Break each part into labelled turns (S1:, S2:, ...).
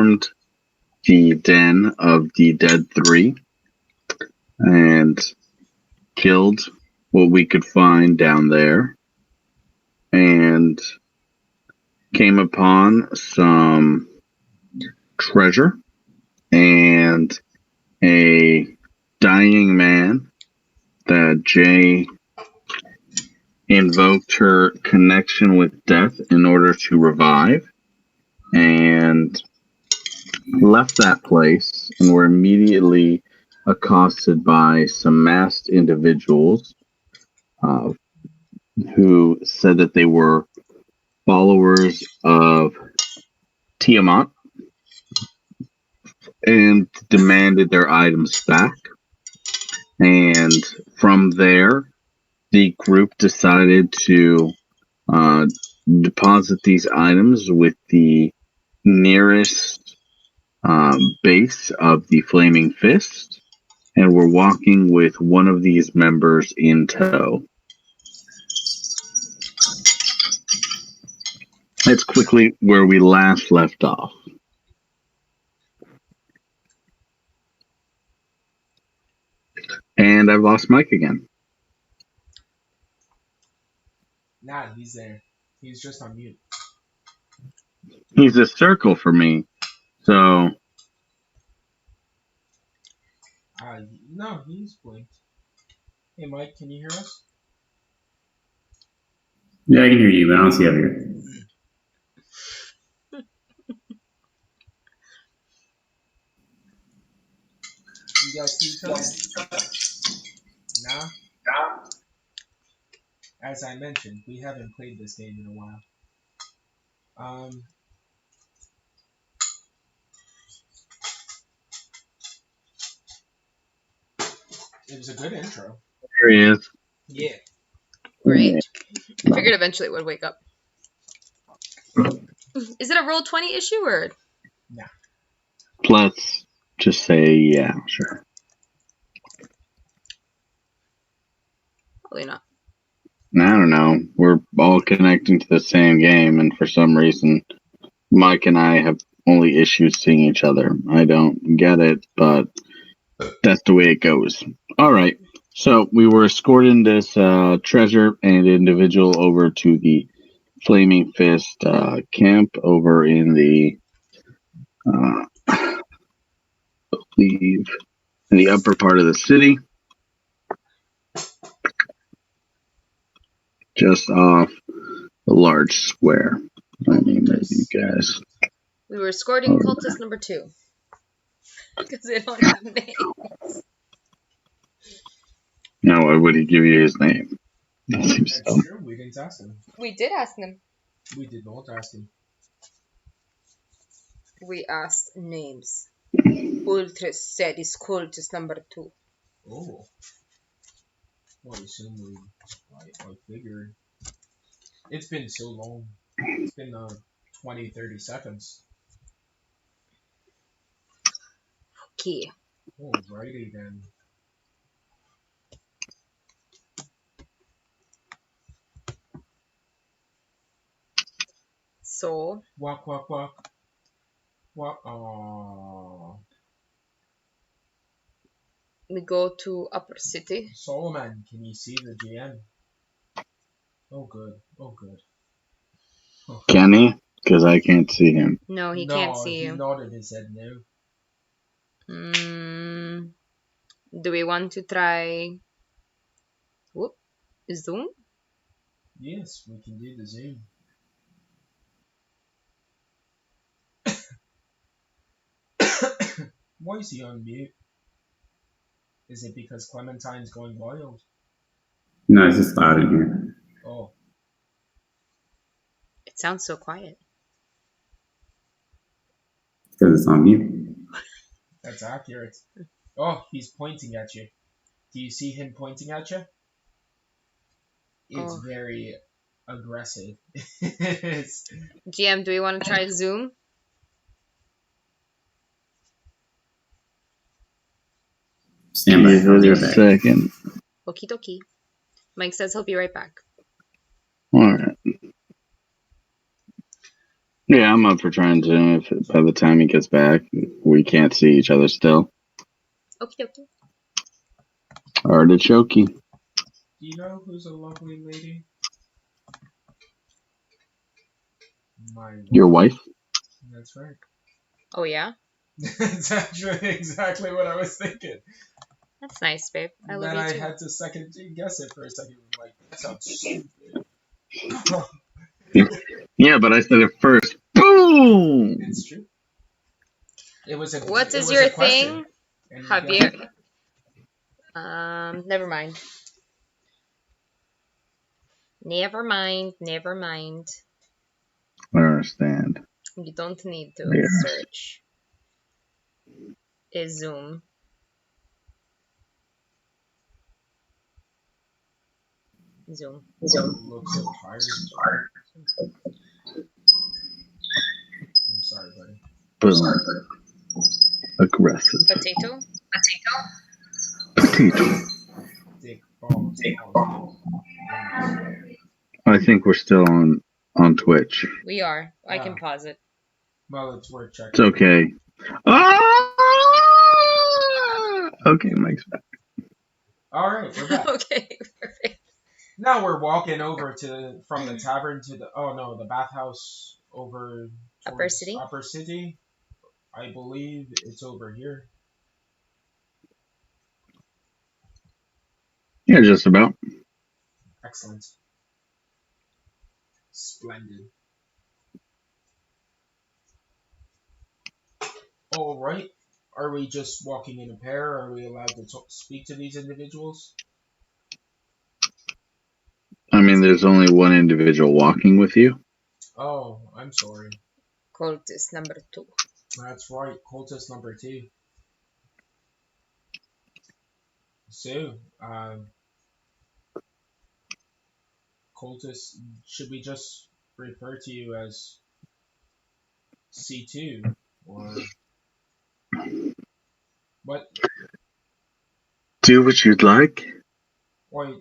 S1: stormed the den of the Dead Three and killed what we could find down there, and came upon some treasure and a dying man that Jay invoked her connection with death in order to revive, and left that place and were immediately accosted by some masked individuals who said that they were followers of Tiamat and demanded their items back. And from there, the group decided to deposit these items with the nearest base of the Flaming Fist, and were walking with one of these members in tow. That's quickly where we last left off. And I've lost Mike again.
S2: Nah, he's there. He's just on mute.
S1: He's a circle for me, so...
S2: No, he's blinked. Hey, Mike, can you hear us?
S3: Yeah, I can hear you, but I don't see up here.
S2: You guys see each other? Nah? As I mentioned, we haven't played this game in a while. It was a good intro.
S1: There he is.
S2: Yeah.
S4: Great. I figured eventually it would wake up. Is it a Roll20 issue or?
S2: Nah.
S1: Let's just say, yeah, sure.
S4: Probably not.
S1: I don't know. We're all connecting to the same game, and for some reason, Mike and I have only issues seeing each other. I don't get it, but that's the way it goes. All right. So we were escorting this treasure and individual over to the Flaming Fist camp over in the, I believe, in the upper part of the city, just off a large square. Let me move you guys.
S4: We were escorting cultist number 2. Because they don't have names.
S1: Now, why would he give you his name? That seems
S2: That's
S1: dumb.
S2: true. We didn't ask him.
S4: We did ask them.
S2: We did not ask him.
S4: We asked names. Ultras said it's cultist number 2.
S2: Oh. Well, I assume I figured. It's been so long. It's been 20, 30 seconds.
S4: Okay.
S2: Alrighty then.
S4: So.
S2: Walk. Walk.
S4: We go to Upper City.
S2: Solomon, can you see the GM? Oh, good. Oh.
S1: Can he? Because I can't see him.
S4: No, he can't see you.
S2: He nodded his head no.
S4: Do we want to try... Whoop. Zoom?
S2: Yes, we can do the Zoom. Why is he on mute? Is it because Clementine's going wild?
S3: No, it's just loud in here.
S2: Oh.
S4: It sounds so quiet.
S3: Because it's on mute.
S2: That's accurate. Oh, he's pointing at you. Do you see him pointing at you? It's very aggressive.
S4: GM, do we want to try Zoom?
S3: Stand by. I'll be right back.
S1: Second.
S4: Okie dokie. Mike says he'll be right back.
S1: All right. Yeah, I'm up for trying to. If by the time he gets back, we can't see each other still.
S4: Okie dokie.
S1: Artichoke.
S2: Do you know who's a lovely lady? My wife.
S1: Your wife?
S2: That's right.
S4: Oh, yeah?
S2: That's actually exactly what I was thinking.
S4: That's nice, babe. I love
S2: Then
S4: you
S2: I
S4: too.
S2: had to second guess it for a second. I'm like, that sounds stupid.
S1: Yeah, but I said it first. Boom!
S2: It's true. It was a
S4: What
S2: it
S4: is
S2: was
S4: your
S2: a question.
S4: thing?
S2: And you
S4: Javier.
S2: guessed it.
S4: Never mind. Never mind. Never mind.
S1: I understand.
S4: You don't need to
S1: Yeah.
S4: search. Is Zoom. Zoom.
S2: You look so tired. I'm sorry, buddy.
S1: Boom. Aggressive.
S4: Potato.
S1: Potato.
S2: Dick, balls, balls, dick. Anus.
S1: I think we're still on Twitch.
S4: We are. I can
S2: Ah,
S4: pause it.
S2: well, it's worth
S1: It's
S2: checking.
S1: okay. Ah! Okay, Mike's back.
S2: All right, we're back.
S4: Okay, perfect.
S2: Now we're walking over from the tavern to the bathhouse over
S4: Upper
S2: towards
S4: City.
S2: Upper City. I believe it's over here.
S1: Yeah, just about.
S2: Excellent. Splendid. All right. Are we just walking in a pair? Are we allowed to speak to these individuals?
S1: I mean, there's only one individual walking with you.
S2: Oh, I'm sorry.
S4: Cultist number 2.
S2: That's right. Cultist number 2. So, cultist, should we just refer to you as C2 or what?
S1: Do what you'd like.
S2: Wait,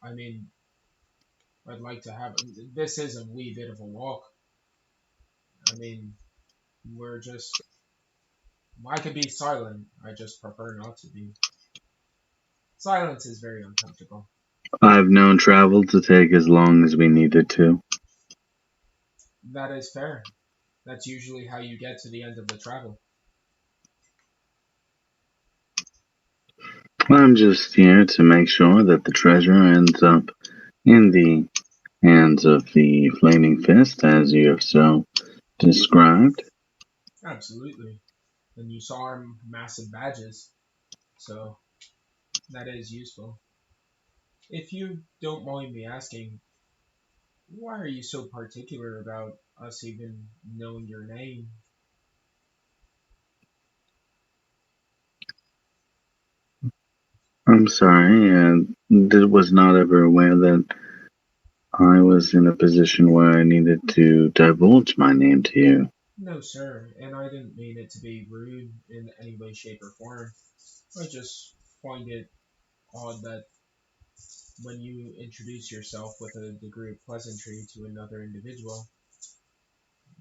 S2: I mean, I'd like to have. This is a wee bit of a walk. I mean, we're just. I could be silent. I just prefer not to be. Silence is very uncomfortable.
S1: I've known travel to take as long as we needed to.
S2: That is fair. That's usually how you get to the end of the travel.
S1: I'm just here to make sure that the treasure ends up in the hands of the Flaming Fist, as you have so described.
S2: Absolutely. And you saw our massive badges, so that is useful. If you don't mind me asking, why are you so particular about us even knowing your name?
S1: I'm sorry, was not ever aware that I was in a position where I needed to divulge my name to you.
S2: No, sir, and I didn't mean it to be rude in any way, shape, or form. I just find it odd that when you introduce yourself with a degree of pleasantry to another individual,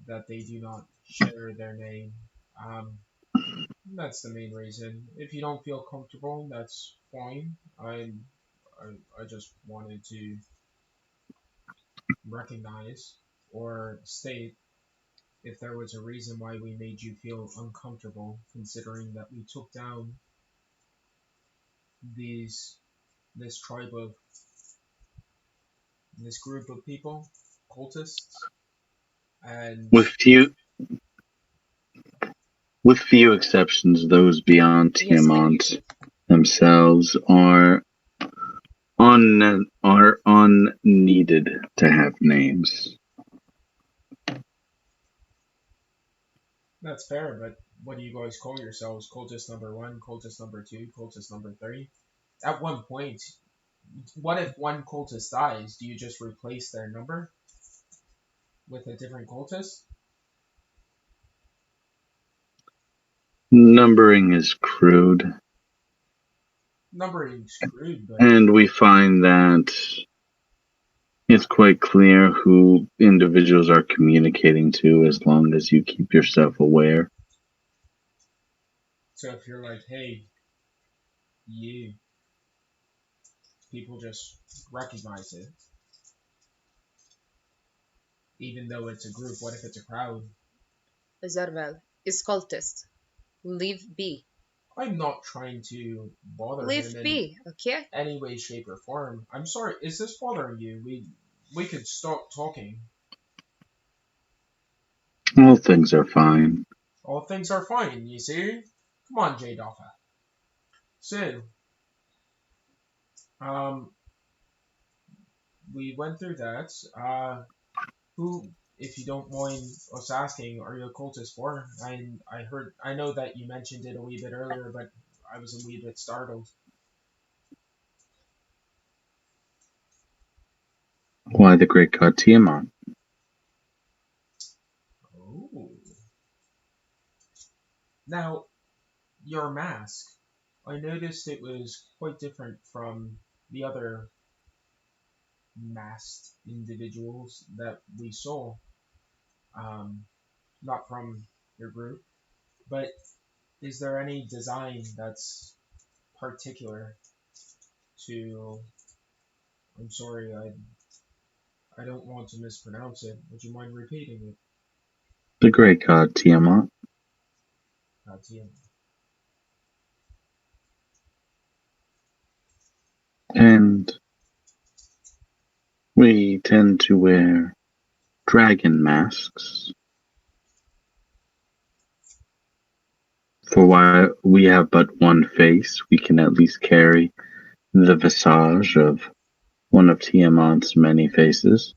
S2: that they do not share their name. Um, that's the main reason. If you don't feel comfortable, that's fine. I just wanted to recognize or state if there was a reason why we made you feel uncomfortable, considering that we took down these this tribe of this group of people, cultists, and
S1: With few exceptions, those beyond
S4: Yes, ma'am.
S1: Tiamat themselves are unneeded to have names.
S2: that's fair. But what do you guys call yourselves? Cultist number 1, cultist number 2, cultist number 3. At one point, what if one cultist dies? Do you just replace their number with a different cultist?
S1: Numbering is crude,
S2: Numbering screwed, but
S1: and we find that It's quite clear who individuals are communicating to as long as you keep yourself aware.
S2: So if you're like, hey, you, people just recognize it. Even though it's a group, what if it's a crowd?
S4: Zarvel is cultist. Leave be.
S2: I'm not trying to bother
S4: Leave
S2: him in
S4: be, okay?
S2: any way, shape, or form. I'm sorry, is this bothering you? We could stop talking.
S1: All things are fine.
S2: All things are fine, you see? Come on, J. Doffa. So, we went through that. Who, if you don't mind us asking, are you a cultist for? I know that you mentioned it a wee bit earlier, but I was a wee bit startled.
S1: Why the great god Tiamat?
S2: Oh. Now, your mask. I noticed it was quite different from the other masked individuals that we saw. Not from your group, but is there any design that's particular to? I'm sorry, I don't want to mispronounce it. Would you mind repeating it?
S1: The great god Tiamat.
S2: Tatiana.
S1: And we tend to wear dragon masks. For while we have but one face, we can at least carry the visage of one of Tiamat's many faces.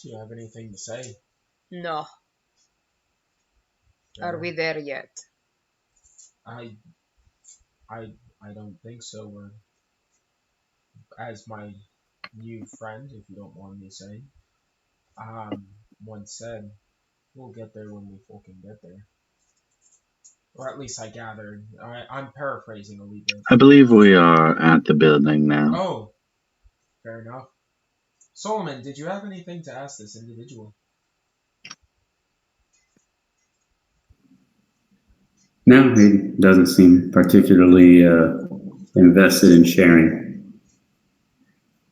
S2: Do you have anything to say?
S4: No.
S2: Yeah.
S4: Are we there yet?
S2: I I I don't think so. Or as my new friend, if you don't mind me saying, once said, we'll get there when we fucking get there. Or at least I gathered. I'm paraphrasing a wee bit.
S1: I believe we are at the building now.
S2: Oh, fair enough. Solomon, did you have anything to ask this individual?
S3: No, he doesn't seem particularly invested in sharing.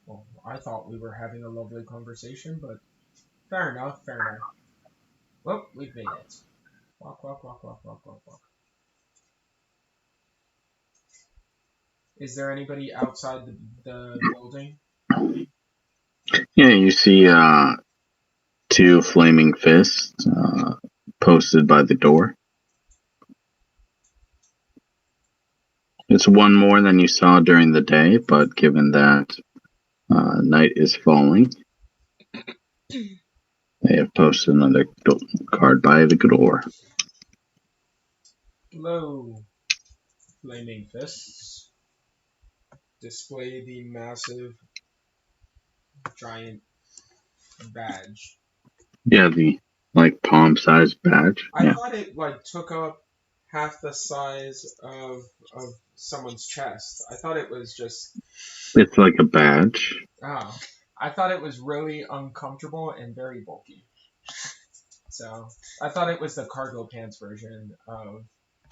S2: Well, I thought we were having a lovely conversation, but fair enough, fair enough. Well, we've made it. Walk, walk, walk, walk, walk, walk, walk. Is there anybody outside the building?
S1: Yeah, you see two flaming fists posted by the door. It's one more than you saw during the day, but given that night is falling, they have posted another card by the door.
S2: Hello, flaming fists. Display the massive, giant badge.
S1: Yeah, the palm-sized badge.
S2: I
S1: Yeah,
S2: thought it took up half the size of someone's chest. I thought it was just
S1: it's like a badge.
S2: oh, I thought it was really uncomfortable and very bulky. So I thought it was the cargo pants version of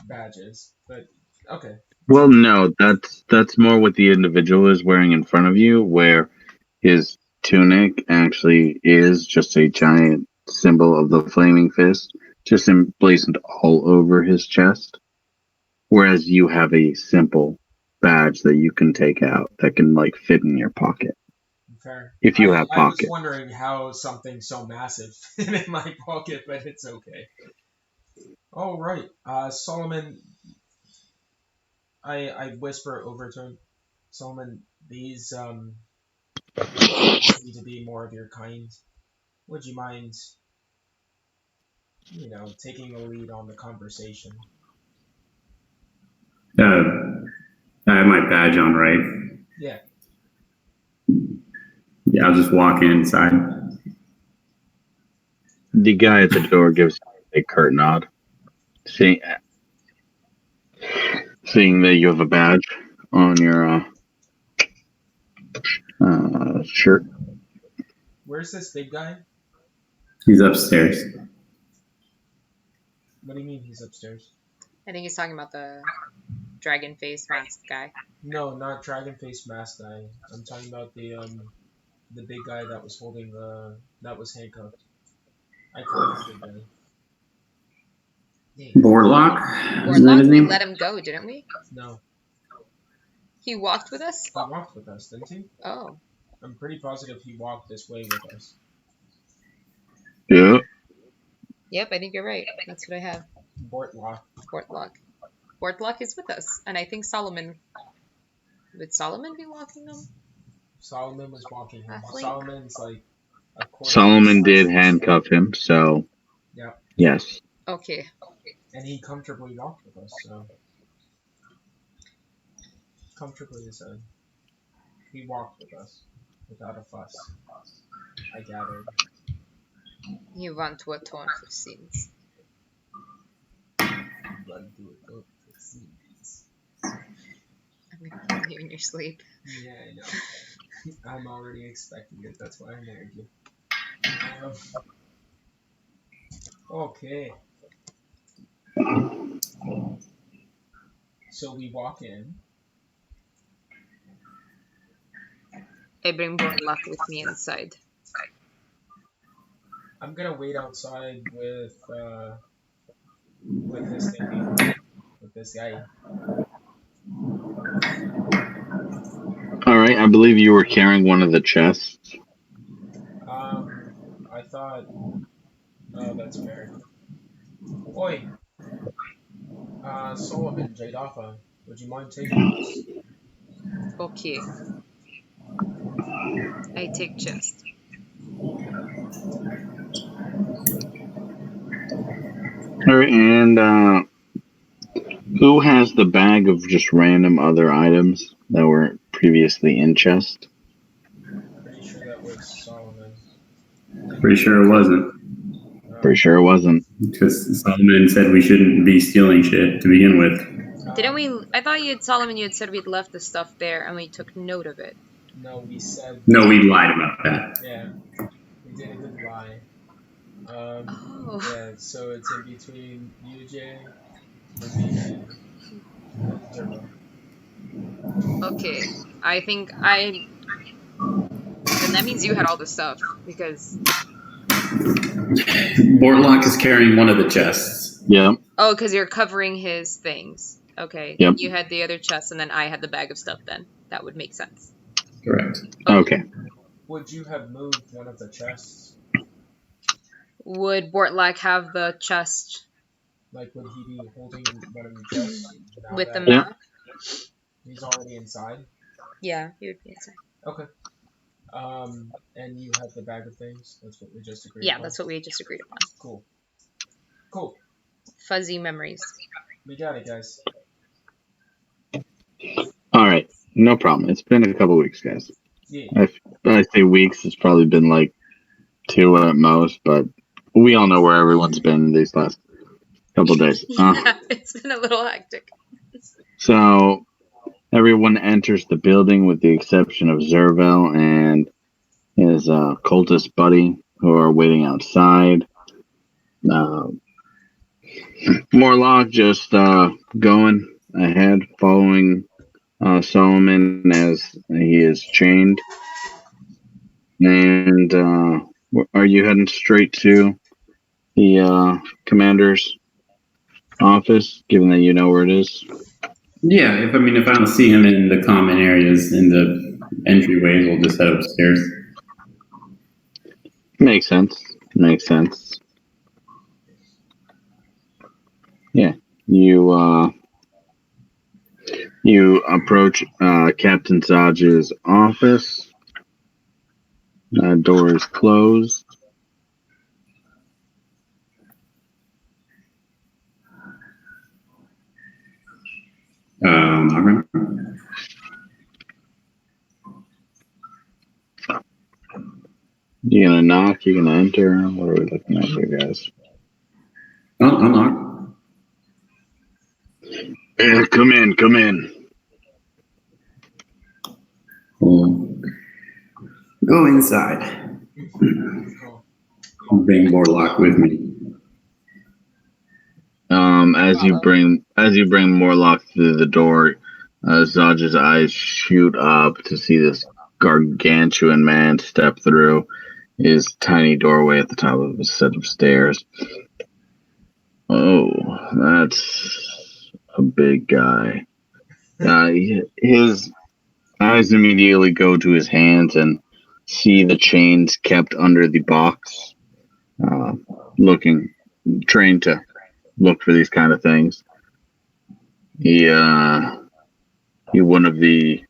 S2: badges, but okay.
S1: Well, no, that's more what the individual is wearing in front of you, where his tunic actually is just a giant symbol of the flaming fist, just emblazoned all over his chest. Whereas you have a simple badge that you can take out that can fit in your pocket.
S2: Fair.
S1: If you have
S2: I was
S1: pockets.
S2: wondering how something so massive fit in my pocket, but it's okay. All right, Solomon. I whisper over to him, Solomon. These need to be more of your kind. Would you mind, taking the lead on the conversation?
S3: I have my badge on, right?
S2: Yeah.
S3: Yeah, I'll just walk inside.
S1: The guy at the door gives a curt nod. See, Seeing that you have a badge on your shirt.
S2: Where's this big guy?
S3: He's upstairs.
S2: What do you mean he's upstairs?
S4: I think he's talking about the dragon face masked guy.
S2: No, not dragon face mask guy. I'm talking about the big guy that was holding that was handcuffed. I call him big guy. Yeah.
S3: Borlock? Isn't that
S4: Warlock,
S3: his
S4: we
S3: name?
S4: let him go, didn't we?
S2: No,
S4: He walked with us?
S2: he walked with us, didn't he?
S4: Oh.
S2: I'm pretty positive he walked this way with us.
S1: Yeah.
S4: Yep, I think you're right. That's what I have.
S2: Bortlock.
S4: Bortlock is with us. And I think Solomon... Would Solomon be walking them?
S2: Solomon was walking him.
S4: Halfling?
S2: Solomon's like a quarter
S1: Solomon
S2: size
S1: did
S2: of
S1: handcuff him, so
S2: Yeah,
S1: yes.
S4: Okay.
S2: and he comfortably walked with us. So comfortably is he walked with us without a fuss. I gathered.
S4: You want to atone for sins.
S2: Run through it. Go for seeds.
S4: I'm gonna kill you in your sleep.
S2: Yeah, I know. I'm already expecting it. That's why I married you. Okay. So we walk in.
S4: I bring Bortlock with me inside.
S2: I'm gonna wait outside with this thingy, with this guy.
S1: All right, I believe you were carrying one of the chests.
S2: I thought. Oh, that's fair. Oi, Solomon, Jadafa, would you mind taking this?
S4: Okay. I take chest.
S1: All right, and who has the bag of just random other items that were previously in chest?
S2: Pretty sure that was Solomon.
S3: Pretty sure it wasn't.
S1: Pretty sure it wasn't.
S3: Because Solomon said we shouldn't be stealing shit to begin with.
S4: Didn't we... I thought Solomon, you had said we'd left the stuff there and we took note of it.
S2: No, we said.
S3: No, we lied about that.
S2: Yeah, we did a good lie.
S4: Oh.
S2: Yeah, so it's in between UJ, and Zerbo.
S4: Okay. I think I... Then that means you had all the stuff, because...
S3: Bortlock is carrying one of the chests.
S1: Yep.
S4: Oh, because you're covering his things. Okay.
S1: Yep.
S4: You had the other chest, and then I had the bag of stuff then. That would make sense.
S3: Correct.
S1: Okay.
S2: Would you have moved one of the chests?
S4: Would Bortlack have the chest
S2: Like, would he be holding one of the chests? now
S4: with the
S2: that
S4: map?
S2: He's already inside?
S4: Yeah, he would be inside.
S2: Okay. And you have the bag of things? That's what we just agreed
S4: Yeah,
S2: upon?
S4: that's what we just agreed upon.
S2: Cool. Cool.
S4: Fuzzy memories.
S2: We got it, guys.
S1: All right. No problem. It's been a couple weeks, guys.
S2: Yeah.
S1: I say weeks. It's probably been like 2 at most, but we all know where everyone's been these last couple days.
S4: Yeah, it's been a little hectic.
S1: So everyone enters the building with the exception of Zervel and his cultist buddy, who are waiting outside. Morlock just going ahead, following Solomon as he is chained. And are you heading straight to the commander's office, given that you know where it is?
S3: Yeah, if I don't see him in the common areas in the entryways, we'll just head upstairs.
S1: Makes sense. Makes sense. Yeah, you approach Captain Zaj's office. Door is closed.
S3: Okay.
S1: You gonna knock? You gonna enter? What are we looking at here, guys?
S3: I'll knock.
S1: Come in, come in.
S3: We'll go inside.
S2: Oh,
S3: I'll bring Borlock with me.
S1: As you bring Morlock through the door, Zodge's eyes shoot up to see this gargantuan man step through his tiny doorway at the top of a set of stairs. Oh, that's a big guy. His eyes immediately go to his hands and see the chains kept under the box. Looking, trained to look for these kind of things. He one of the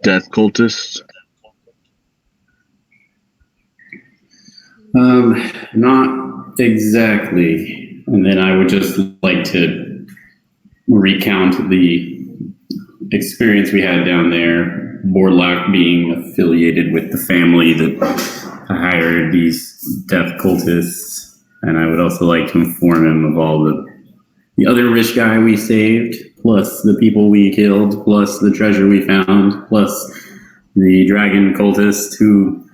S1: death cultists.
S3: Not exactly. And then I would just like to recount the experience we had down there. Borlock being affiliated with the family that hired these death cultists. And I would also like to inform him of all the other rich guy we saved, plus the people we killed, plus the treasure we found, plus the dragon cultists who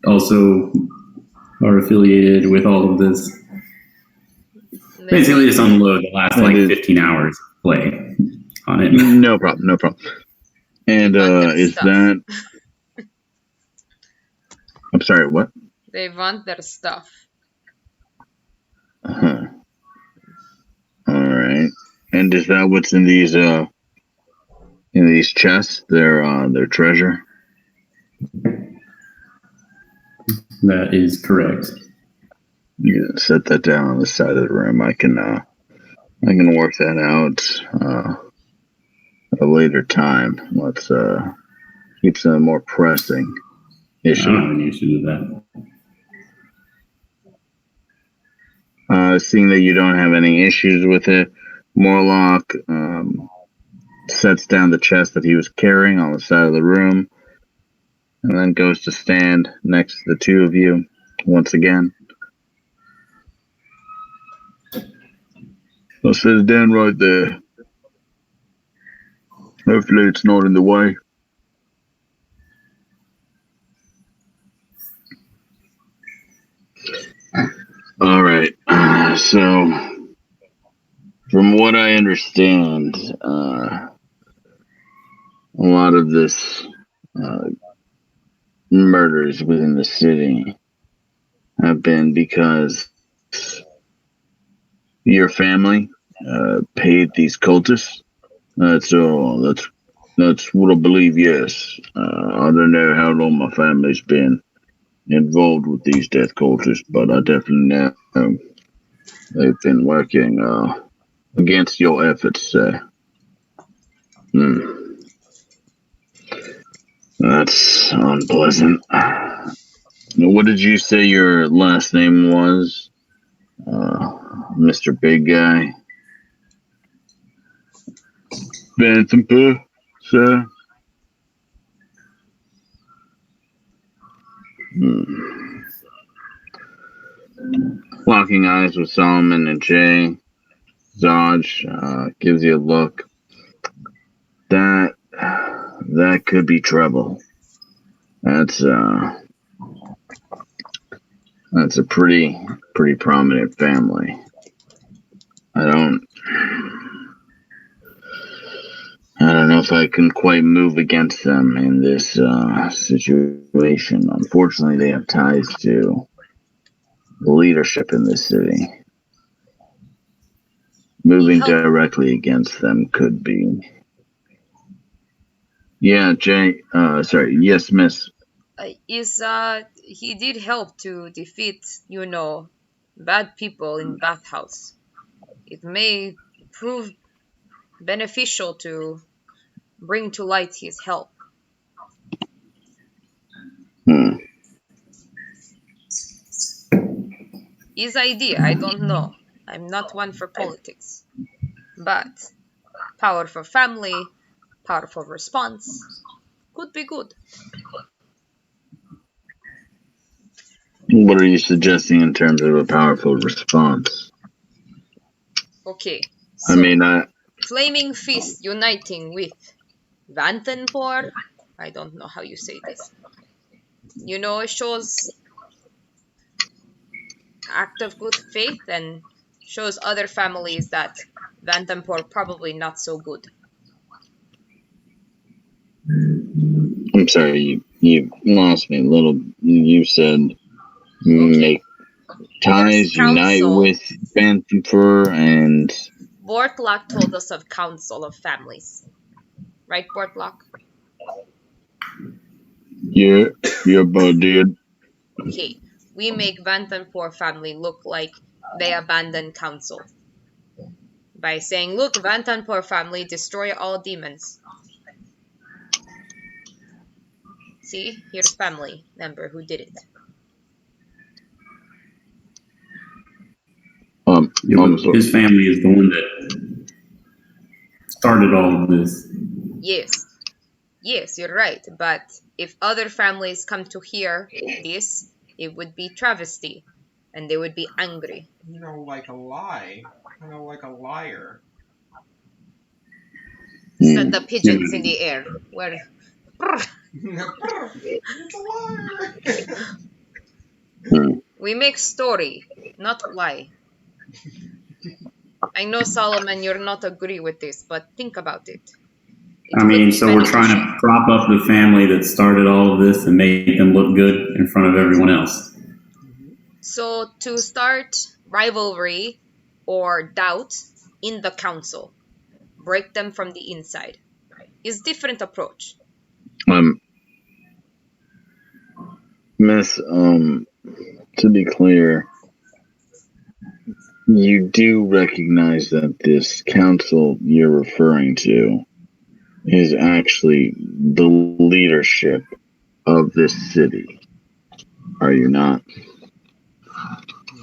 S3: also are affiliated with all of this. Basically, just unload the last 15 hours of play on it.
S1: No problem, no problem. And is
S4: stuff.
S1: that? I'm sorry, what?
S4: They want their stuff.
S1: All right. And is that what's in these chests? Their treasure.
S3: That is correct.
S1: Yeah, set that down on the side of the room. I can work that out at a later time. Let's keep some more pressing issue.
S3: I don't have any issue with
S1: that. Seeing that you don't have any issues with it, Morlock sets down the chest that he was carrying on the side of the room, and then goes to stand next to the two of you once again. I'll set it down right there. Hopefully it's not in the way. All right. So, from what I understand, a lot of this murders within the city have been because your family paid these cultists. That's what I believe. Yes. I don't know how long my family's been involved with these death cultists, but I definitely know they've been working against your efforts, sir. That's unpleasant. What did you say your last name was, Mr. Big Guy? Vanthumper, sir? Locking eyes with Solomon and Jay, Zodge gives you a look. That could be trouble. That's a pretty prominent family. I don't know if I can quite move against them in this situation. Unfortunately, they have ties to leadership in this city. Moving directly against them could be. Yeah, Jay. Sorry. Yes, miss.
S4: He did help to defeat, bad people in bathhouse. It may prove beneficial to bring to light his help. His idea, I don't know. I'm not one for politics. But power for family, powerful response, could be good.
S1: What are you suggesting in terms of a powerful response?
S4: Okay,
S1: I mean,
S4: Flaming Fist uniting with Vantenpor. I don't know how you say this. It shows act of good faith and shows other families that Vantenpor probably not so good.
S1: I'm sorry, you lost me a little. You said make
S4: There's
S1: ties, unite
S4: council.
S1: with Banthur, and
S4: Bortlak told us of council of families. Right, Bortlak?
S1: yeah, but dude.
S4: Okay. We make Vantenpor family look like they abandoned council. By saying, look, Vantanpur family, destroy all demons. See, here's family member who did it.
S3: Yeah, but his family is the one that started all of this.
S4: Yes, you're right. But if other families come to hear this, it would be travesty, and they would be angry.
S2: Like a lie. Kind of like a liar.
S4: Said the pigeons in the air. Where?
S2: It's a liar.
S4: We make story, not lie. I know, Solomon, you're not agree with this, but think about it.
S3: So we're trying to prop up the family that started all of this and make them look good in front of everyone else.
S4: So to start rivalry or doubt in the council, break them from the inside, is different approach.
S1: Miss, to be clear, you do recognize that this council you're referring to is actually the leadership of this city. Are you not?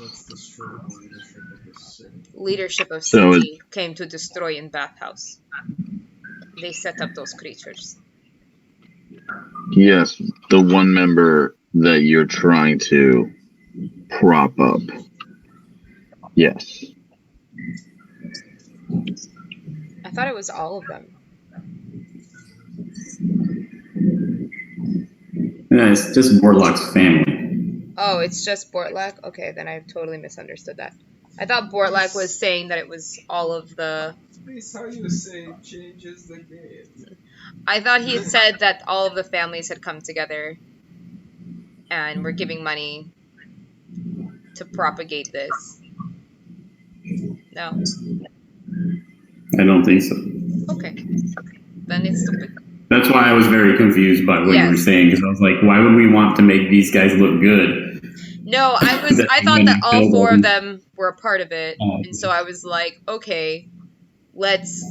S2: Let's destroy the leadership of the city.
S4: Leadership of city came to destroy in bathhouse. They set up those creatures.
S1: Yes, the one member that you're trying to prop up. Yes.
S4: I thought it was all of them.
S3: Yeah, it's just Bortlak's family.
S4: Oh, it's just Bortlak? Okay, then I totally misunderstood that. I thought Bortlak was saying that it was all of the...
S2: Please, how you say changes the game.
S4: I thought he said that all of the families had come together and were giving money to propagate this. No?
S3: I don't think so.
S4: Okay. Then it's stupid.
S3: That's why I was very confused by what you were saying, because I was like, why would we want to make these guys look good?
S4: No, I thought that all four of them were a part of it, and so I was like, okay, let's...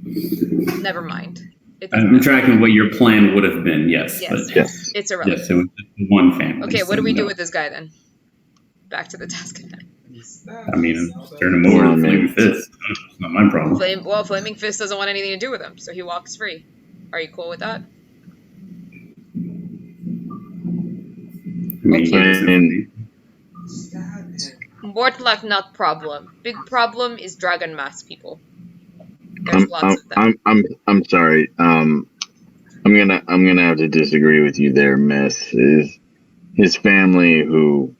S4: Never mind.
S3: I'm tracking what your plan would have been, yes.
S4: Yes, it's irrelevant.
S3: Yes, it was one family.
S4: Okay, what do we do with this guy then? Back to the task at hand.
S3: I mean, turn him over to Flaming Fist. It's not my problem.
S4: Flaming Fist doesn't want anything to do with him, so he walks free. Are you cool with that?
S3: Okay.
S4: Mortlak, not problem. Big problem is Dragon Mask people. There's lots of them.
S1: I'm sorry. I'm gonna have to disagree with you there, Miss. Is his family who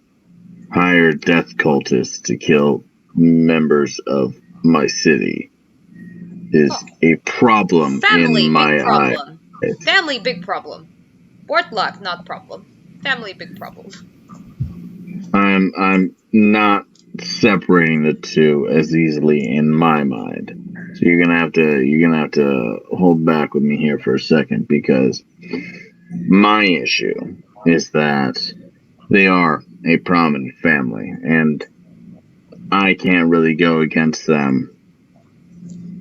S1: hired death cultists to kill members of my city is a problem in my eyes.
S4: Family, big problem. Bortlak, not problem. Family, big problem.
S1: I'm not separating the two as easily in my mind. So you're gonna have to hold back with me here for a second, because my issue is that they are a prominent family, and I can't really go against them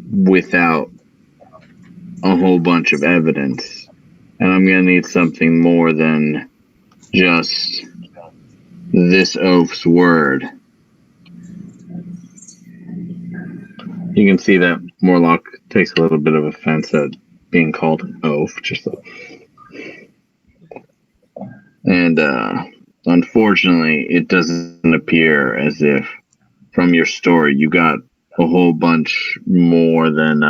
S1: without a whole bunch of evidence. And I'm going to need something more than just this oaf's word. You can see that Morlock takes a little bit of offense at being called an oaf. And unfortunately, it doesn't appear as if from your story you got a whole bunch more than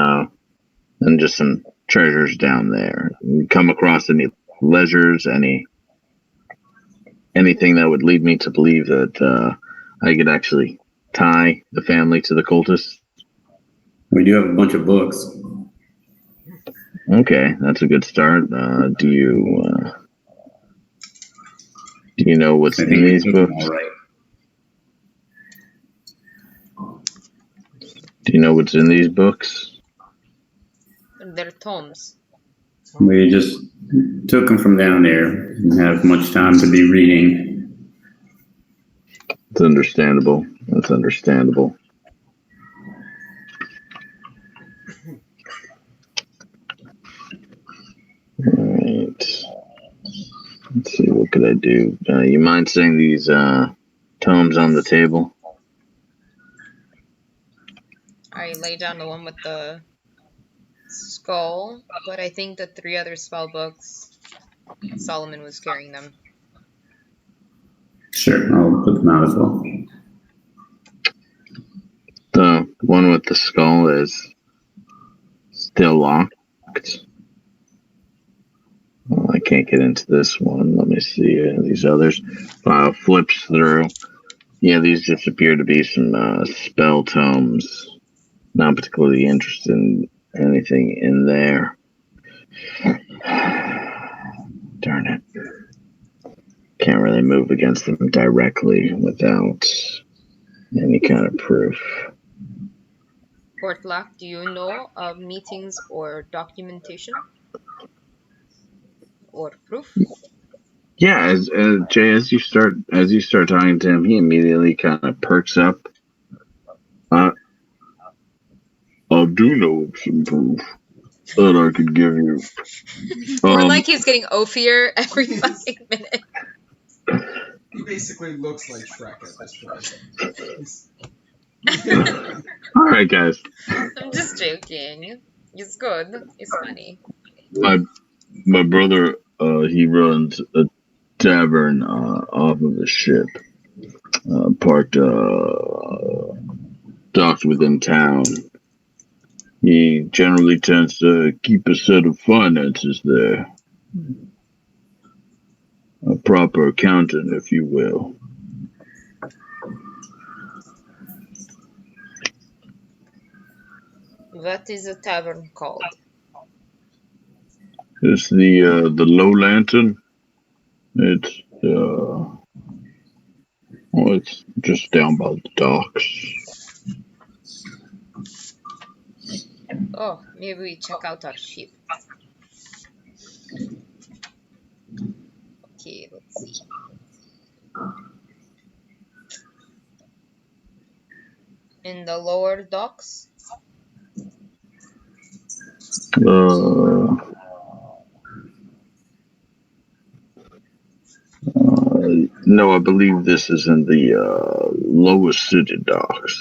S1: just some treasures down there. You come across any leisures, anything that would lead me to believe that I could actually tie the family to the cultists?
S3: We do have a bunch of books.
S1: Okay, that's a good start. Do you know what's
S3: I
S1: in
S3: think we
S1: these
S3: took them
S1: books?
S3: all right.
S1: Do you know what's in these books?
S4: They're tomes.
S3: We just took them from down there. Didn't have much time to be reading.
S1: It's understandable. That's understandable. Alright. Let's see, what could I do? You mind saying these tomes on the table?
S4: I lay down the one with the skull, but I think the 3 other spell books, Solomon was carrying them.
S3: Sure, I'll put them out as well.
S1: The one with the skull is still locked. Well, I can't get into this one. Let me see these others. Flips through. Yeah, these just appear to be some spell tomes. Not particularly interested in anything in there. Darn it. Can't really move against them directly without any kind of proof.
S4: Portlock, do you know of meetings or documentation? Or proof?
S1: Yeah, as Jay, as you start talking to him, he immediately kind of perks up. I do know some proof that I could give you.
S4: More like he's getting oafier every fucking minute.
S2: He basically looks like Shrek at this point.
S1: All right, guys.
S4: I'm just joking. It's good. It's funny.
S1: My brother, he runs a tavern off of a ship, parked docked within town. He generally tends to keep a set of finances there. A proper accountant, if you will.
S4: What is a tavern called?
S1: It's the Low Lantern. It's it's just down by the docks.
S4: Oh, maybe we check out our ship. Okay, let's see. In the lower docks?
S1: No, I believe this is in the lowest city docks.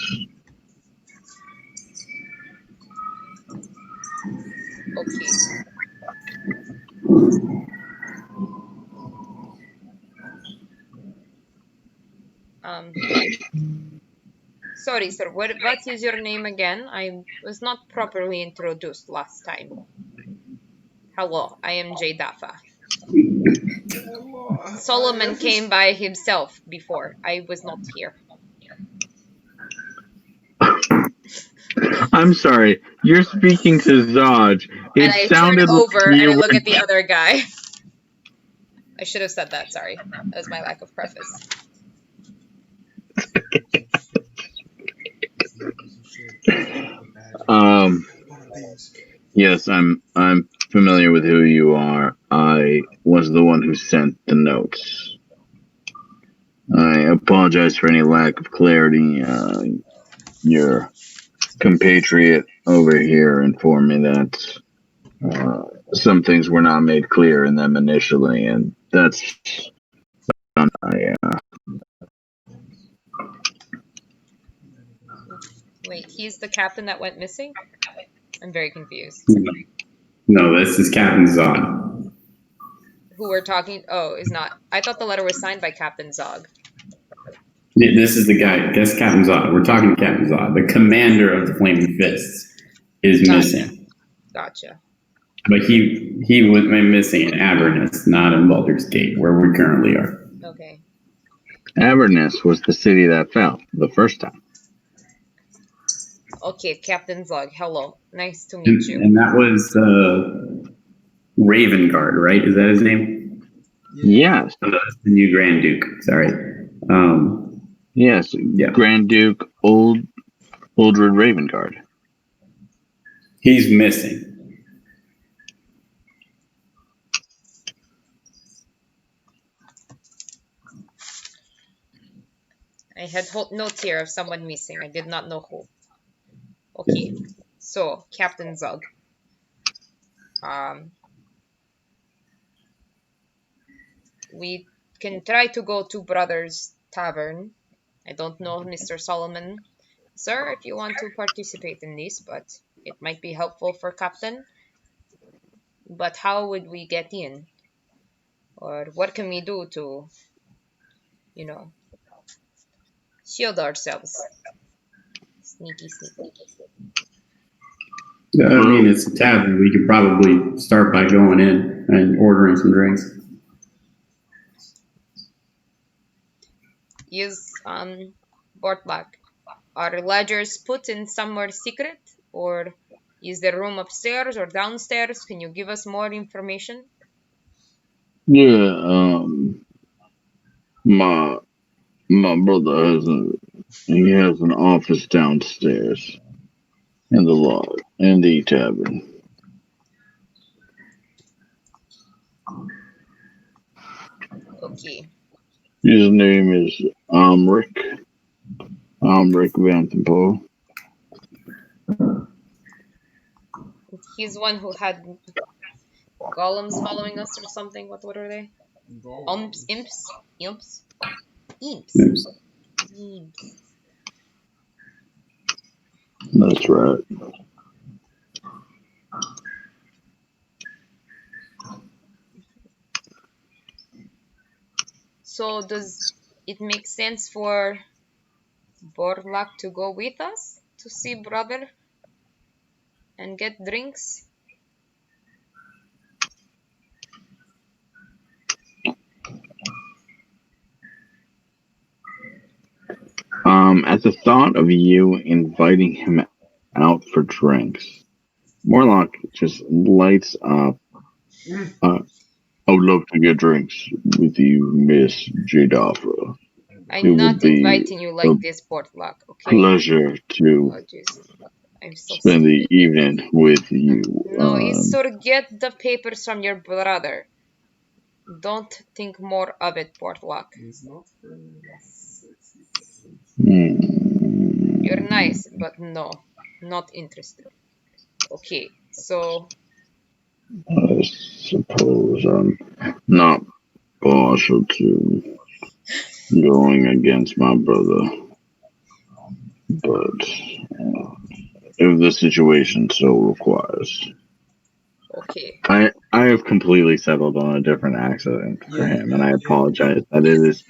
S4: Okay. Sorry, sir. What is your name again? I was not properly introduced last time. Hello, I am Jay Daffa. Solomon came by himself before. I was not here.
S1: I'm sorry, you're speaking to Zaj. It
S4: And I
S1: sounded
S4: turn over
S1: like
S4: and I
S1: you
S4: look
S1: were...
S4: at the other guy. I should have said that, sorry. That was my lack of preface.
S1: Yes, I'm familiar with who you are. I was the one who sent the notes. I apologize for any lack of clarity. Your compatriot over here informed me that some things were not made clear in them initially, and that's
S4: Wait, he's the captain that went missing? I'm very confused.
S3: No, this is Captain Zod.
S4: Who we're talking... Oh, is not... I thought the letter was signed by Captain Zog.
S3: This is the guy. Guess Captain Zod. We're talking to Captain Zod. The commander of the Flaming Fists is missing,
S4: Gotcha.
S3: but he was missing in Avernus, not in Baldur's Gate, where we currently are.
S4: Okay.
S1: Avernus was the city that fell the first time.
S4: Okay, Captain Zog, hello. Nice to meet you.
S3: And that was Raven Guard, right? Is that his name?
S1: Yes.
S3: Oh, that's the new Grand Duke. Sorry.
S1: Yes.
S3: Yeah.
S1: Grand Duke Oldred Ravengard.
S3: He's missing.
S4: I had notes here of someone missing. I did not know who. Okay, so Captain Zog. We can try to go to Brothers Tavern. I don't know Mr. Solomon, sir, if you want to participate in this, but it might be helpful for Captain. But how would we get in? Or what can we do to, shield ourselves? Sneaky, sneaky.
S3: I mean, it's a tavern. We could probably start by going in and ordering some drinks.
S4: Is Bortlak, are ledgers put in somewhere secret, or is the room upstairs or downstairs? Can you give us more information?
S1: Yeah, my brother has an office downstairs in the tavern.
S4: Okay.
S1: His name is Amric Vandenpoel.
S4: He's one who had golems following us or something. What are they? Imps.
S1: That's right.
S4: So does it make sense for Borlak to go with us to see brother and get drinks?
S1: At the thought of you inviting him out for drinks, Morlock just lights up. I would love to get drinks with you, Miss Jadafra.
S4: I'm not inviting you like this, Borlak, okay?
S1: Pleasure to
S4: I'm so
S1: spend
S4: stupid.
S1: the evening with you.
S4: No, you get the papers from your brother. Don't think more of it, Borlak. You're nice, but no, not interested. Okay, so
S1: I suppose I'm not partial to going against my brother, but if the situation so requires.
S4: okay.
S1: I have completely settled on a different accent for him, and I apologize that it is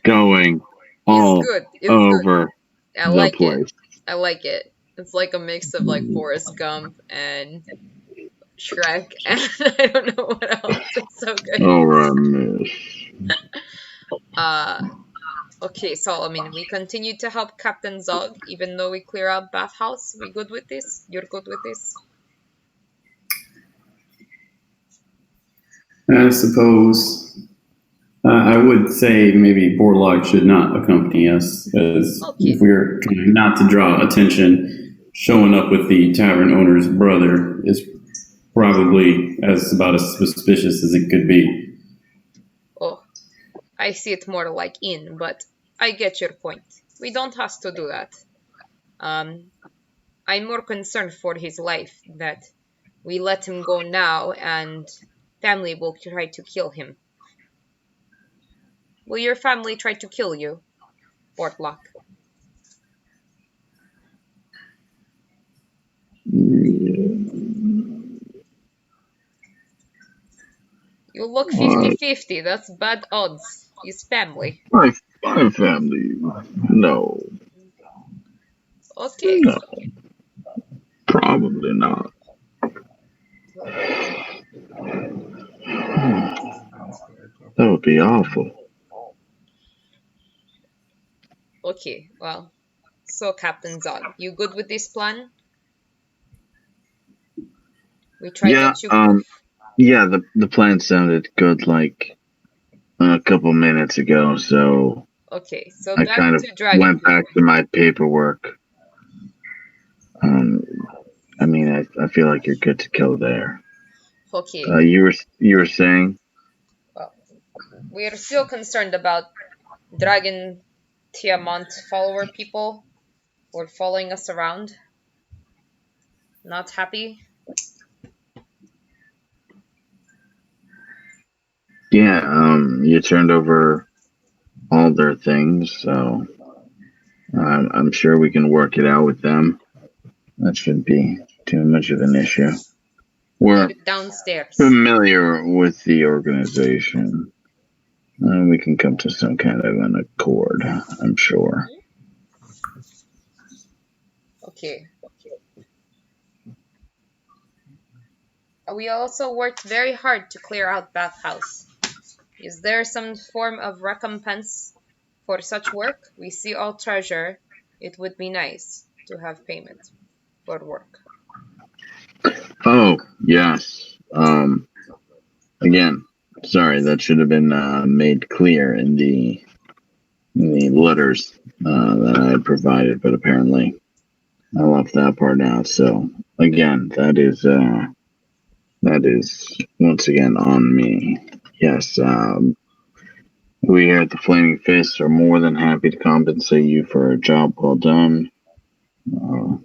S1: going all over the place.
S4: I like it. It's like a mix of like Forrest Gump and Shrek, and I don't know what else. It's so good.
S1: All right, miss.
S4: Okay, so I mean, we continue to help Captain Zog, even though we clear out bathhouse. We good with this? You're good with this?
S3: I suppose I would say maybe Borlaug should not accompany us, as if we're trying not to draw attention. Showing up with the tavern owner's brother is probably about as suspicious as it could be.
S4: Oh, I see it more like in, but I get your point. We don't have to do that. I'm more concerned for his life, that we let him go now and family will try to kill him. Will your family try to kill you, Bortlock? You look 50-50. That's bad odds. His family.
S1: My family, no,
S4: Okay.
S1: no, probably not.
S2: Well, that's fair too.
S1: That would be awful.
S4: Okay. Well, so Captain Zod, you good with this plan? We try to
S1: Yeah,
S4: achieve proof.
S1: yeah. The plan sounded good like a couple minutes ago, so
S4: Okay. So
S1: I
S4: back
S1: kind of
S4: to dragon
S1: went back
S4: people.
S1: to my paperwork. Um, I mean, I feel like you're good to go there.
S4: Okay.
S1: You were saying?
S4: Well, we are still concerned about Dragon Tiamont follower people who are following us around. Not happy.
S1: Yeah. You turned over all their things, so I'm sure we can work it out with them. That shouldn't be too much of an issue.
S4: Leave
S1: We're
S4: it downstairs.
S1: familiar with the organization. We can come to some kind of an accord, I'm sure.
S4: Okay. We also worked very hard to clear out Bathhouse. Is there some form of recompense for such work? We see all treasure. It would be nice to have payment for work.
S1: Oh, yes. Again, sorry, that should have been made clear in the letters that I had provided, but apparently I left that part out. So again, that is once again on me. Yes, we here at the Flaming Fist are more than happy to compensate you for a job well done, uh,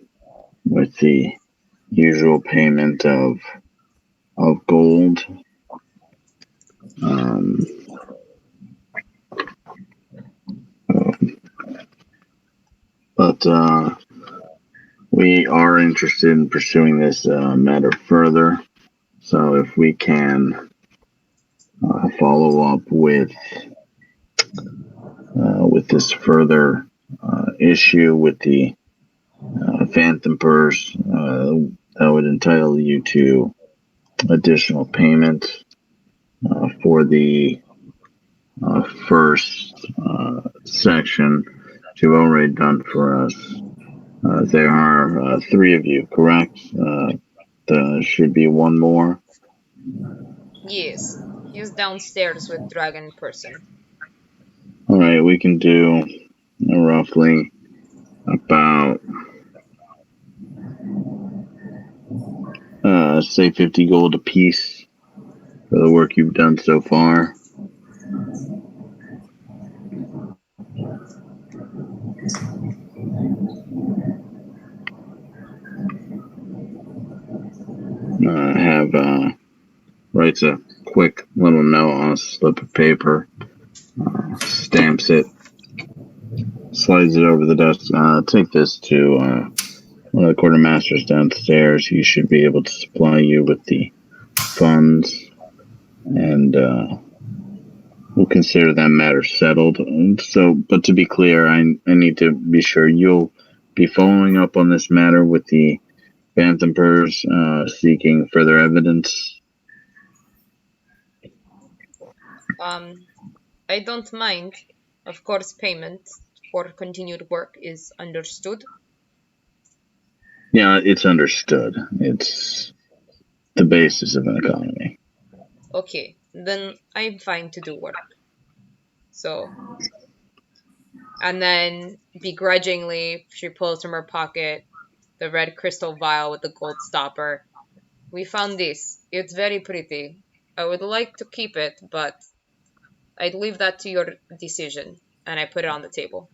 S1: with the usual payment of gold. Um, but we are interested in pursuing this matter further. So if we can follow up with this further issue with the Phantom Purse, that would entitle you to additional payment for the first section that you've already done for us. There are three of you, correct? There should be one more.
S4: Yes, he's downstairs with dragon person.
S1: All right, we can do roughly about say 50 gold apiece for the work you've done so far. Have writes a quick little note on a slip of paper, stamps it, slides it over the desk. Take this to one of the quartermasters downstairs. He should be able to supply you with the funds, and we'll consider that matter settled. And so, but to be clear, I need to be sure you'll be following up on this matter with the Phantom Purse, seeking further evidence.
S4: Um, I don't mind. Of course, payment for continued work is understood.
S1: Yeah, it's understood. It's the basis of an economy.
S4: Okay, then I'm fine to do work. So, and then begrudgingly, she pulls from her pocket the red crystal vial with the gold stopper. We found this. It's very pretty. I would like to keep it, but I'd leave that to your decision. And I put it on the table.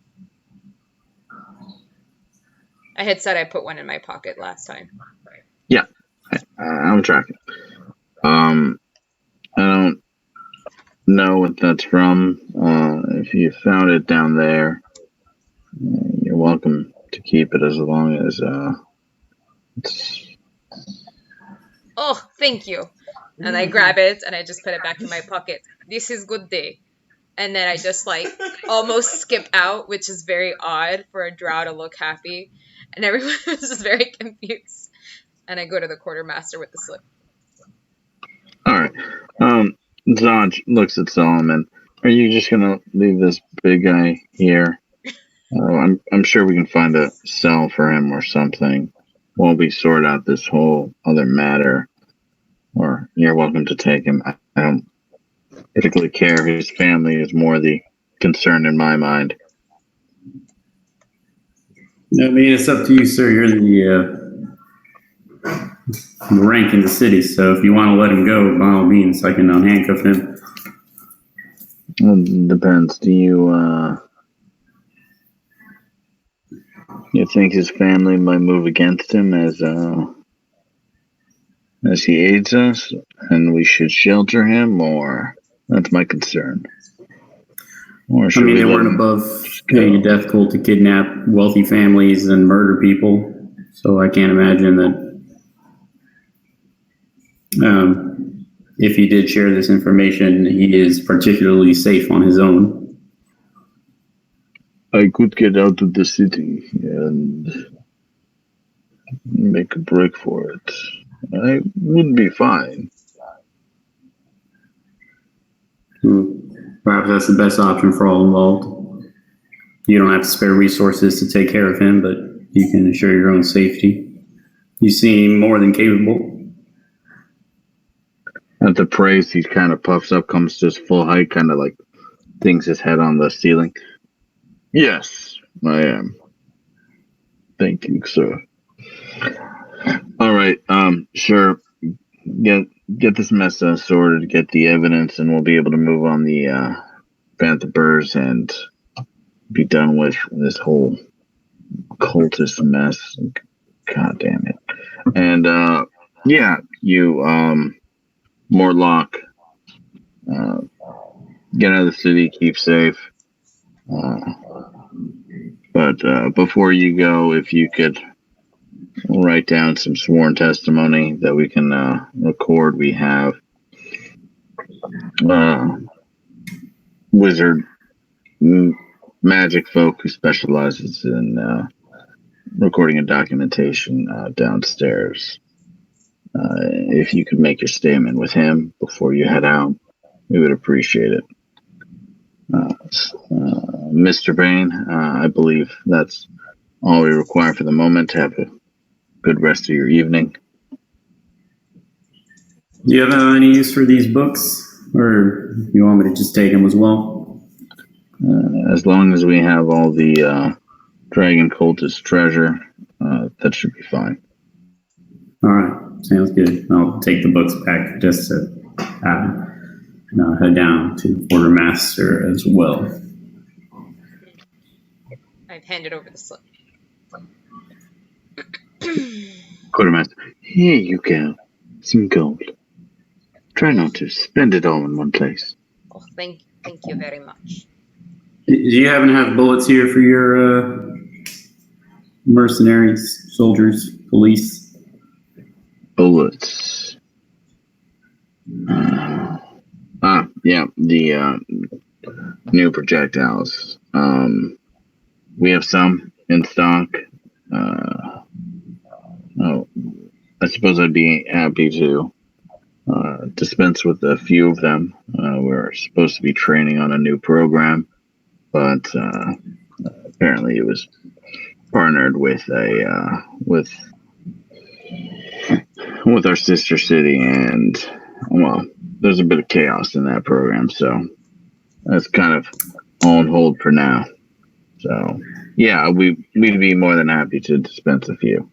S4: I had said I put one in my pocket last time.
S1: Yeah, I'm tracking. Um, I don't know what that's from. If you found it down there, you're welcome to keep it as long as it's.
S4: Oh, thank you. And I grab it and I just put it back in my pocket. This is good day. and then I just like almost skip out, which is very odd for a drow to look happy, and everyone was just very confused. And I go to the quartermaster with the slip.
S1: All right. Zaj looks at Solomon. Are you just gonna leave this big guy here? I'm sure we can find a cell for him or something while we sort out this whole other matter. Or you're welcome to take him. I don't particularly care. His family is more the concern in my mind.
S3: I mean, it's up to you, sir. You're the rank in the city, so if you want to let him go, by all means, I can unhandcuff him.
S1: Well, depends. Do you think his family might move against him as he aids us, and we should shelter him, or that's my concern? Or
S3: I mean, they weren't above paying a death toll to kidnap wealthy families and murder people, so I can't imagine that if he did share this information, he is particularly safe on his own.
S1: I could get out of the city and make a break for it. I would be fine.
S3: Perhaps that's the best option for all involved. You don't have to spare resources to take care of him, but you can ensure your own safety. You seem more than capable.
S1: At the praise, he kind of puffs up, comes to his full height, kind of like things his head on the ceiling. Yes, I am. Thank you, sir. All right, sure. Get this mess sorted, get the evidence, and we'll be able to move on the Bantha Burrs and be done with this whole cultist mess. God damn it. And yeah, you Morlock, get out of the city, keep safe. But before you go, if you could write down some sworn testimony that we can record. We have wizard magic folk who specializes in recording and documentation downstairs. If you could make your statement with him before you head out, we would appreciate it. Mr. Bain, I believe that's all we require for the moment. Have a good rest of your evening.
S3: Do you have any use for these books, or you want me to just take them as well?
S1: As long as we have all the dragon cultist treasure, that should be fine.
S3: All right, sounds good. I'll take the books back just to have them. And I'll head down to Quartermaster as well.
S4: I've handed over the slip.
S1: Quartermaster, here you go. Some gold. Try not to spend it all in one place.
S4: Oh, thank you very much.
S3: Do you happen to have bullets here for your mercenaries, soldiers, police?
S1: Bullets. Yeah, the new projectiles. We have some in stock. I suppose I'd be happy to dispense with a few of them. We're supposed to be training on a new program, but apparently it was partnered with with our sister city, and well, there's a bit of chaos in that program, so that's kind of on hold for now. So yeah, we'd be more than happy to dispense a few.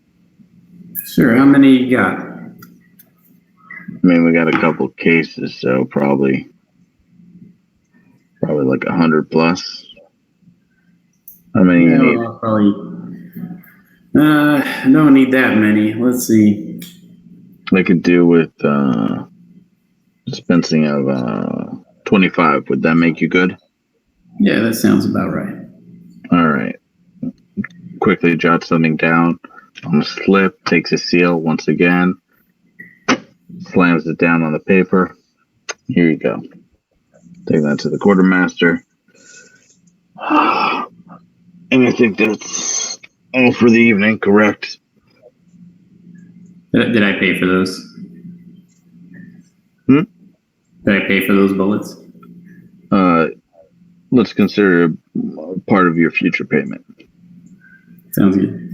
S3: Sure. How many you got?
S1: I mean, we got a couple cases, so probably like 100 plus. How many you need?
S3: Probably. Don't need that many. Let's see.
S1: I could do with dispensing of 25. Would that make you good?
S3: Yeah, that sounds about right.
S1: All right. Quickly jot something down on the slip, takes a seal once again, slams it down on the paper. Here you go. Take that to the quartermaster. And I think that's all for the evening, correct?
S3: Did I pay for those?
S1: Hmm?
S3: Did I pay for those bullets?
S1: Let's consider part of your future payment.
S3: Sounds good.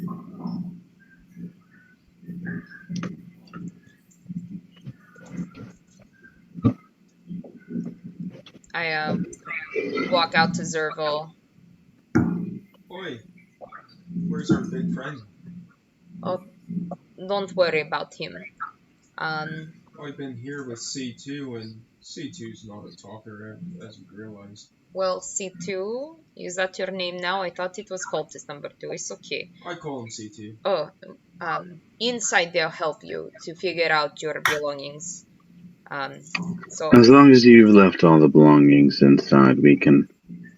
S4: I walk out to Zerval.
S2: Oi, where's our big friend?
S4: Oh, don't worry about him. Um,
S2: I've been here with C2, and C2's not a talker, as you realized.
S4: well, C2, is that your name now? I thought it was cultist number 2. It's okay.
S2: I call him C2.
S4: Oh, inside they'll help you to figure out your belongings. So
S1: As long as you've left all the belongings inside, we can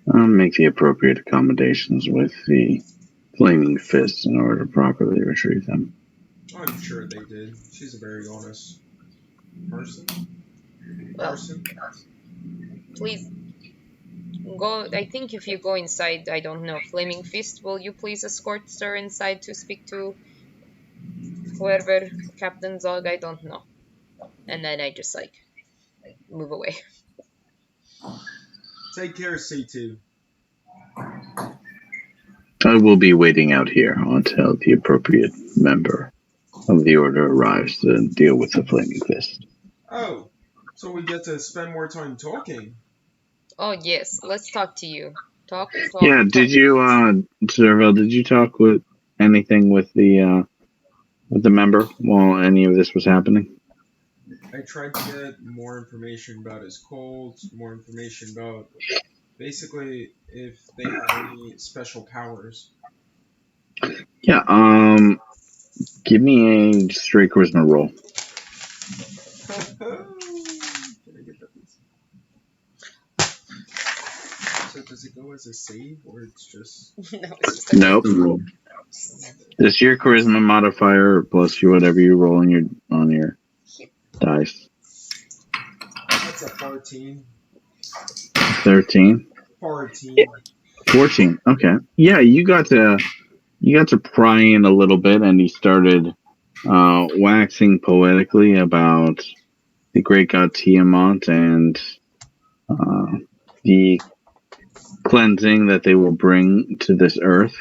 S1: make the appropriate accommodations with the Flaming Fist in order to properly retrieve them.
S2: I'm sure they did. She's a very honest person.
S4: well, please go. I think if you go inside, I don't know, Flaming Fist, will you please escort her inside to speak to whoever, Captain Zog? I don't know. And then I just like move away.
S2: Take care, C2.
S1: I will be waiting out here until the appropriate member of the Order arrives to deal with the Flaming Fist.
S2: Oh, so we get to spend more time talking.
S4: Oh yes, let's talk to you. Talk.
S1: Yeah, did you, Serval, did you talk with anything with the member while any of this was happening?
S2: I tried to get more information about his cult, more information about basically if they have any special powers.
S1: Yeah, give me a straight charisma roll.
S2: Can I get that, please? So does it go as a save, or it's just...
S4: No, it's just a
S1: Nope. This your charisma modifier plus you whatever you roll on your dice.
S2: That's a 14.
S1: 13.
S2: 14.
S1: 14. Okay. Yeah, you got to pry in a little bit, and he started waxing poetically about the great god Tiamat and the cleansing that they will bring to this earth,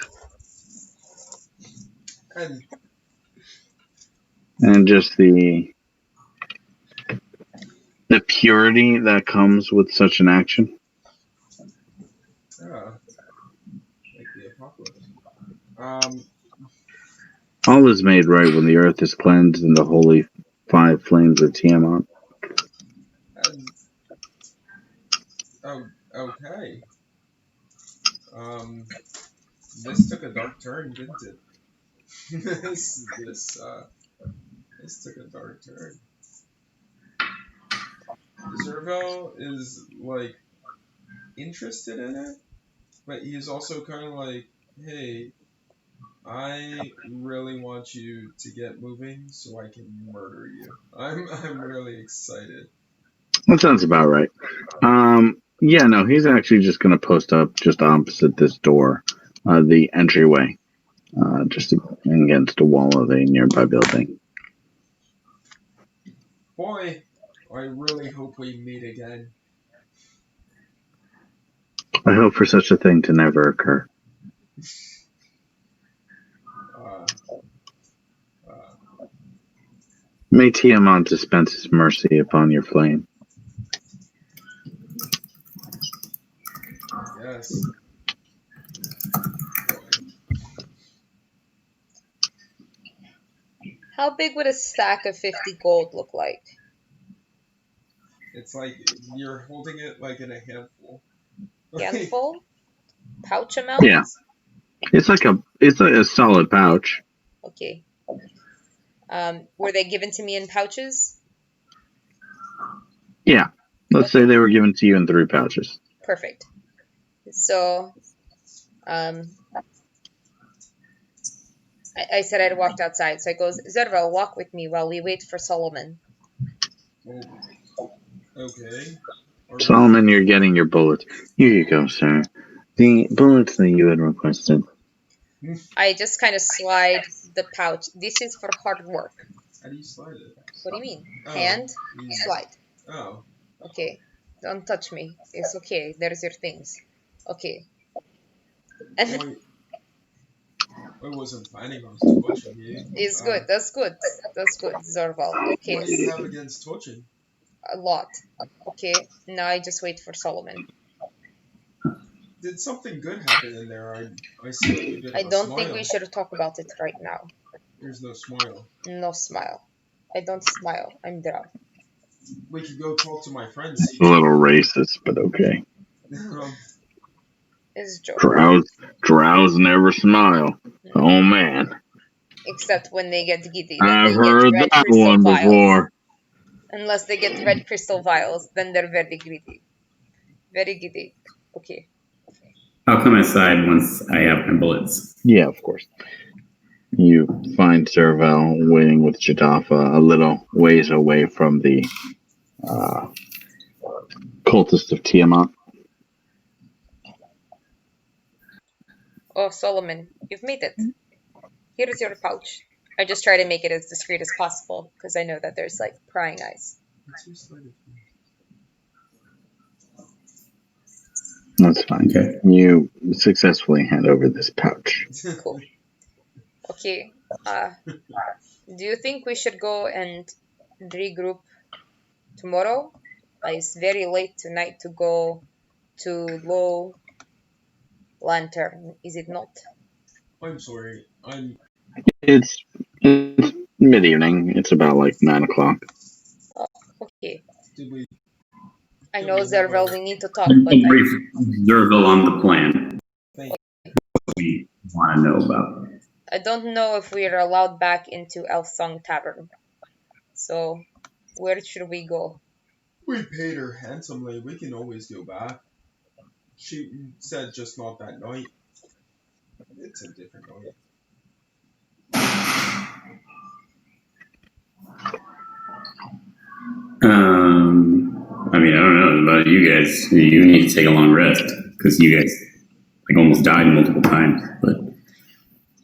S1: and just the purity that comes with such an action.
S2: Like the apocalypse.
S1: All is made right when the earth is cleansed in the holy 5 flames of Tiamat.
S2: Okay. This took a dark turn, didn't it? this took a dark turn. Zervo is like interested in it, but he's also kind of like, hey, I really want you to get moving so I can murder you. I'm really excited.
S1: That sounds about right. Yeah, no, he's actually just going to post up just opposite this door, the entryway, just against a wall of a nearby building.
S2: Boy, I really hope we meet again.
S1: I hope for such a thing to never occur. May Tiamat dispense his mercy upon your flame.
S2: Yes.
S4: How big would a stack of 50 gold look like?
S2: It's like you're holding it like in a handful.
S4: Handful? Pouch amount?
S1: Yeah. It's like a solid pouch.
S4: Okay. Were they given to me in pouches?
S1: Yeah. Let's say they were given to you in 3 pouches.
S4: Perfect. So, I said I'd walked outside. So I goes, Zerval, walk with me while we wait for Solomon.
S2: Oh, okay. Or
S1: Solomon, you're getting your bullets. Here you go, sir. The bullets that you had requested.
S4: I just kind of slide the pouch. This is for hard work.
S2: how do you slide it?
S4: What do you mean?
S2: Oh,
S4: Hand,
S2: you-
S4: slide.
S2: Oh,
S4: Okay. Don't touch me. It's okay. There's your things. Okay. And
S2: I wasn't planning on touching you.
S4: it's good. That's good. That's good, Zorval. Okay.
S2: What do you have against touching?
S4: A lot. Okay. Now I just wait for Solomon.
S2: Did something good happen in there? I see a wee bit
S4: I
S2: of a
S4: don't
S2: smile.
S4: think we should talk about it right now.
S2: There's no smile.
S4: No smile. I don't smile. I'm drunk.
S2: We could go talk to my friends.
S1: A little racist, but okay.
S4: It's a joke.
S1: Drows never smile. Oh man,
S4: Except when they get giddy. Then
S1: I've
S4: they get
S1: heard
S4: red
S1: that
S4: crystal
S1: one
S4: vials.
S1: before.
S4: Unless they get red crystal vials, then they're very giddy. Very giddy. Okay.
S3: I'll come aside once I have my bullets.
S1: Yeah, of course. You find Serval waiting with Jadafa a little ways away from the cultist of Tiamat.
S4: Oh, Solomon, you've made it. Here's your pouch. I just try to make it as discreet as possible because I know that there's like prying eyes.
S1: That's fine.
S3: Okay.
S1: You successfully hand over this pouch.
S4: Cool. Okay. Do you think we should go and regroup tomorrow? It's very late tonight to go to Low Lantern, is it not?
S2: I'm sorry.
S1: It's mid evening. It's about like 9 o'clock.
S4: Oh, okay.
S2: Did we?
S4: I
S2: Yeah,
S4: know,
S2: we have
S4: Zervel,
S2: a-
S4: we need to talk,
S3: I'll
S4: but I,
S3: brief Zerville on the plan.
S2: Thank
S3: We want to know about.
S4: I don't know if we are allowed back into Elf Song Tavern. So, where should we go?
S2: We paid her handsomely. We can always go back. She said just not that night. It's a different night.
S3: I mean, I don't know about you guys. You need to take a long rest because you guys like almost died multiple times. But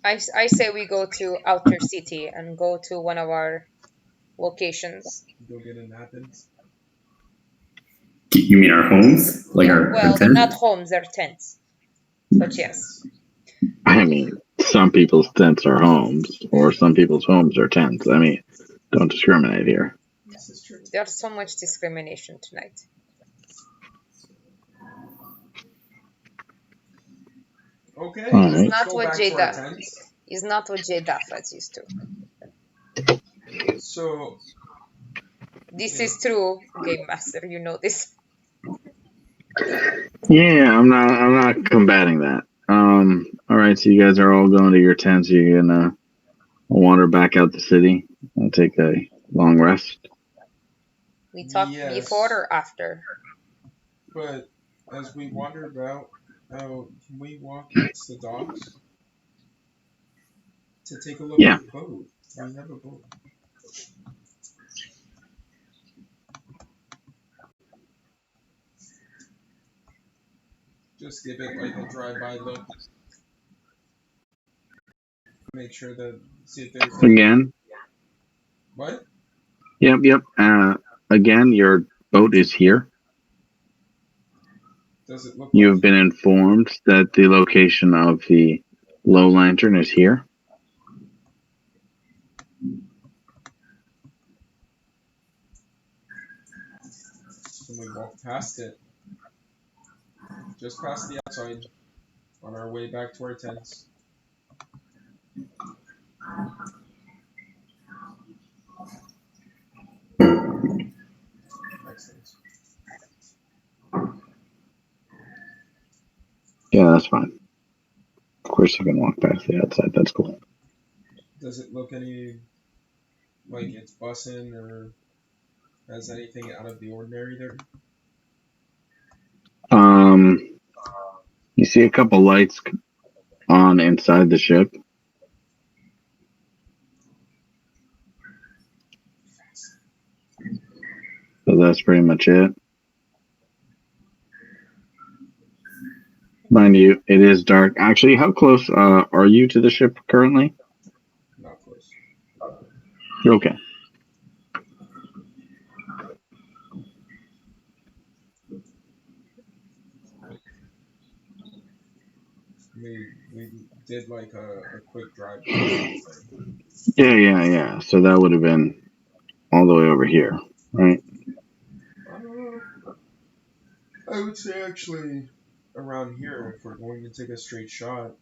S4: I say we go to Outer City and go to one of our locations.
S2: Go get a napping.
S3: you mean our homes, like
S4: Yeah,
S3: our
S4: well, they're
S3: tents?
S4: not homes, they're tents. But yes,
S1: I mean, some people's tents are homes, or some people's homes are tents. I mean, don't discriminate here.
S2: This is true.
S4: there's so much discrimination tonight.
S2: Okay.
S1: All
S4: It's
S1: right.
S4: not
S2: Go
S4: what
S2: back to our
S4: Jada
S2: tents.
S4: is not what Jada is used to.
S2: So
S4: This is true, Game Master. You know this.
S1: Yeah, I'm not combating that. All right, so you guys are all going to your tents. You're gonna wander back out the city and take a long rest.
S4: We talked
S2: Yes.
S4: before or after.
S2: But as we wander about, can we walk past the docks to take a look
S1: Yeah.
S2: at the boat? We have a boat. Just give it like a drive-by look. Make sure that see if there's any,
S1: Again.
S2: what?
S1: Yep. Again, your boat is here.
S2: Does it look
S1: You
S2: like
S1: have been informed that the location of the low lantern is here.
S2: Can we walk past it? Just past the outside on our way back to our tents. Excellent.
S1: Yeah, that's fine. Of course, you can walk past the outside. That's cool.
S2: Does it look any like it's bussin' or has anything out of the ordinary there?
S1: You see a couple lights on inside the ship. So that's pretty much it. Mind you, it is dark. Actually, how close are you to the ship currently?
S2: Not close.
S1: You're okay.
S2: We did like a quick drive by kind of thing.
S1: Yeah. So that would have been all the way over here, right?
S2: Uh, I would say actually around here if we're going to take a straight shot.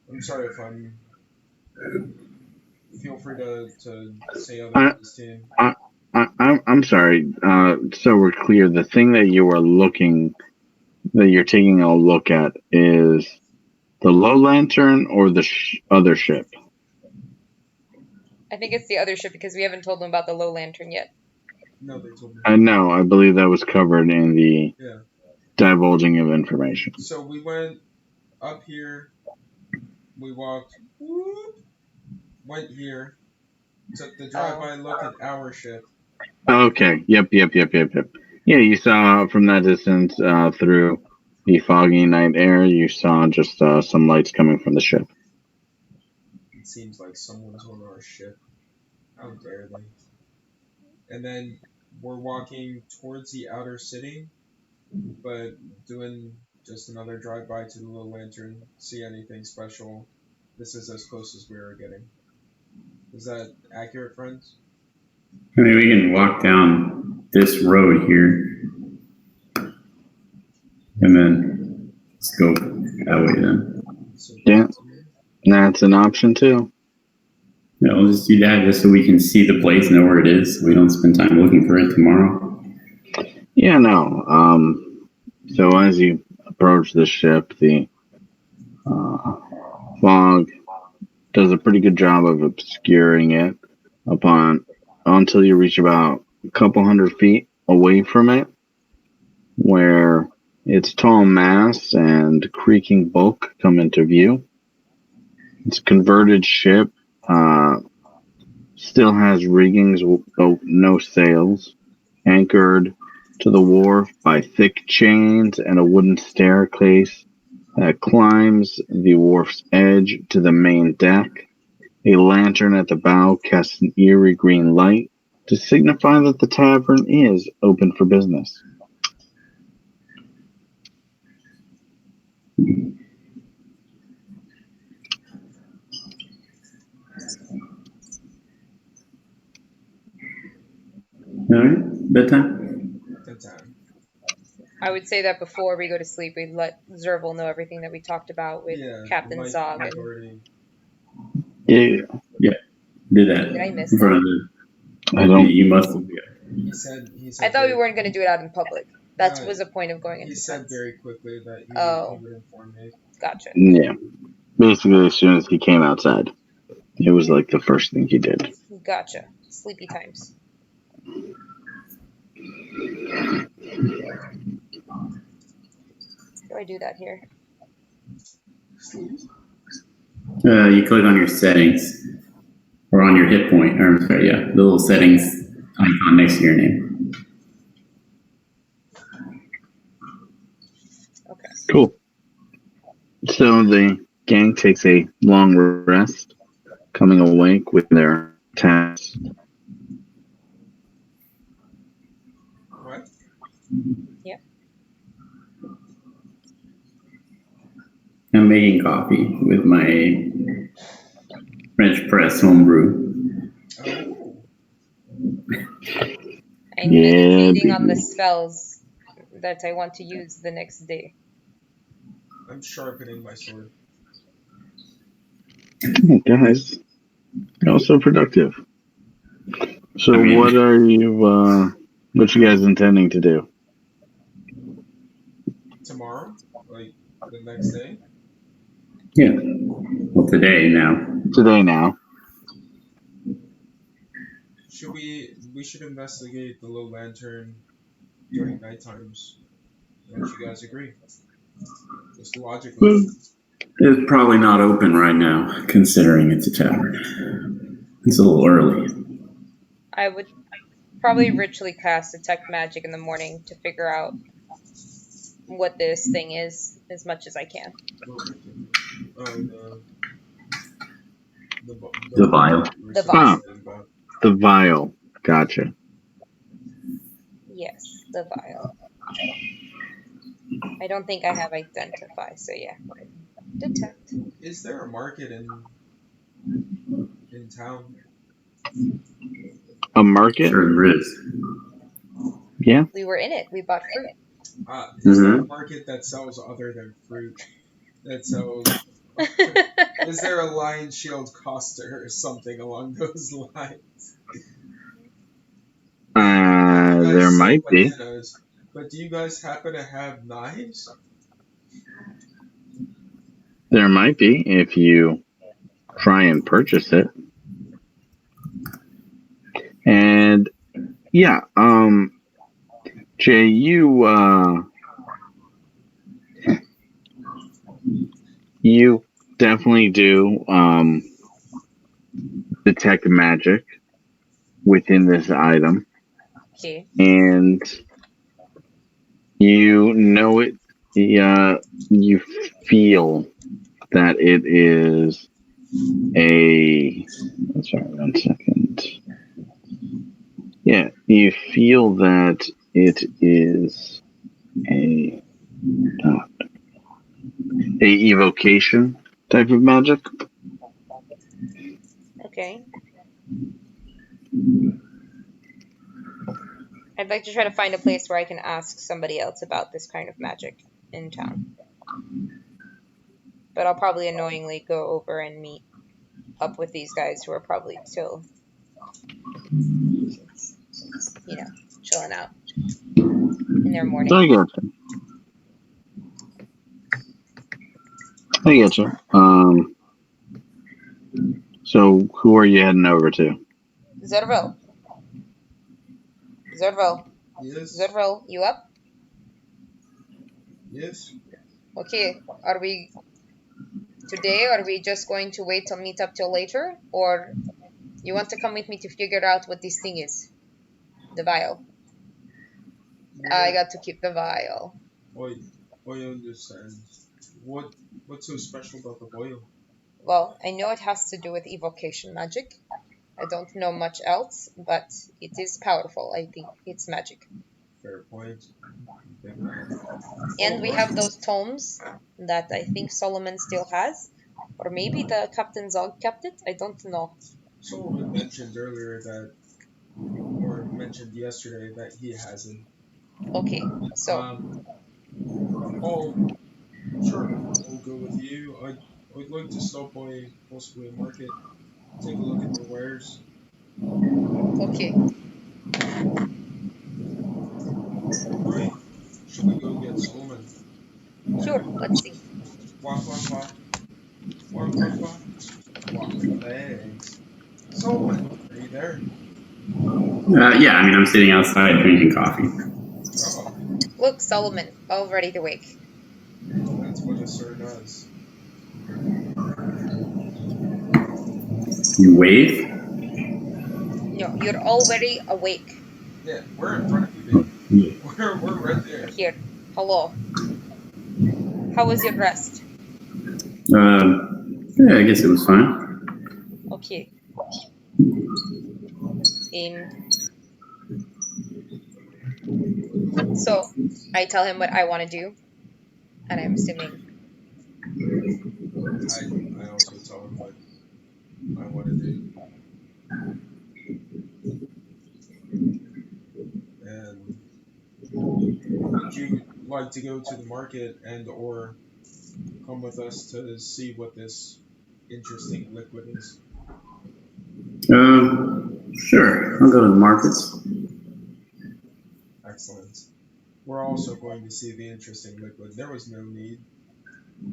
S2: I'm sorry if I'm. Feel free to say
S1: I,
S2: otherwise, team.
S1: I'm sorry. So we're clear. The thing that you're taking a look at is the low lantern or the other ship.
S4: I think it's the other ship because we haven't told them about the low lantern yet.
S2: No, they told me.
S1: I know. I believe that was covered in the
S2: Yeah.
S1: divulging of information.
S2: So we went up here. We walked. Whoop, went here. Took the drive-by look at our ship.
S1: Okay. Yep. Yeah, you saw from that distance through the foggy night air. You saw just some lights coming from the ship.
S2: It seems like someone's on our ship. How dare they? And then we're walking towards the outer city, but doing just another drive-by to the little lantern. See anything special? This is as close as we are getting. Is that accurate, friends?
S3: I mean, we can walk down this road here, and then let's go that way then.
S2: So
S1: Yeah, that's an option too.
S3: Yeah, we'll just do that just so we can see the place, know where it is. So we don't spend time looking for it tomorrow.
S1: Yeah, no. So as you approach the ship, the fog does a pretty good job of obscuring it upon until you reach about a couple hundred feet away from it, where its tall masts and creaking bulk come into view. Its converted ship still has riggings, though no sails, anchored to the wharf by thick chains and a wooden staircase that climbs the wharf's edge to the main deck. A lantern at the bow casts an eerie green light to signify that the tavern is open for business.
S3: All right, bedtime.
S2: Good time.
S4: I would say that before we go to sleep, we'd let Zerval know everything that we talked about with
S2: Yeah,
S4: Captain Zog.
S2: Mike
S4: And
S2: already.
S1: Yeah,
S3: Did that
S4: did I miss
S3: in front
S4: that?
S3: of the.
S1: I don't.
S3: You must have.
S2: He said.
S4: I thought we weren't going to do it out in public. That was the point of going
S2: He
S4: into
S2: said
S4: tents.
S2: very quickly that he
S4: Oh,
S2: would inform me.
S4: gotcha.
S1: Yeah, basically, as soon as he came outside, it was like the first thing he did.
S4: Gotcha. Sleepy times. How do I do that here?
S2: Sleep.
S3: You click on your settings or on your hit point. Or I'm sorry, yeah, the little settings icon next to your name.
S4: Okay.
S1: Cool. So the gang takes a long rest, coming awake with their tasks.
S2: What?
S4: Yeah.
S3: I'm making coffee with my French press homebrew.
S2: Oh.
S4: I'm
S1: Yeah,
S4: meditating on the
S1: baby.
S4: spells that I want to use the next day.
S2: I'm sharpening my sword.
S1: Guys, you're also productive. So
S3: I mean,
S1: what you guys intending to do?
S2: Tomorrow? Like the next day?
S3: yeah. Well, today now.
S1: Today now.
S2: Should we should investigate the low lantern during night times. Don't you guys agree? Just logically.
S3: Well, it's probably not open right now, considering it's a tavern. It's a little early.
S4: I would probably ritually cast detect magic in the morning to figure out what this thing is as much as I can.
S2: What particular? Oh,
S3: The vial.
S2: you were
S4: The vial.
S2: saying about.
S1: The vial. Gotcha.
S4: Yes, the vial. I don't think I have identify, so yeah. Detect.
S2: Is there a market in town?
S1: A market?
S3: Sure there is.
S1: Yeah.
S4: We were in it. We bought fruit.
S2: Is there
S3: Mm-hmm.
S2: a market that sells other than fruit? That sells. Is there a lion shield coster or something along those lines? You guys
S1: There
S2: sell
S1: might be.
S2: bananas, but do you guys happen to have knives?
S1: There might be if you try and purchase it. And yeah, Jay, you definitely do detect magic within this item,
S4: Okay.
S1: and you know it. You feel that it is a. Sorry, 1 second. Yeah, you feel that it is a a evocation type of magic.
S4: Okay. I'd like to try to find a place where I can ask somebody else about this kind of magic in town. But I'll probably annoyingly go over and meet up with these guys who are probably still, chilling out in their morning.
S1: I get you. I get you. So who are you heading over to?
S4: Zervel.
S2: Yes.
S4: Zervel, you up?
S2: Yes.
S4: Okay. Are we today? Are we just going to wait till meet up till later? Or you want to come with me to figure out what this thing is? The vial. I got to keep the vial.
S2: I understand. What what's so special about the boil?
S4: Well, I know it has to do with evocation magic. I don't know much else, but it is powerful. I think it's magic.
S2: Fair point. Big man.
S4: And we
S2: Alright.
S4: have those tomes that I think Solomon still has. Or maybe the Captain Zog kept it. I don't know.
S2: Solomon mentioned earlier that, or mentioned yesterday that he hasn't.
S4: Okay, so
S2: Oh, sure. I'll go with you. I'd like to stop by possibly a market, take a look at the wares.
S4: okay,
S2: Right. Should we go get Solomon?
S4: sure. Let's see.
S2: Walk, walk, walk. Walk, walk, walk. Walk with the legs. Solomon, are you there?
S3: Yeah, I mean, I'm sitting outside drinking coffee.
S2: Oh,
S4: Look, Solomon, already awake.
S2: that's what a sir does.
S3: You wave?
S4: No, you're already awake.
S2: Yeah, we're in front of you, baby.
S3: Yeah.
S2: We're right there.
S4: Here. Hello. How was your rest?
S3: Yeah, I guess it was fine.
S4: Okay. Um. So I tell him what I want to do, and I'm assuming.
S2: I also tell him what I want to do. And would you like to go to the market and or come with us to see what this interesting liquid is?
S3: Sure. I'll go to the markets.
S2: Excellent. We're also going to see the interesting liquid. There was no need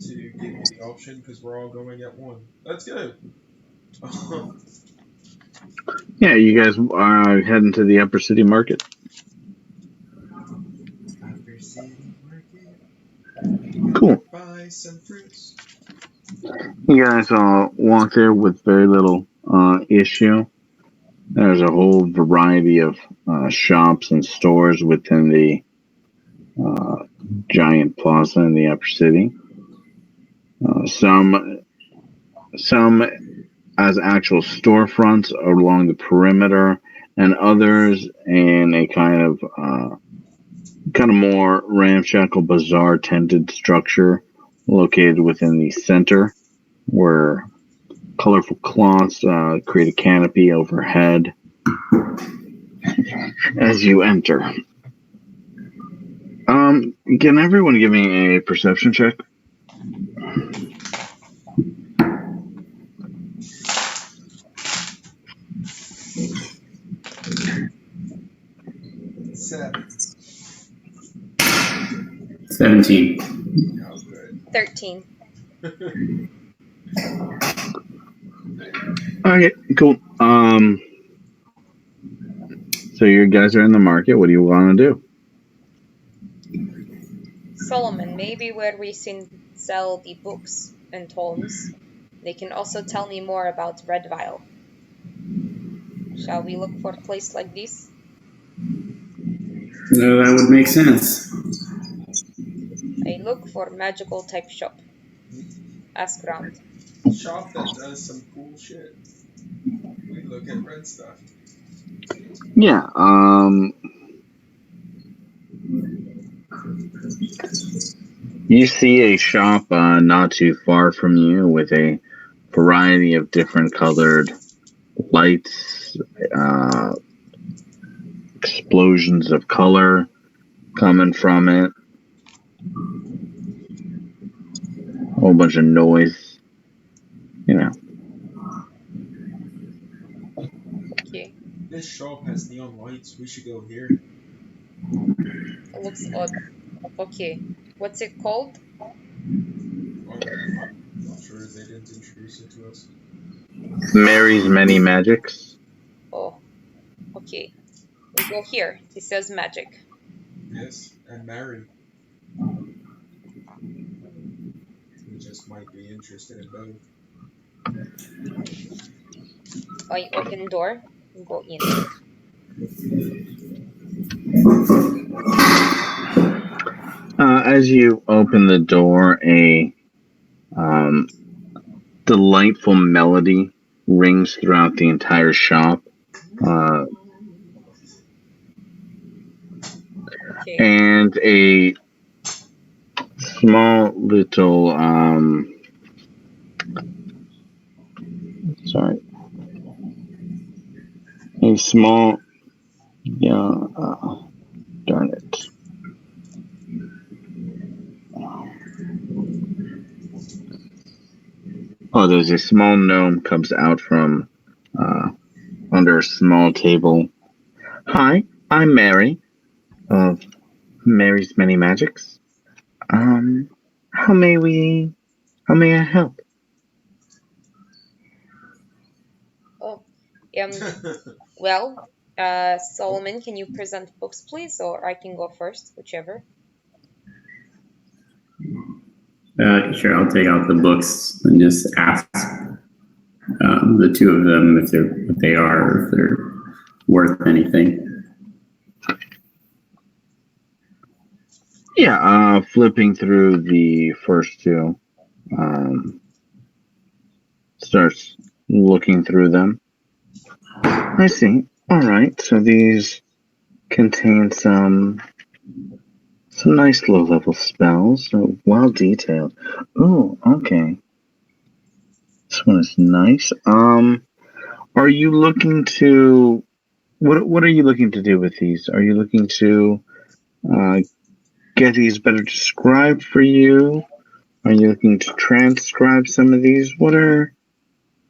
S2: to give me the option because we're all going at one. That's good.
S1: Yeah, you guys are heading to the Upper City Market.
S2: Upper City Market.
S1: Cool.
S2: Buy some fruits.
S1: You guys all walk there with very little issue. There's a whole variety of shops and stores within the giant plaza in the upper city. Some as actual storefronts along the perimeter, and others in a kind of more ramshackle, bazaar tented structure located within the center, where colorful cloths create a canopy overhead as you enter. Can everyone give me a perception check?
S2: Seven.
S3: 17.
S2: Oh, good.
S4: 13.
S1: Okay, cool. So you guys are in the market. What do you want to do?
S4: Solomon, maybe where we sell the books and tomes, they can also tell me more about Red Vial. Shall we look for a place like this?
S3: No, that would make sense.
S4: I look for magical type shop. Ask round.
S2: Shop that does some cool shit. We look at red stuff.
S1: Yeah. You see a shop not too far from you with a variety of different colored lights, explosions of color coming from it, a whole bunch of noise, you know.
S4: Okay.
S2: This shop has neon lights. We should go here.
S4: It looks odd. Okay. What's it called?
S2: I'm not sure they didn't introduce it to us.
S1: Mary's Many Magics.
S4: Oh, okay. We go here. It says magic.
S2: Yes, and Mary. We just might be interested in both.
S4: I open door and go in.
S1: As you open the door, a um, delightful melody rings throughout the entire shop.
S4: Okay.
S1: And a small little sorry, a small, yeah, darn it. Oh, there's a small gnome comes out from under a small table. Hi, I'm Mary of Mary's Many Magics. Um, how how may I help?
S4: Oh, well, Solomon, can you present books, please? Or I can go first, whichever.
S3: Sure, I'll take out the books and just ask the two of them if they are, or if they're worth anything.
S1: Yeah, flipping through the first two, starts looking through them. I see. All right, so these contain some nice low-level spells, so well detailed. Oh, okay. This one is nice. Are you looking to what are you looking to do with these? Are you looking to uh, get these better described for you? Are you looking to transcribe some of these? What are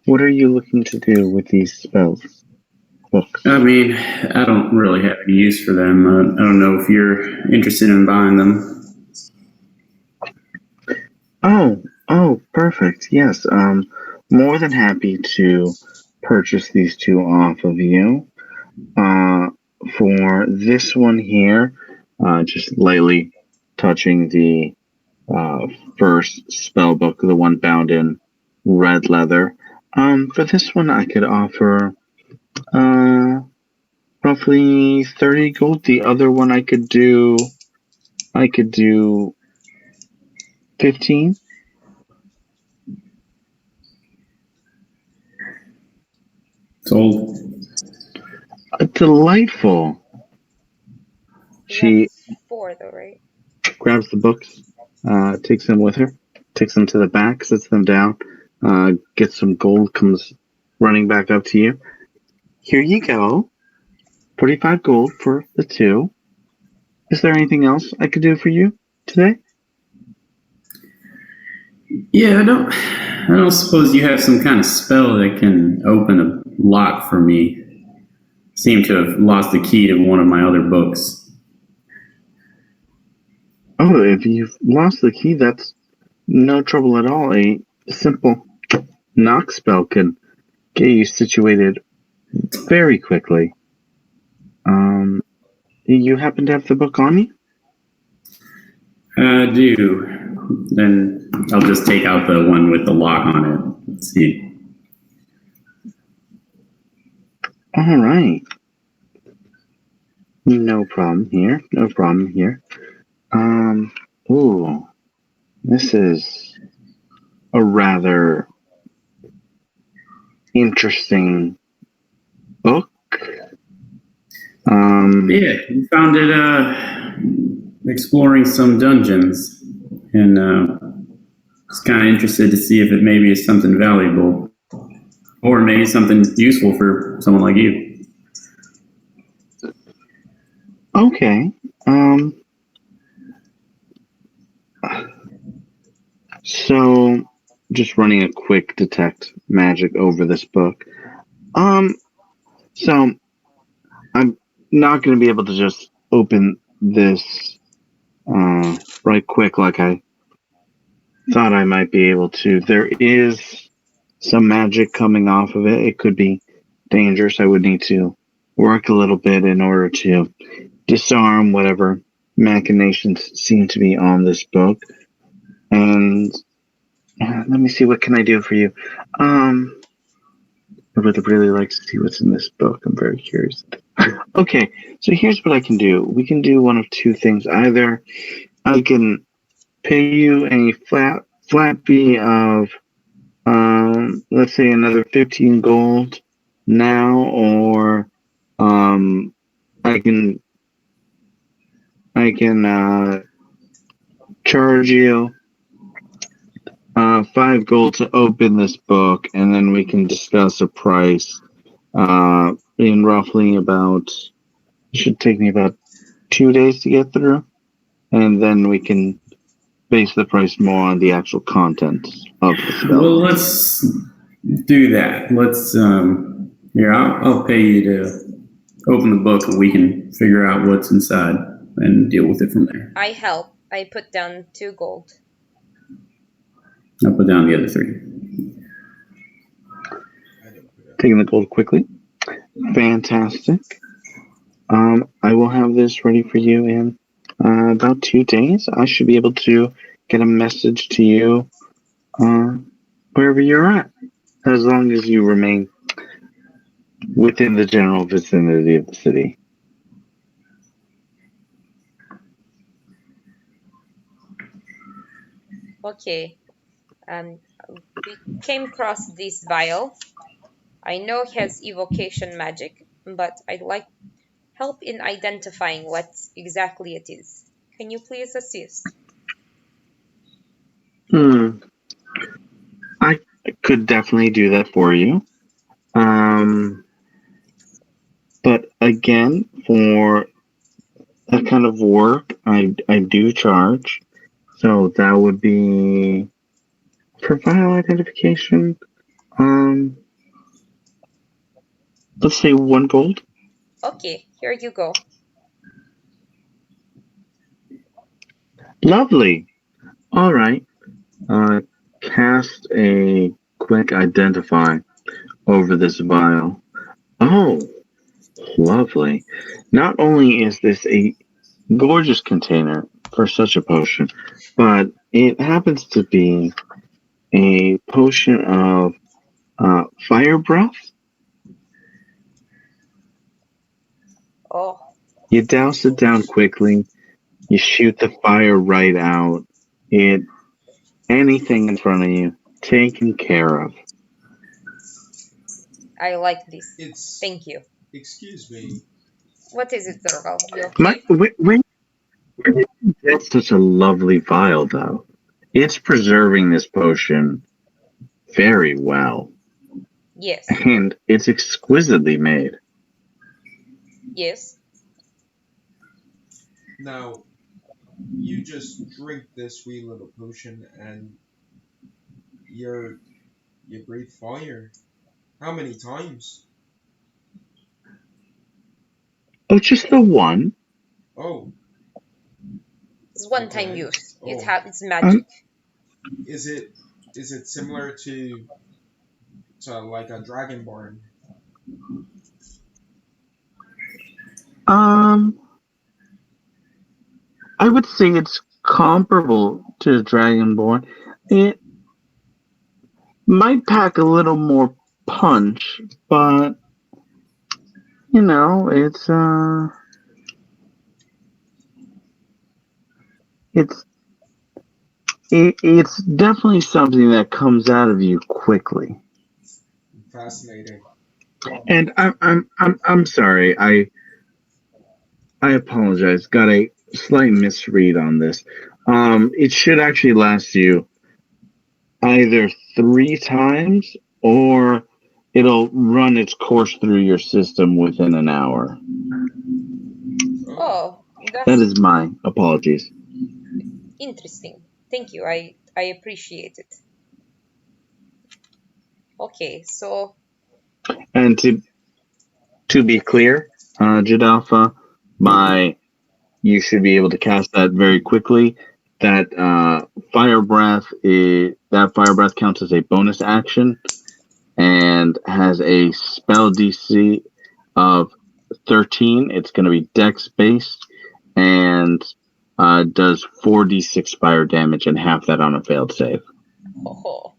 S1: you looking to do with these spells? Books.
S3: I mean, I don't really have any use for them. I don't know if you're interested in buying them.
S1: Oh, perfect. Yes. More than happy to purchase these two off of you. For this one here, just lightly touching the first spell book, the one bound in red leather. For this one, I could offer roughly 30 gold. The other one I could do I could do 15.
S3: Sold.
S1: Delightful.
S4: We have
S1: She
S4: 4 though, right?
S1: grabs the books, takes them with her, takes them to the back, sits them down, gets some gold, comes running back up to you. Here you go. 45 gold for the 2. Is there anything else I could do for you today?
S3: Yeah, I don't suppose you have some kind of spell that can open a lock for me. Seem to have lost the key to one of my other books.
S1: Oh, if you've lost the key, that's no trouble at all. A simple knock spell can get you situated very quickly. You happen to have the book on you?
S3: I do. Then I'll just take out the one with the lock on it. Let's see.
S1: All right. No problem here. No problem here. Ooh, this is a rather interesting book.
S3: Yeah, we found it exploring some dungeons, and was kind of interested to see if it maybe is something valuable, or maybe something useful for someone like you.
S1: Okay. So just running a quick detect magic over this book. So I'm not going to be able to just open this right quick like I thought I might be able to. There is some magic coming off of it. It could be dangerous. I would need to work a little bit in order to disarm whatever machinations seem to be on this book. And let me see, what can I do for you? I would really like to see what's in this book. I'm very curious. Okay, so here's what I can do. We can do one of two things. Either I can pay you a flat fee of let's say another 15 gold now, or I can charge you 5 gold to open this book, and then we can discuss a price in roughly about, it should take me about 2 days to get through, and then we can base the price more on the actual contents of the spell.
S3: Well, let's do that. Let's here. I'll pay you to open the book, and we can figure out what's inside and deal with it from there.
S4: I help. I put down 2 gold.
S3: I'll put down the other 3.
S1: Taking the gold quickly. Fantastic. I will have this ready for you in about 2 days. I should be able to get a message to you wherever you're at, as long as you remain within the general vicinity of the city.
S4: Okay. We came across this vial. I know it has evocation magic, but I'd like help in identifying what exactly it is. Can you please assist?
S1: I could definitely do that for you. But again, for that kind of work, I do charge. So that would be for file identification. Let's say 1 gold.
S4: Okay, here you go.
S1: Lovely. All right. Cast a quick identify over this vial. Oh, lovely. Not only is this a gorgeous container for such a potion, but it happens to be a potion of fire breath.
S4: Oh,
S1: You douse it down quickly, You shoot the fire right out. It anything in front of you, taken care of.
S4: I like this.
S2: It's.
S4: Thank you.
S2: Excuse me.
S4: What is it, Durgal? You
S1: My,
S4: okay?
S1: where did you get such a lovely vial, though? It's preserving this potion very well,
S4: Yes.
S1: and it's exquisitely made.
S4: Yes.
S2: Now, you just drink this wee little potion and you're you breathe fire. How many times?
S1: Oh, just the one?
S2: Oh,
S4: It's one time
S2: okay.
S4: use.
S2: Oh,
S4: It's magic.
S1: Um,
S2: is it is it similar to like a dragonborn?
S1: um, I would say it's comparable to Dragonborn. It might pack a little more punch, but it's it's definitely something that comes out of you quickly.
S2: Fascinating.
S1: And I'm sorry. I apologize. Got a slight misread on this. It should actually last you either 3 times or it'll run its course through your system within an hour.
S2: Oh,
S4: Oh,
S1: That
S4: that's
S1: is my apologies.
S4: interesting. Thank you. I appreciate it. Okay, so
S1: And to be clear, Jadalpha, my you should be able to cast that very quickly. That fire breath counts as a bonus action and has a spell DC of 13. It's going to be Dex based and does 4d6 fire damage and half that on a failed save.
S4: oh,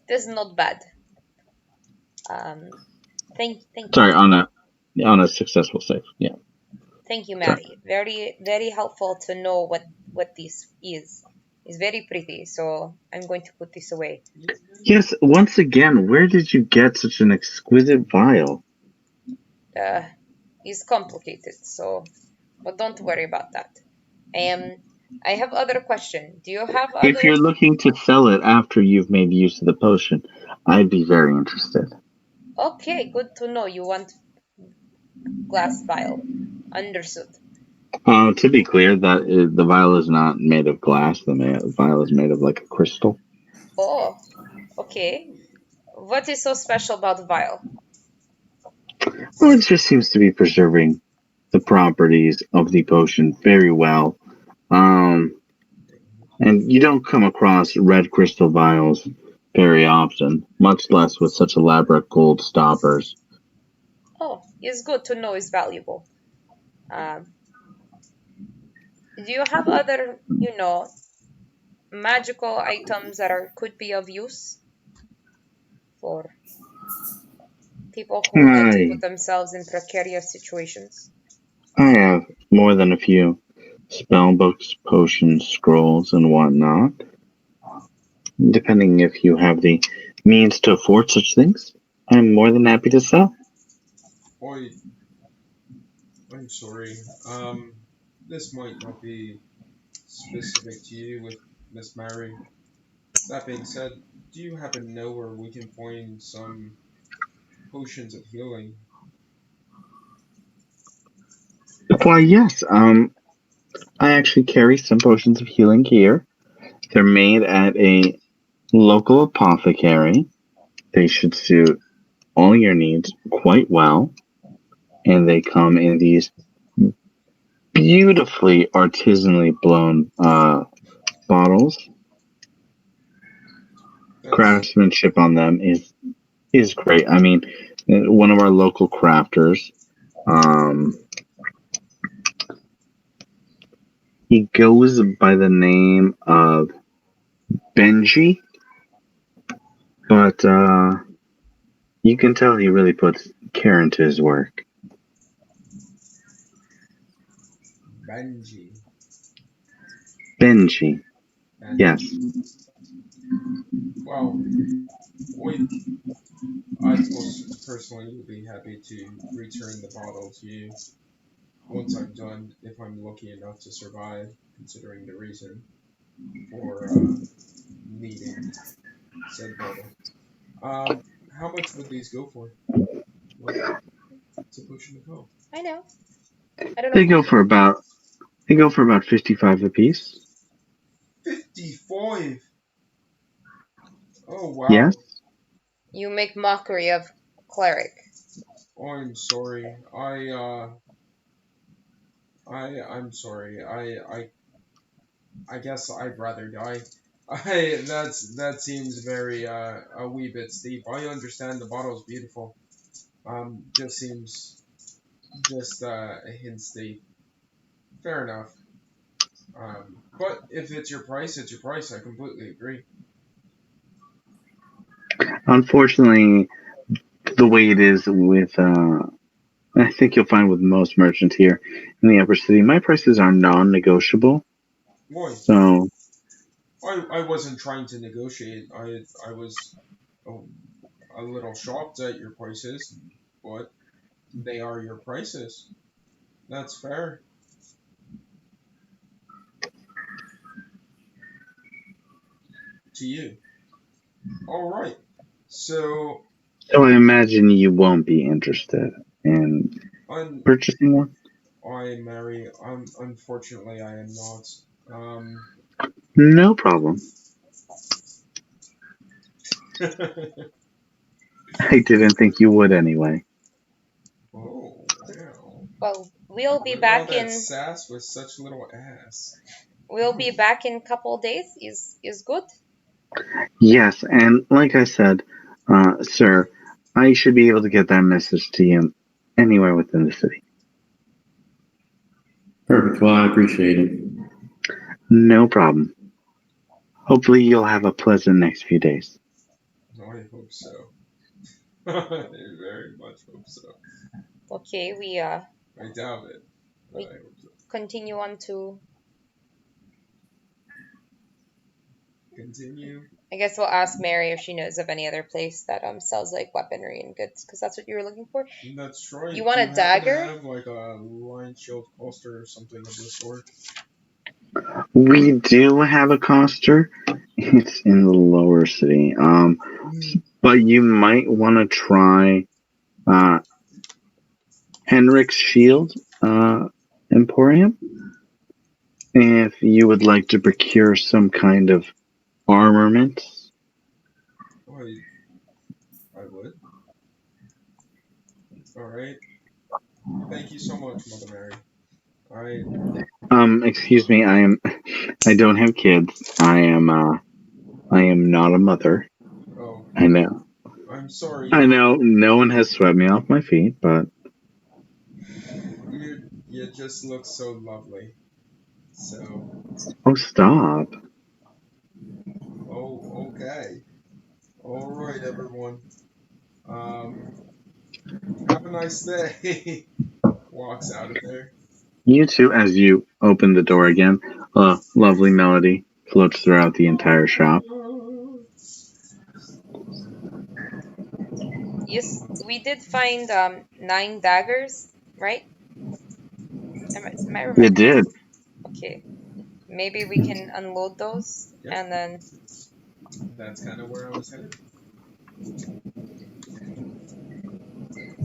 S4: this is not bad. Um, thank you.
S1: Sorry, on a successful save. Yeah.
S4: Thank you,
S1: Sorry.
S4: Mary. Very helpful to know what this is. It's very pretty, so I'm going to put this away.
S1: Yes. Once again, where did you get such an exquisite vial?
S4: Uh, it's complicated, so but don't worry about that. Um, I have other question. Do you have
S1: If
S4: other?
S1: you're looking to sell it after you've made use of the potion, I'd be very interested.
S4: Okay, good to know. You want glass vial. Understood.
S1: To be clear, the vial is not made of glass. The vial is made of like a crystal.
S4: Oh, okay. What is so special about the vial?
S1: Well, it just seems to be preserving the properties of the potion very well. Um, and you don't come across red crystal vials very often, much less with such elaborate gold stoppers.
S4: Oh, it's good to know. It's valuable. Um, do you have other, magical items that could be of use for people who would like to put
S1: I
S4: themselves in precarious situations?
S1: I have more than a few spell books, potions, scrolls, and whatnot. Depending if you have the means to afford such things, I'm more than happy to sell.
S2: boy, I'm sorry. This might not be specific to you with Miss Mary. That being said, do you happen to know where we can find some potions of healing?
S1: Why, yes, I actually carry some potions of healing here. They're made at a local apothecary. They should suit all your needs quite well, and they come in these beautifully artisanally blown bottles.
S2: That's
S1: Craftsmanship on them is great. I mean, one of our local crafters, um, he goes by the name of Benji, but you can tell he really puts care into his work.
S2: Benji.
S1: Benji.
S2: And
S1: Yes.
S2: well, I personally would be happy to return the bottle to you once I'm done, if I'm lucky enough to survive, considering the reason for needing said bottle. How much would these go for? What's a potion of health?
S4: I know. I don't know
S1: They
S4: if we
S1: go
S4: can.
S1: for about 55 apiece.
S2: 55. Oh
S1: Yes.
S2: wow.
S4: You make mockery of cleric.
S2: I'm sorry. I'm sorry. I guess I'd rather die. That seems very a wee bit steep. I understand the bottle's beautiful. Just seems just a hint steep. Fair enough. But if it's your price, it's your price. I completely agree.
S1: Unfortunately, the way it is with, I think you'll find with most merchants here in the upper city, my prices are non-negotiable.
S2: Why?
S1: So,
S2: I wasn't trying to negotiate. I was oh, a little shocked at your prices, but they are your prices. That's fair. To you. All right. So
S1: so I imagine you won't be interested in
S2: I'm
S1: purchasing one.
S2: I marry. Unfortunately I am not. Um.
S1: No problem. I didn't think you would anyway.
S2: Oh wow!
S4: Well, we'll be
S2: With all
S4: back
S2: that
S4: in.
S2: sass with such little ass.
S4: We'll be back in couple days. Is good.
S1: Yes, and like I said, sir, I should be able to get that message to you anywhere within the city.
S3: Perfect. Well, I appreciate it.
S1: No problem. Hopefully, you'll have a pleasant next few days.
S2: I hope so. I very much hope so.
S4: Okay,
S2: I doubt it, but
S4: we
S2: I hope so.
S4: continue on to.
S2: Continue.
S4: I guess we'll ask Mary if she knows of any other place that sells like weaponry and goods, because that's what you were looking for.
S2: That's right.
S4: You want
S2: Do
S4: a
S2: you happen to
S4: dagger?
S2: have like a lion shield holster or something of the sort?
S1: We do have a coster. It's in the lower city. But you might want to try uh, Henrik's Shield Emporium if you would like to procure some kind of armament.
S2: Oh, I would. All right. Thank you so much, Mother Mary.
S1: Excuse me, I don't have kids. I am not a mother.
S2: Oh,
S1: I know.
S2: I'm sorry.
S1: I know no one has swept me off my feet, but
S2: You just look so lovely. So,
S1: oh, stop.
S2: oh, okay. All right, everyone. Um, have a nice day. Walks out of there.
S1: You too, as you open the door again, a lovely melody floats throughout the entire shop.
S4: Yes, we did find 9 daggers, right? Am I
S1: You
S4: remembering?
S1: did.
S4: Okay, maybe we can unload those
S2: Yep,
S4: and then
S2: that's kind of where I was headed.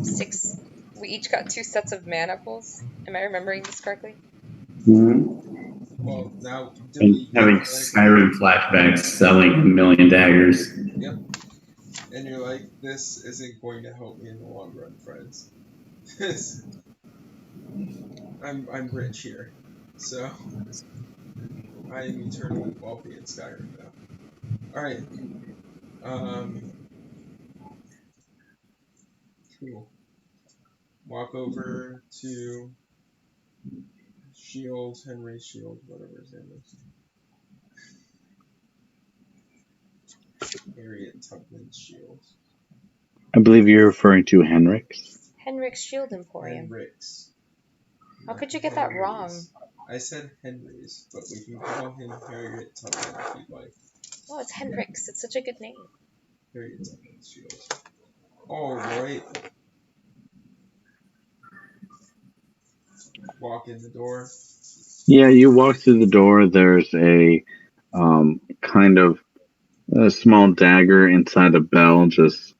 S4: 6. We each got 2 sets of manacles. Am I remembering this correctly?
S3: Mhm.
S2: Well, now
S3: And
S2: delete
S3: having
S2: hypothetically.
S3: Skyrim flashbacks, selling a million daggers.
S2: Yep. And you're like, this isn't going to help me in the long run, friends. I'm rich here, so I am eternally wealthy in Skyrim now. All right. Um. Cool. Walk over to Shield, Henry Shield, whatever his name is. Harriet Tubman Shield.
S1: I believe you're referring to Henrik's.
S4: Henrik's Shield Emporium.
S2: Henrik's.
S4: How
S2: Not
S4: could you get that wrong?
S2: Henry's. I said Henry's, but we can call him Harriet Tubman if you'd like.
S4: Oh, it's Hendrix. It's such a good name.
S2: Harriet Tubman, she goes. All right. Walk in the door.
S1: Yeah, you walk through the door. There's a kind of a small dagger inside a bell, just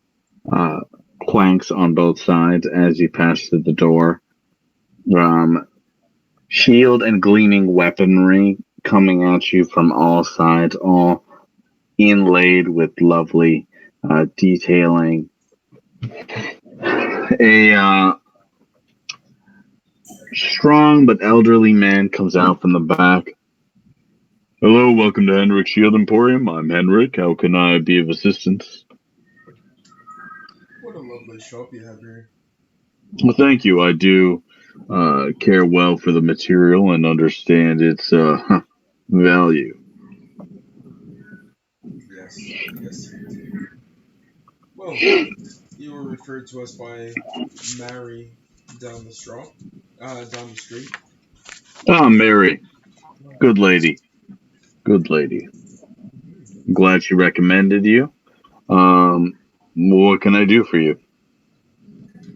S1: uh, clanks on both sides as you pass through the door. Shield and gleaming weaponry coming at you from all sides, all inlaid with lovely detailing. A strong but elderly man comes out from the back. Hello, welcome to Henrik Shield Emporium. I'm Henrik. How can I be of assistance?
S2: What a lovely shop you have here.
S1: Well, thank you. I do care well for the material and understand its value.
S2: Yes, yes, indeed. Well, you were referred to us by Mary down the down the street.
S1: Ah, Mary. Good lady. Good lady.
S2: Hmm.
S1: I'm glad she recommended you. What can I do for you?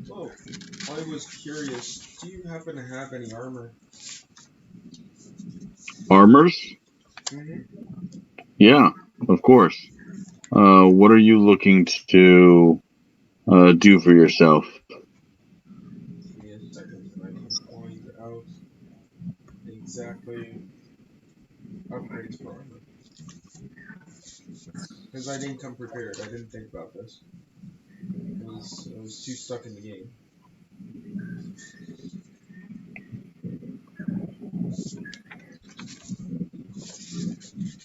S2: Well, I was curious. Do you happen to have any armor?
S1: Armors?
S2: Mm-hmm.
S1: Yeah, of course. What are you looking to do for yourself?
S2: Give me a second, and I can find out exactly upgrades for armor. Because I didn't come prepared. I didn't think about this. I was too stuck in the game.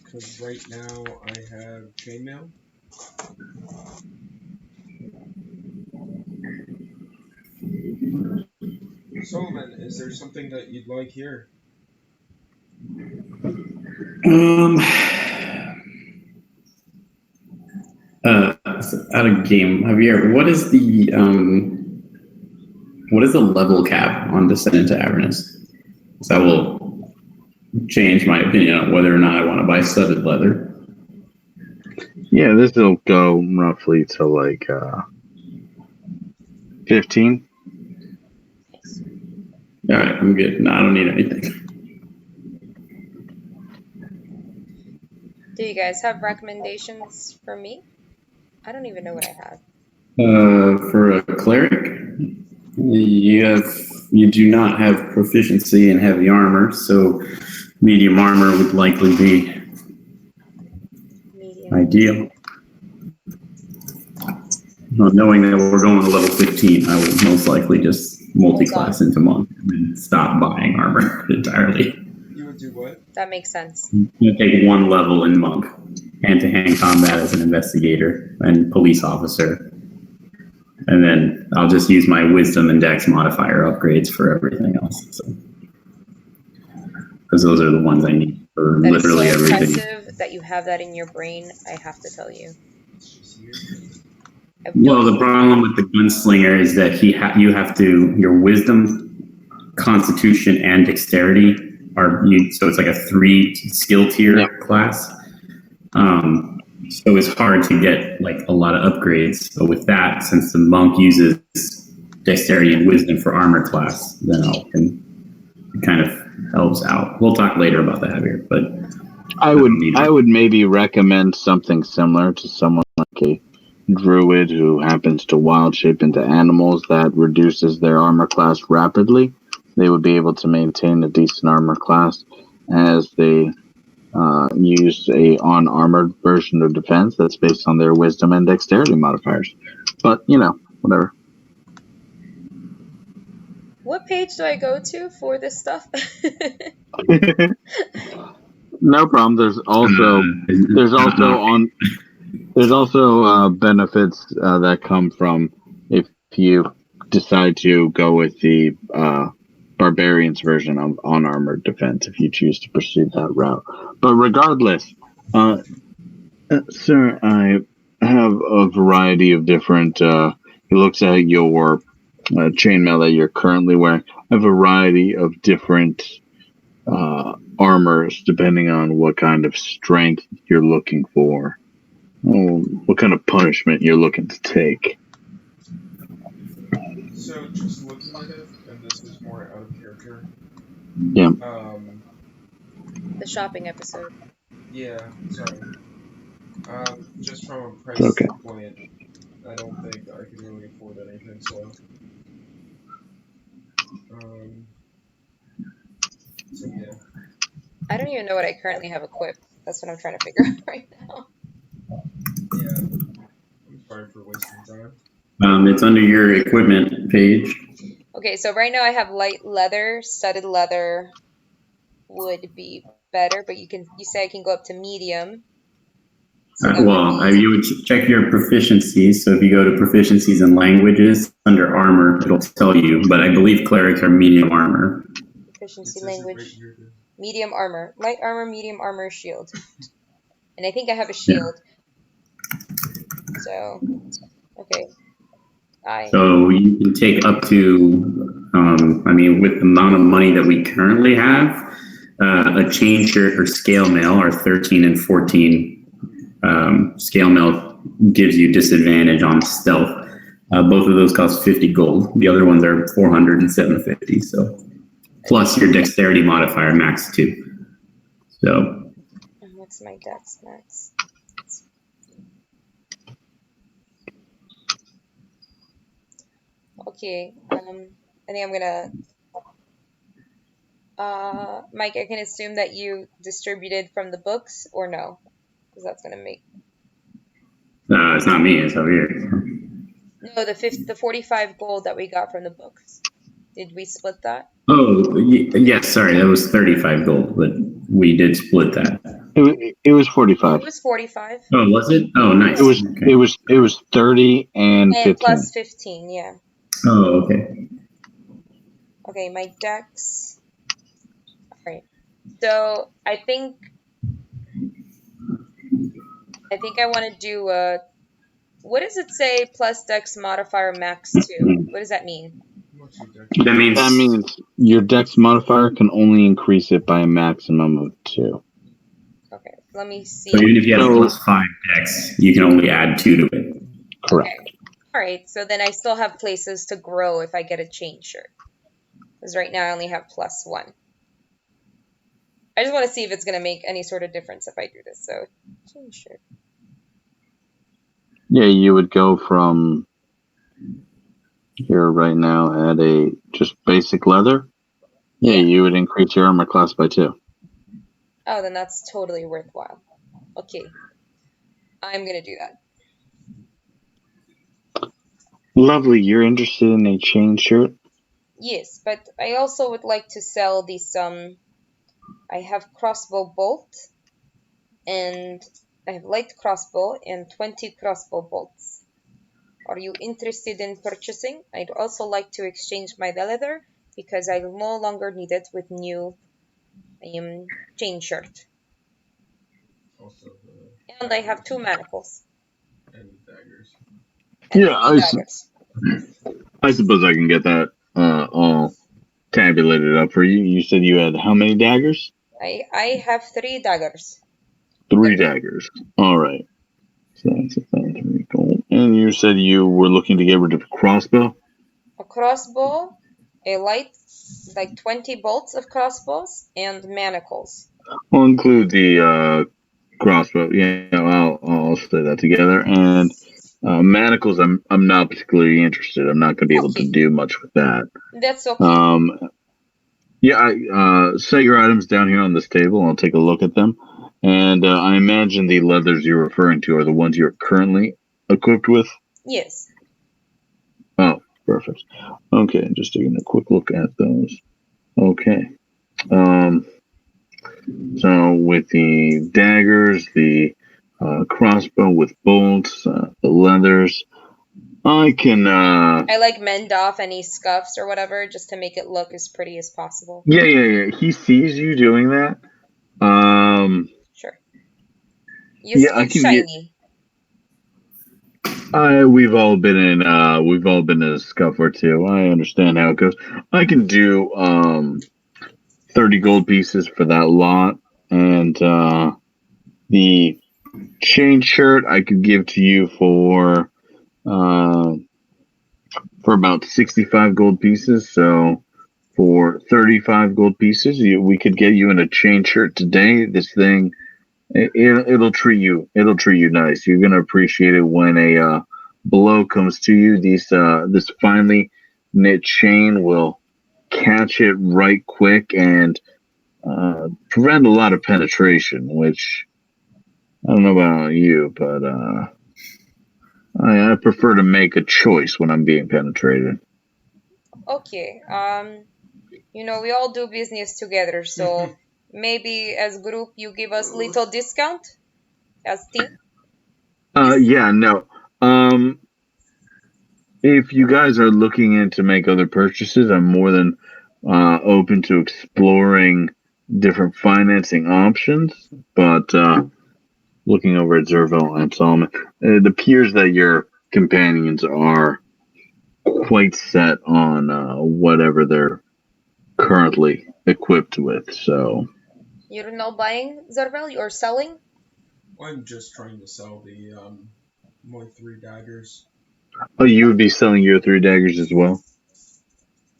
S2: Because right now I have chainmail. Solomon, is there something that you'd like here?
S3: Um, out of game, Javier, what is the level cap on Descent into Avernus? That will change my opinion on whether or not I want to buy studded leather.
S1: Yeah, this will go roughly to like 15.
S4: Nice.
S3: All right, I'm good. No, I don't need anything.
S4: Do you guys have recommendations for me? I don't even know what I have.
S3: For a cleric, you do not have proficiency in heavy armor, so medium armor would likely be
S4: Medium.
S3: ideal. Well, knowing that we're going to level 15, I would most likely just multi-class into monk and stop buying armor entirely.
S2: You would do what?
S4: That makes sense.
S3: You take one level in monk, hand-to-hand combat as an investigator and police officer, and then I'll just use my wisdom and dex modifier upgrades for everything else. Because those are the ones I need for
S4: That is so
S3: literally everything.
S4: impressive that you have that in your brain. I have to tell you.
S2: It's just here.
S3: Well, the problem with the gunslinger is that you have to your wisdom, constitution, and dexterity so it's like a 3 skill tier class. So it's hard to get like a lot of upgrades. But with that, since the monk uses dexterity and wisdom for armor class, then it kind of helps out. We'll talk later about that here, but
S1: I would maybe recommend something similar to someone like a druid who happens to wild shape into animals that reduces their armor class rapidly. They would be able to maintain a decent armor class as they use a unarmored version of defense that's based on their wisdom and dexterity modifiers. But whatever.
S4: What page do I go to for this stuff?
S1: No problem. There's also benefits that come from if you decide to go with the barbarians version of unarmored defense if you choose to pursue that route. But regardless, sir, I have a variety of different. He looks at your chainmail that you're currently wearing. A variety of different armors depending on what kind of strength you're looking for, what kind of punishment you're looking to take.
S2: So just looking at it, and this is more out of character.
S1: Yeah.
S4: The shopping episode.
S2: Yeah, sorry. Just from a
S1: It's
S2: price
S1: okay.
S2: standpoint, I don't think I could really afford anything. Um, so yeah.
S4: I don't even know what I currently have equipped. That's what I'm trying to figure out right now.
S2: Yeah, I'm sorry for wasting time.
S3: It's under your equipment page.
S4: Okay, so right now I have light leather, studded leather would be better, but you say I can go up to medium. So that would be
S3: You would check your proficiencies. So if you go to proficiencies in languages under armor, it'll tell you. But I believe clerics are medium armor.
S2: It
S4: proficiency
S2: says it right
S4: language,
S2: here. Dude.
S4: medium armor, light armor, medium armor, shield. And I think I have a shield. So, okay.
S3: So you can take up to, with the amount of money that we currently have, a chain shirt or scale mail are 13 and 14. Scale mail gives you disadvantage on stealth. Both of those cost 50 gold. The other ones are 400 and 750. So plus your dexterity modifier max 2. So
S4: what's my dex max? Okay. I think I'm gonna. Mike, I can assume that you distributed from the books or no? Because that's gonna make.
S3: it's not me. It's over here.
S4: No, the 45 gold that we got from the books. Did we split that?
S3: Oh, yes. Sorry, that was 35 gold, but we did split that.
S1: It was 45.
S4: It was 45.
S3: Oh, was it? Oh, nice.
S1: It was 30 and 15.
S4: Plus 15, yeah.
S3: Oh, okay.
S4: Okay, my dex. Alright. So I think I want to do what does it say plus dex modifier max 2? What does that mean?
S3: That
S1: means your dex modifier can only increase it by a maximum of 2.
S4: Okay, let me see.
S3: So even if you have plus 5 dex, you can only add 2 to it.
S1: Correct.
S4: Okay. Alright, so then I still have places to grow if I get a chain shirt. Because right now I only have plus 1. I just want to see if it's going to make any sort of difference if I do this. So, chain shirt.
S1: Yeah, you would go from here right now at a just basic leather. Yeah, you would increase your armor class by 2.
S4: Oh, then that's totally worthwhile. Okay. I'm going to do that.
S1: Lovely. You're interested in a chain shirt?
S4: Yes, but I also would like to sell these, I have crossbow bolt, and I have light crossbow and 20 crossbow bolts. Are you interested in purchasing? I'd also like to exchange my leather because I no longer need it with new chain shirt.
S2: Also,
S1: And
S4: I have 2 manacles.
S2: And daggers.
S4: And daggers.
S1: I suppose I can get that all tabulated up for you. You said you had how many daggers?
S4: I have 3 daggers.
S1: 3 daggers. All right. So that's a 3 gold. And you said you were looking to get rid of a crossbow?
S4: A crossbow, a light, like 20 bolts of crossbows, and manacles.
S1: I'll include the crossbow. Yeah, I'll say that together. And manacles, I'm not particularly interested. I'm not going to be able to do much with that.
S4: That's okay.
S1: Yeah, set your items down here on this table. I'll take a look at them. And I imagine the leathers you're referring to are the ones you're currently equipped with?
S4: Yes.
S1: Oh, perfect. Okay, just taking a quick look at those. Okay. So with the daggers, the crossbow with bolts, the leathers, I can...
S4: I like mend off any scuffs or whatever just to make it look as pretty as possible.
S1: Yeah. He sees you doing that.
S4: Sure. You
S1: I can
S4: shiny.
S1: We've all been in a scuff or two. I understand how it goes. I can do 30 gold pieces for that lot, and the chain shirt I could give to you uh, for about 65 gold pieces. So for 35 gold pieces, we could get you in a chain shirt today. This thing, it'll treat you. It'll treat you nice. You're gonna appreciate it when a blow comes to you. This finely knit chain will catch it right quick and prevent a lot of penetration. Which I don't know about you, but I prefer to make a choice when I'm being penetrated.
S4: Okay. We all do business together, so maybe as group you give us little discount as team.
S1: Yeah, no. Um, if you guys are looking in to make other purchases, I'm more than open to exploring different financing options. But looking over at Zervo and Solomon, it appears that your companions are quite set on whatever they're currently equipped with. So,
S4: You're not buying, Zarvel? You're selling?
S2: I'm just trying to sell the my 3 daggers.
S1: oh, you would be selling your 3 daggers as well?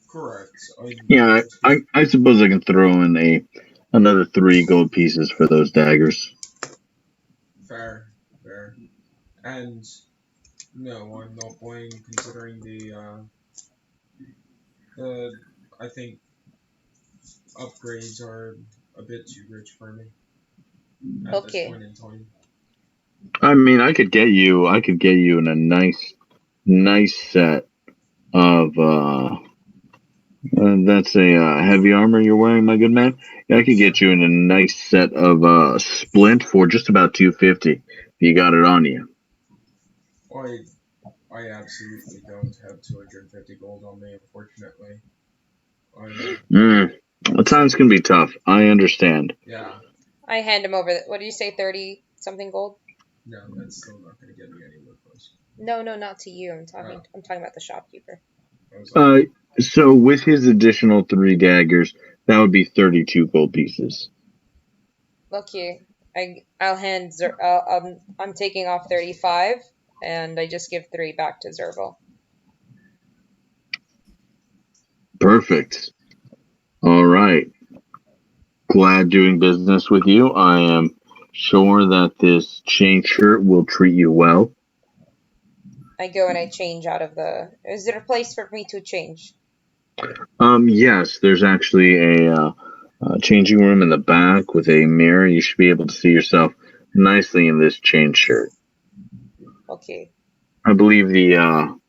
S2: Correct. I'd
S1: Yeah,
S2: just
S1: I suppose I can throw in another 3 gold pieces for those daggers.
S2: fair. And no, I'm not buying considering the I think upgrades are a bit too rich for me at this
S4: Okay.
S2: point in time.
S1: I mean, I could get you in a nice set of that's a heavy armor you're wearing, my good man. Yeah, I could get you in a nice set of splint for just about 250 if you got it on you.
S2: I I absolutely don't have 250 gold on me, unfortunately. I'm
S1: The times can be tough. I understand.
S2: yeah.
S4: I hand him over. What did you say? 30 something gold?
S2: No, that's still not going to get me anywhere close.
S4: No, no, not to you. I'm talking.
S2: Oh,
S4: I'm talking about the shopkeeper.
S2: I was like,
S1: Uh, so with his additional 3 daggers, that would be 32 gold pieces.
S4: Okay. I'll hand. I'm taking off 35, and I just give 3 back to Zerval.
S1: Perfect. All right. Glad doing business with you. I am sure that this chain shirt will treat you well.
S4: I go and I change out of the. Is there a place for me to change?
S1: Yes, there's actually a changing room in the back with a mirror. You should be able to see yourself nicely in this chain shirt.
S4: Okay.
S1: I believe the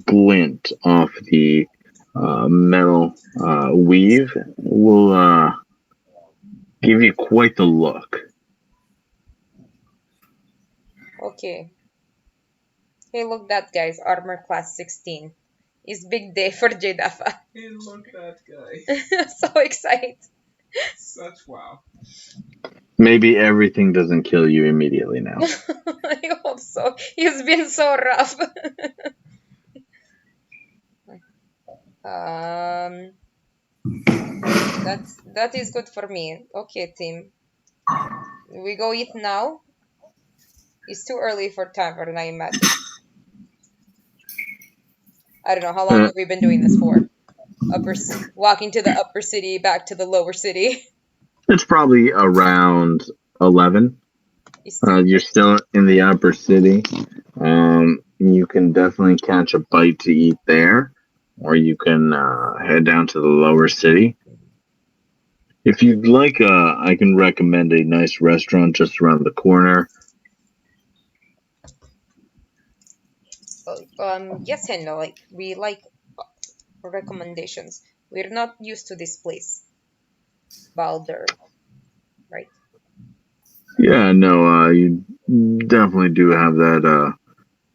S1: glint off the metal weave will give you quite the look.
S4: Okay. Hey, look that guy's armor class 16. It's big day for Jedafa.
S2: hey, look at that guy.
S4: So excited.
S2: Such wow.
S1: Maybe everything doesn't kill you immediately now.
S4: I hope so. He's been so rough. um, that is good for me. Okay, team. We go eat now. It's too early for time for night magic. I don't know how long
S1: Uh,
S4: have we been doing this for. Walking to the upper city, back to the lower city.
S1: it's probably around 11.
S4: It's too.
S1: You're still in the upper city. You can definitely catch a bite to eat there, or you can head down to the lower city. If you'd like, I can recommend a nice restaurant just around the corner.
S4: Yes and no. Like we like recommendations. We're not used to this place, Balder, right?
S1: Yeah, no, you definitely do have that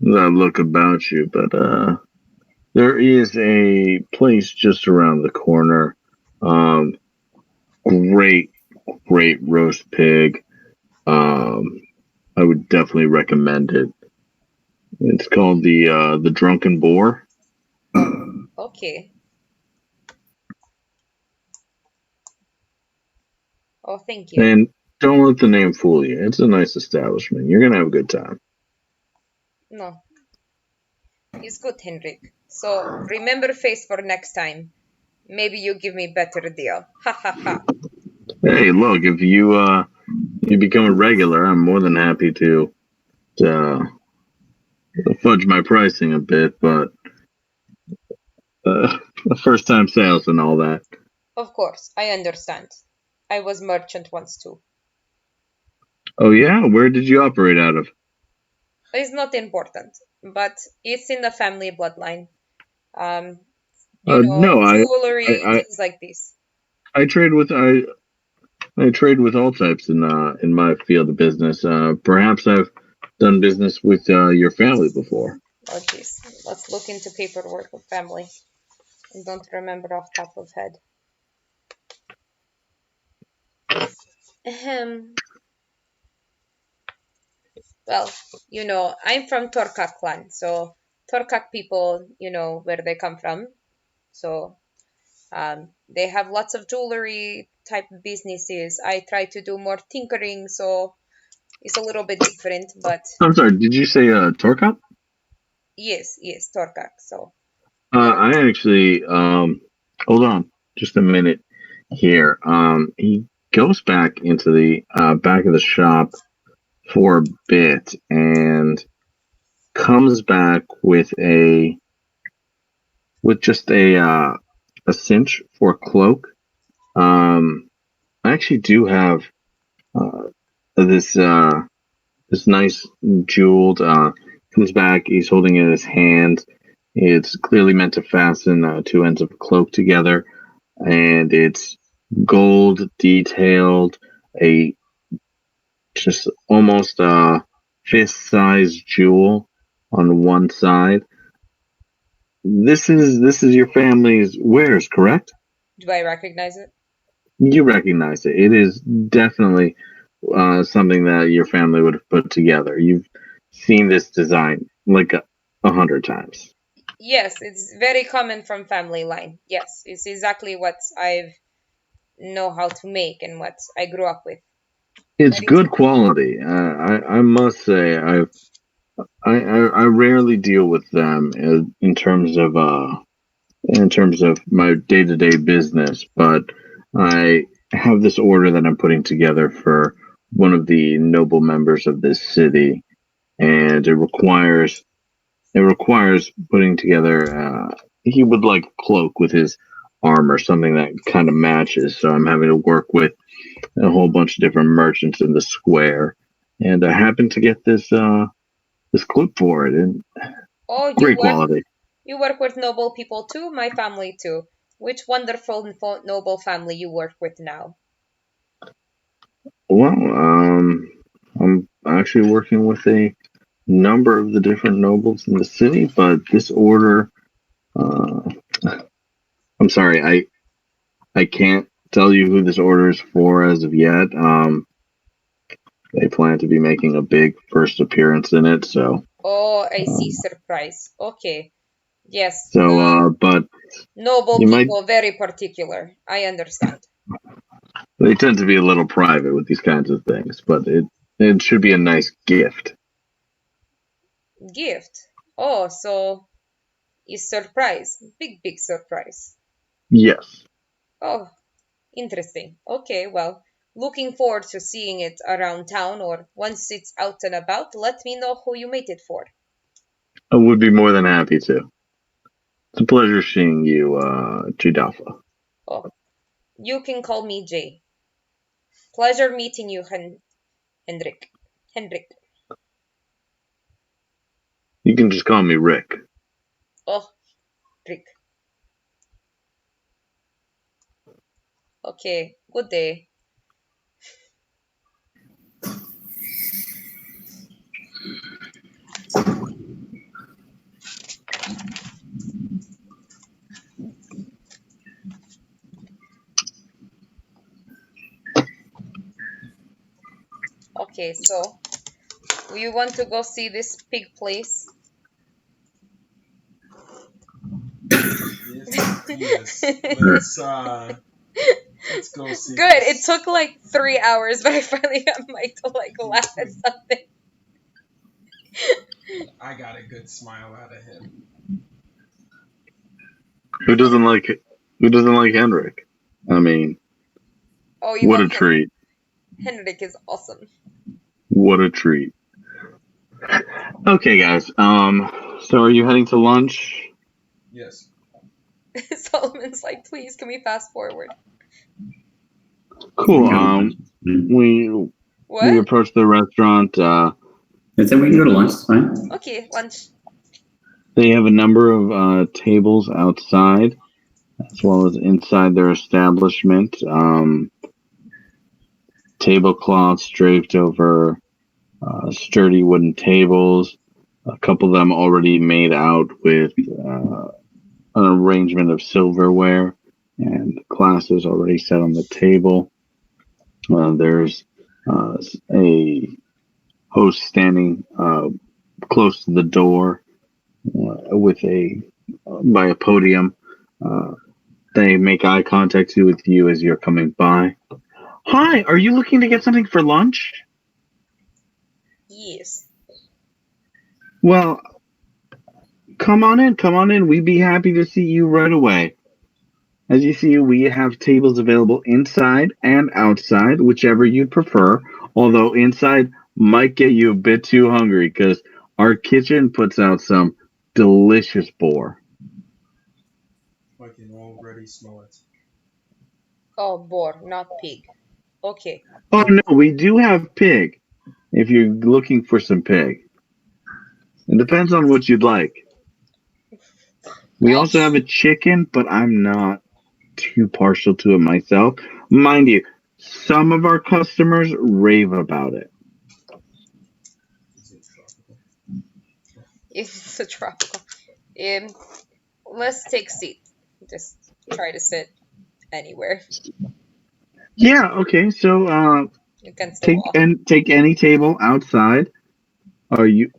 S1: look about you, but there is a place just around the corner. Um, great, great roast pig. Um, I would definitely recommend it. It's called the Drunken Boar.
S4: Okay. Oh, thank you.
S1: And don't let the name fool you. It's a nice establishment. You're gonna have a good time.
S4: No, it's good, Henrik. So remember face for next time. Maybe you give me better deal. Ha ha ha.
S1: Hey, look, if you become a regular, I'm more than happy to fudge my pricing a bit, but uh, first time sales and all that.
S4: Of course, I understand. I was merchant once too.
S1: Oh yeah, where did you operate out of?
S4: It's not important, but it's in the family bloodline. Um, you know,
S1: No,
S4: jewelry,
S1: I,
S4: things like this.
S1: I trade with I trade with all types in my field of business. Perhaps I've done business with your family before.
S4: Oh, jeez. Let's look into paperwork of family. I don't remember off top of head. Ahem. Well, I'm from Torkak clan, so Torkak people, where they come from. So they have lots of jewelry type of businesses. I try to do more tinkering, so it's a little bit different, but
S1: I'm sorry, did you say Torkop?
S4: yes, Torkak. So
S1: I actually hold on just a minute here. He goes back into the back of the shop for a bit and comes back with just a cinch for a cloak. I actually do have uh, this this nice jeweled. Comes back. He's holding it in his hand. It's clearly meant to fasten two ends of a cloak together, and it's gold detailed. A just almost fist-sized jewel on one side. This is your family's wares, correct?
S4: do I recognize it?
S1: You recognize it. It is definitely something that your family would have put together. You've seen this design like 100 times.
S4: Yes, it's very common from family line. Yes, it's exactly what I know how to make and what I grew up with.
S1: It's
S4: Very
S1: good
S4: typical.
S1: quality. I must say I rarely deal with them in terms of my day to day business, but I have this order that I'm putting together for one of the noble members of this city, and it requires putting together. He would like a cloak with his armor, something that kind of matches. So I'm having to work with a whole bunch of different merchants in the square, and I happened to get this cloak for it, and
S4: Oh,
S1: great quality.
S4: you work with noble people too? My family too. Which wonderful noble family you work with now?
S1: Well, I'm actually working with a number of the different nobles in the city, but this order, uh, I'm sorry, I can't tell you who this order is for as of yet. They plan to be making a big first appearance in it,
S4: Oh, I see.
S1: um,
S4: Surprise. Okay. Yes,
S1: but
S4: noble
S1: you might.
S4: people, very particular. I understand.
S1: They tend to be a little private with these kinds of things, but it should be a nice gift.
S4: Gift. Oh, so it's surprise. Big surprise.
S1: Yes,
S4: Oh, interesting. Okay, well, looking forward to seeing it around town or once it's out and about. Let me know who you made it for.
S1: I would be more than happy to. It's a pleasure seeing you, Jidalfa.
S4: Oh, you can call me Jay. Pleasure meeting you, Hendrik. Hendrik.
S1: You can just call me Rick.
S4: Oh, Rick. Okay, good day. Okay, so you want to go see this pig place?
S2: Yes, yes. Let's Let's go see.
S4: Good. It
S2: This.
S4: took like 3 hours, but I finally got Mike to like laugh at something.
S2: I got a good smile out of him.
S1: Who doesn't like Who doesn't like Henrik? I mean,
S4: Oh, you
S1: what
S4: love
S1: a treat!
S4: Henrik is awesome.
S1: What a treat! Okay, guys. So are you heading to lunch?
S2: Yes.
S4: Solomon's like, please, can we fast forward?
S3: We
S1: Cool.
S3: can go to lunch.
S1: We
S4: What?
S1: approach the restaurant.
S3: I said we can go to lunch. It's fine.
S4: Okay, lunch.
S1: They have a number of tables outside, as well as inside their establishment. Tablecloths draped over sturdy wooden tables. A couple of them already made out with an arrangement of silverware and glasses already set on the table. There's a host standing close to the door with a by a podium. Uh, they make eye contact with you as you're coming by. Hi, are you looking to get something for lunch?
S4: Yes.
S1: Well, come on in, come on in. We'd be happy to see you right away. As you see, we have tables available inside and outside, whichever you'd prefer. Although inside might get you a bit too hungry because our kitchen puts out some delicious boar.
S2: I can already smell it.
S4: Oh, boar, not pig. Okay.
S1: Oh no, we do have pig. If you're looking for some pig, it depends on what you'd like. We
S4: I
S1: also have a chicken, but I'm not too partial to it myself. Mind you, some of our customers rave about it.
S2: Is it tropical?
S4: it's a tropical. Um, let's take seat. Just try to sit anywhere
S1: Yeah, okay. So
S4: against the wall.
S1: take any table outside. Are you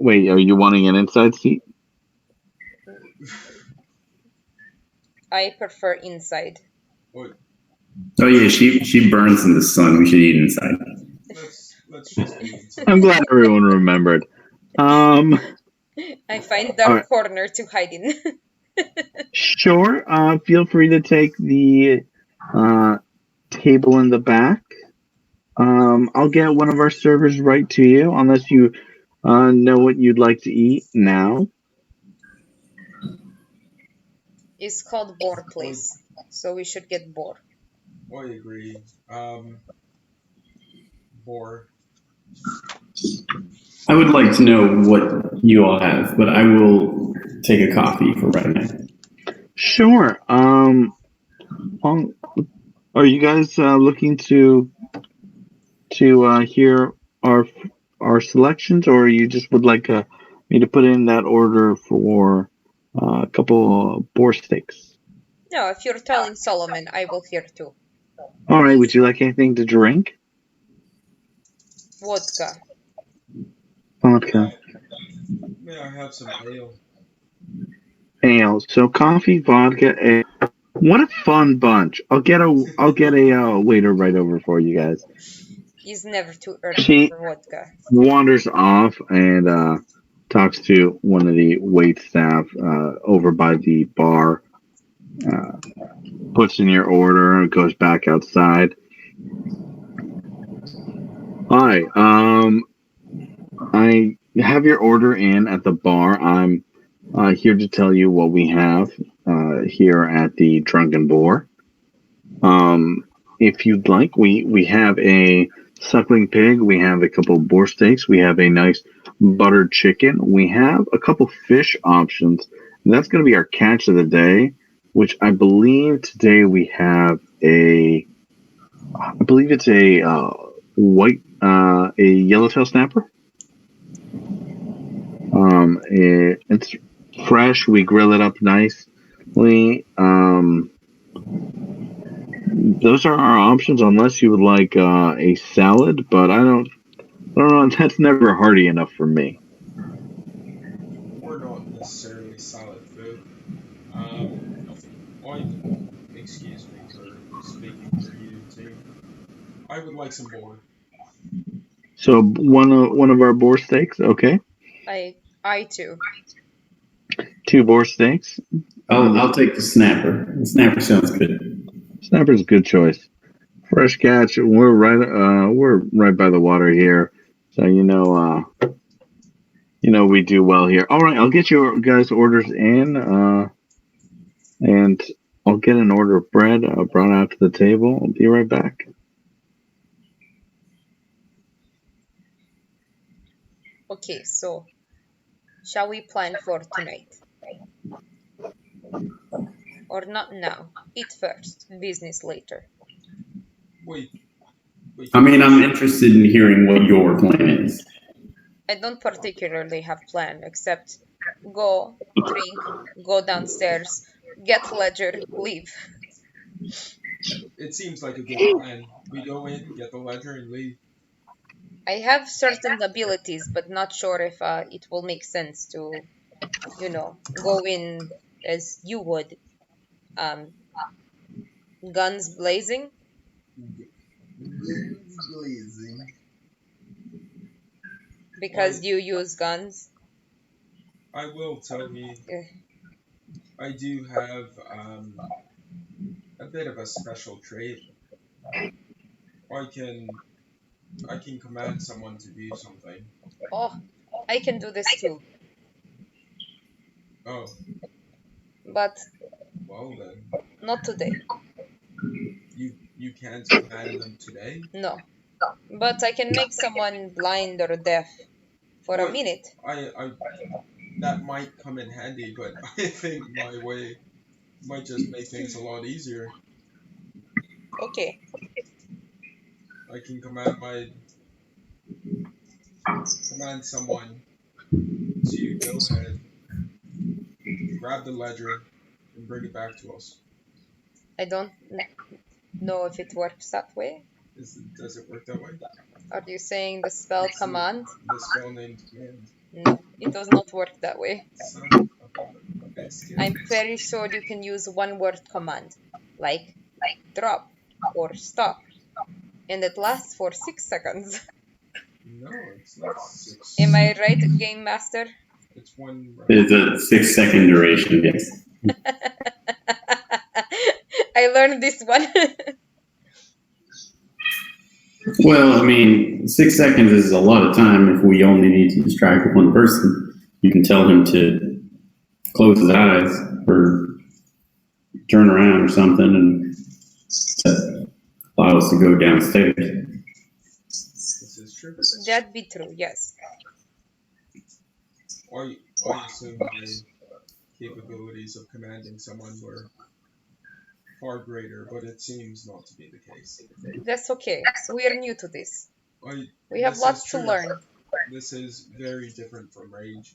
S1: wanting an inside seat?
S4: I prefer inside.
S2: Wait,
S3: Oh yeah, she burns in the sun. We should eat inside.
S2: let's just eat inside.
S1: I'm glad everyone remembered. Um
S4: I find
S1: all
S4: dark
S1: right.
S4: corner to hide in.
S1: Sure. Feel free to take the uh table in the back. I'll get one of our servers right to you unless you know what you'd like to eat now.
S4: It's called boar
S2: Wait,
S4: place, so we should get boar.
S2: I agree. Boar.
S3: I would like to know what you all have, but I will take a coffee for right now.
S1: Sure. Um, are you guys looking to hear our our selections, or you just would like me to put in that order for a couple boar steaks?
S4: No, if you're telling Solomon, I will hear too.
S1: All right. Would you like anything to drink?
S4: Vodka.
S1: Vodka,
S2: May I have some ale?
S1: ale. So coffee, vodka, ale. What a fun bunch! I'll get a waiter right over for you guys.
S4: He's never too early
S1: She
S4: for vodka.
S1: wanders off and talks to one of the wait staff over by the bar. Uh, puts in your order and goes back outside. Hi, I have your order in at the bar. I'm here to tell you what we have here at the Drunken Boar. Um, if you'd like, we have a suckling pig. We have a couple of boar steaks. We have a nice buttered chicken. We have a couple fish options. And that's going to be our catch of the day, which I believe today we have I believe it's a a yellowtail snapper. It's fresh. We grill it up nicely. Those are our options, unless you would like a salad. But I don't know. That's never hearty enough for me.
S2: We're not necessarily salad food. Um, I excuse me for speaking for you too. I would like some boar.
S1: So one of our boar steaks, okay.
S4: I too.
S1: 2 boar steaks.
S3: I'll take the snapper. The snapper sounds good.
S1: Snapper's a good choice. Fresh catch. We're right by the water here, so we do well here. All right, I'll get your guys' orders in, and I'll get an order of bread brought out to the table. I'll be right back.
S4: Okay, so shall we plan for tonight? Or not now? Eat first, business later.
S2: Wait, wait.
S3: I mean, I'm interested in hearing what your plan is.
S4: I don't particularly have plan except go, drink, go downstairs, get ledger, leave.
S2: It seems like a good plan. We go in, get the ledger, and leave.
S4: I have certain abilities, but not sure if it will make sense to, go in as you would. Um, Guns blazing,
S2: Guns blazing.
S4: because you use guns.
S2: I will tell you,
S4: Eh,
S2: I do have a bit of a special trait. I can I can command someone to do something.
S4: Oh, I can do this too,
S2: Oh,
S4: but
S2: well then,
S4: not today.
S2: you can't command them today.
S4: No. But I can make someone blind or deaf for a
S2: Well,
S4: minute.
S2: I that might come in handy, but I think my way might just make things a lot easier.
S4: Okay,
S2: I can command someone to go ahead, grab the ledger, and bring it back to us.
S4: I don't know if it works that way.
S2: Does it work that way?
S4: Are you saying the spell
S2: It's
S4: command?
S2: the spell named command.
S4: No, it does not work that way.
S2: Son of a biscuit.
S4: I'm very sure you can use one word command, like drop or stop, and it lasts for 6 seconds.
S2: No, it's not 6.
S4: Am I right, Game Master?
S2: It's 1 round.
S3: It's a 6-second duration, yes.
S4: I learned this one.
S3: Well, I mean, 6 seconds is a lot of time if we only need to distract one person. You can tell him to close his eyes or turn around or something and allow us to go downstairs.
S2: This is true.
S4: That'd be true, yes.
S2: I assume my capabilities of commanding someone were far greater, but it seems not to be the case.
S4: That's okay. We are new to this. We have
S2: This
S4: lots
S2: is
S4: to
S2: true.
S4: learn.
S2: This is very different from Rage.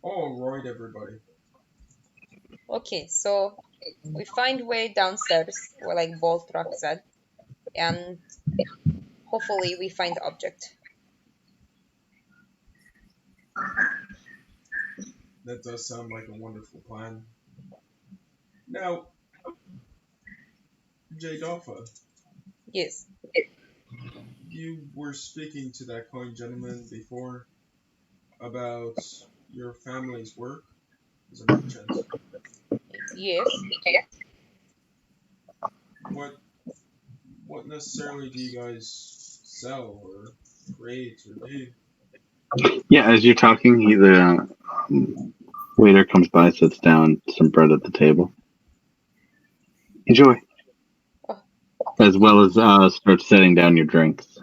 S2: All right, everybody.
S4: Okay, so we find way downstairs, or like Boltrock said, and hopefully we find the object.
S2: That does sound like a wonderful plan. Now, Jadolpha,
S4: Yes.
S2: you were speaking to that kind gentleman before about your family's work as a merchant.
S4: Yes.
S2: What necessarily do you guys sell or create or do?
S1: Yeah, as you're talking, the waiter comes by, sits down, some bread at the table. Enjoy,
S4: Oh,
S1: as well as start setting down your drinks.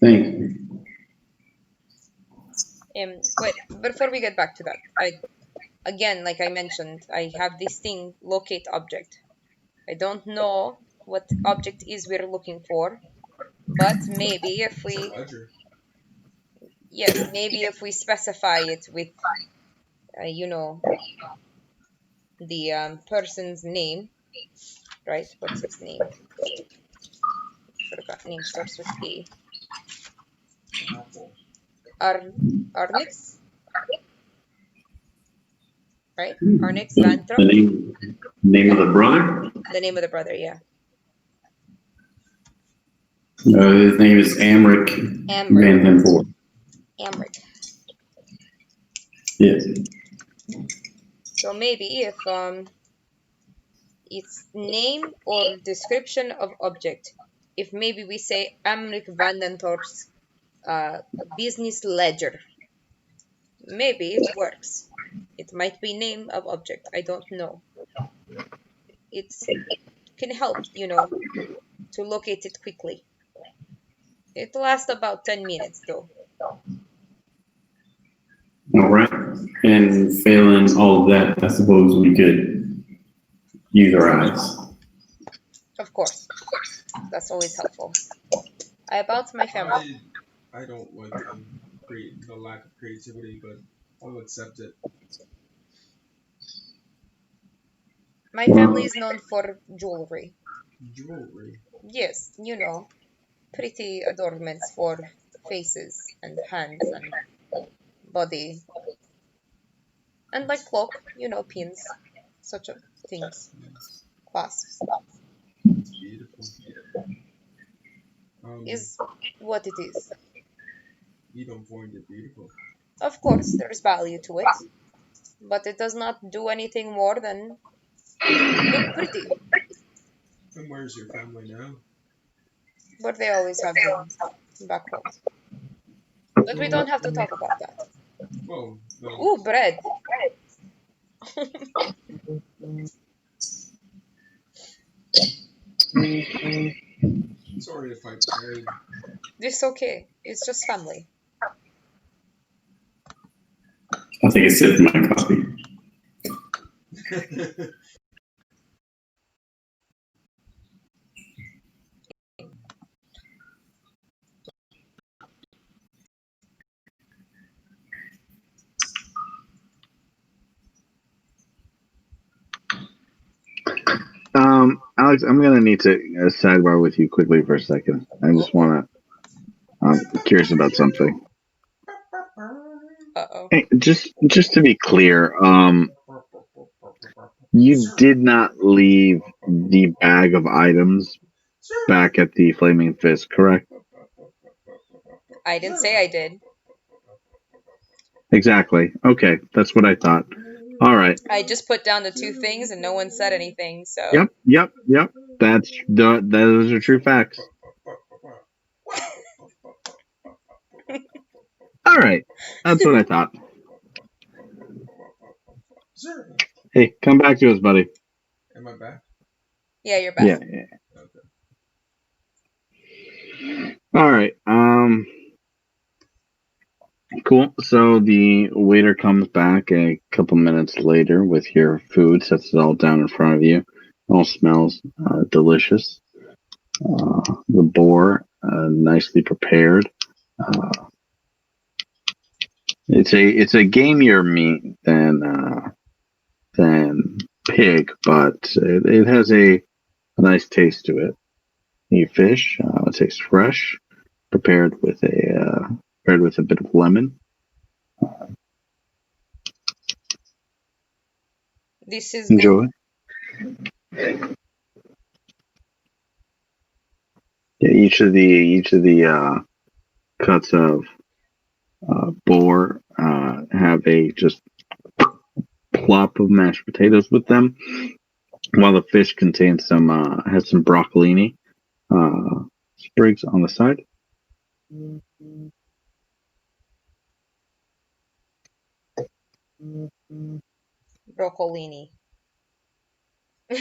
S3: Thank you.
S4: wait, before we get back to that, again, like I mentioned, I have this thing, locate object. I don't know what object is we're looking for, but maybe if
S2: It's a
S4: we,
S2: ledger.
S4: yes, maybe if we specify it with, the person's name, right? What's his name? Forgot. Name starts with A.
S2: Apple.
S4: Arnix, right? Arnix
S3: The
S4: Vantro.
S3: name of the brother?
S4: The name of the brother, yeah.
S3: His name is Amric Van Hempoort.
S4: Amric.
S3: Yes.
S4: So maybe if it's name or description of object. If maybe we say Amric Vandentorp's business ledger, maybe it works. It might be name of object. I don't know. It can help, to locate it quickly. It lasts about 10 minutes though.
S3: All right. And failing all of that, I suppose we could use our eyes.
S4: Of course. That's always helpful. About my family.
S2: I don't like the lack of creativity, but I'll accept it.
S4: My family is known for jewelry.
S2: Jewelry.
S4: Yes, pretty adornments for faces and hands and body. And like cloak, pins, such things, clasps,
S2: Beautiful.
S4: is what it is.
S2: You don't find it beautiful.
S4: Of course, there's value to it, but it does not do anything more than look pretty.
S2: And where's your family now?
S4: But they always have been back home. But we don't have to talk about that.
S2: Well, no.
S4: Ooh, bread.
S2: Sorry if I played.
S4: It's okay. It's just family.
S3: I'll take a sip of my coffee.
S1: Alex, I'm gonna need to sidebar with you quickly for a second. I just wanna. I'm curious about something.
S4: Uh-oh.
S1: Hey, just to be clear, you did not leave the bag of items back at the Flaming Fist, correct?
S4: I didn't say I did.
S1: Exactly. Okay, that's what I thought. All right.
S4: I just put down the two things and no one said anything, so.
S1: Yep. Those are true facts. All right, that's what I thought. Hey, come back to us, buddy.
S2: Am I back?
S4: Yeah, you're back.
S1: Yeah.
S2: Okay.
S1: All right. Cool. So the waiter comes back a couple minutes later with your food, sets it all down in front of you. It all smells delicious. The boar, nicely prepared. It's a gamier meat than pig, but it has a nice taste to it. The fish, it tastes fresh, prepared with a bit of lemon.
S4: This is
S1: Enjoy.
S4: good.
S1: Yeah, each of the cuts of boar have a just plop of mashed potatoes with them, while the fish contains has some broccolini sprigs on the side.
S4: Broccolini.
S2: Do